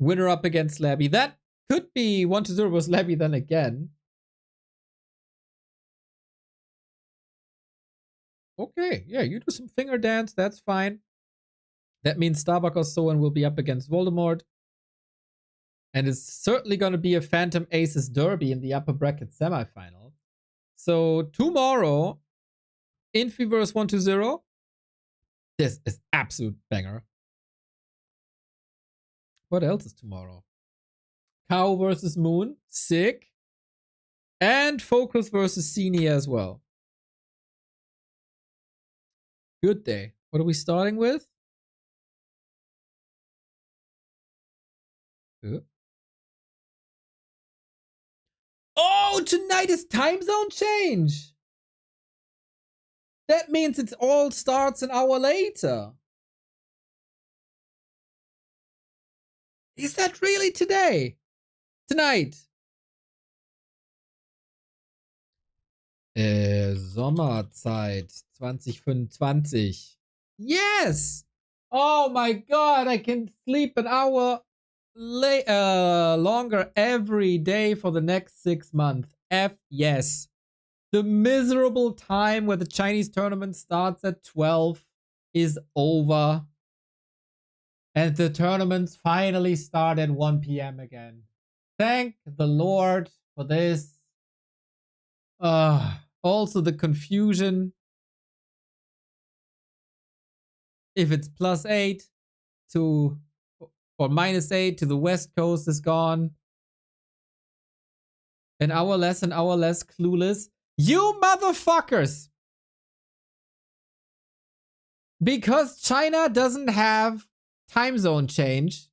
Winner up against Levy. That could be 120 versus Levy then again. Okay, yeah, you do some finger dance. That's fine. That means Starbuck or Soen will be up against Voldemort. And it's certainly going to be a Phantom Aces Derby in the upper bracket semifinal. So tomorrow, Infi versus 120. This is absolute banger. What else is tomorrow? Cow versus Moon. Sick. And FoCuS versus Ceni as well. Good day. What are we starting with? Oh, tonight is time zone change. That means it all starts an hour later. Is that really today? Tonight? Sommerzeit 2025. Yes! Oh my god, I can sleep an hour longer every day for the next 6 months. Yes. The miserable time where the Chinese tournament starts at 12 is over. And the tournaments finally start at 1 p.m. again. Thank the Lord for this. Also the confusion. If it's +8 to or -8 to the West Coast is gone. An hour less clueless. You motherfuckers! Because China doesn't have time zone change.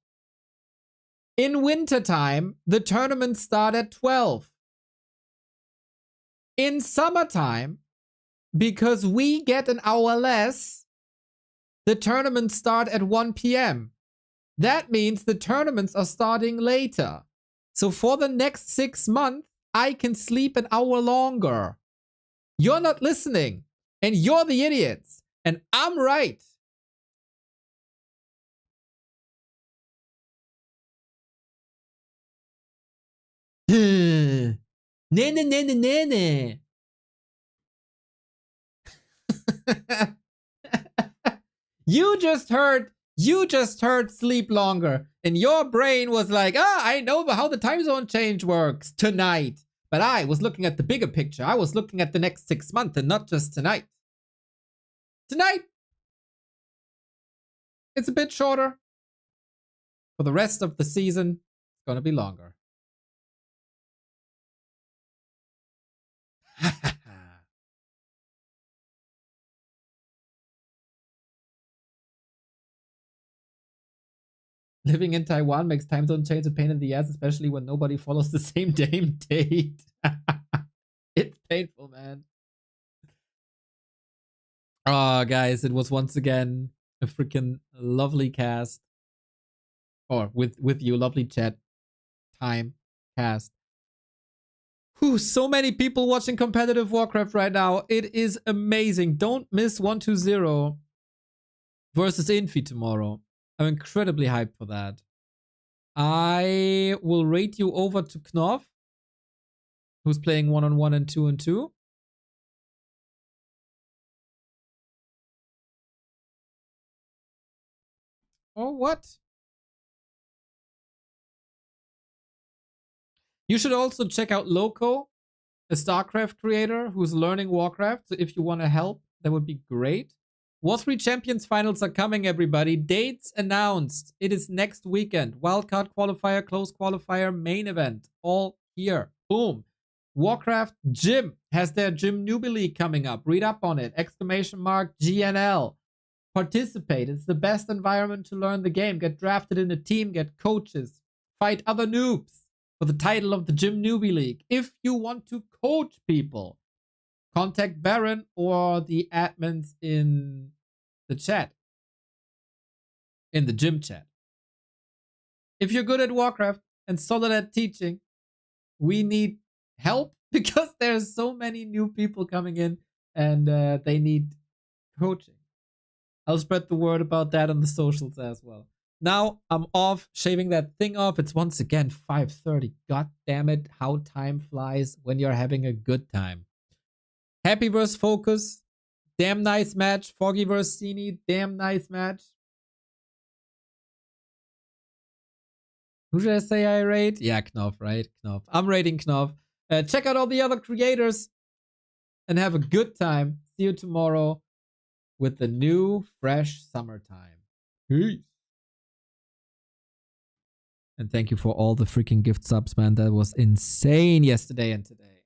In wintertime, the tournaments start at 12. In summertime, because we get an hour less, the tournaments start at 1 p.m. That means the tournaments are starting later. So for the next 6 months, I can sleep an hour longer. You're not listening. And you're the idiots. And I'm right. Nee. You just heard sleep longer. And your brain was like, I know how the time zone change works tonight. But I was looking at the bigger picture. I was looking at the next 6 months and not just tonight. Tonight, it's a bit shorter. For the rest of the season, it's gonna be longer. Living in Taiwan makes time zone change a pain in the ass, especially when nobody follows the same damn date. It's painful, man. Oh, guys, it was once again a freaking lovely cast. Or with you, lovely chat. Time cast. Whew, so many people watching competitive Warcraft right now. It is amazing. Don't miss 120 versus Infi tomorrow. I'm incredibly hyped for that. I will rate you over to Knopf. Who's playing 1-on-1 and 2-on-2? Or what? You should also check out Loco, a StarCraft creator who's learning Warcraft. So if you want to help, that would be great. War 3 Champions Finals are coming, everybody. Dates announced. It is next weekend. Wildcard qualifier, close qualifier, main event. All here. Boom. Warcraft Gym has their Gym Newbie League coming up. Read up on it. !GNL. Participate. It's the best environment to learn the game. Get drafted in a team. Get coaches. Fight other noobs for the title of the Gym Newbie League. If you want to coach people, contact Baron or the admins in the chat. In the gym chat. If you're good at Warcraft and solid at teaching, we need help because there's so many new people coming in and they need coaching. I'll spread the word about that on the socials as well. Now I'm off, shaving that thing off. It's once again 5:30. God damn it, how time flies when you're having a good time. Happy vs FoCuS. Damn nice match. Foggy vs Ceni. Damn nice match. Who should I say I rate? Yeah, Knopf, right? Knopf. I'm rating Knopf. Check out all the other creators and have a good time. See you tomorrow with the new, fresh summertime. Peace. And thank you for all the freaking gift subs, man. That was insane yesterday and today.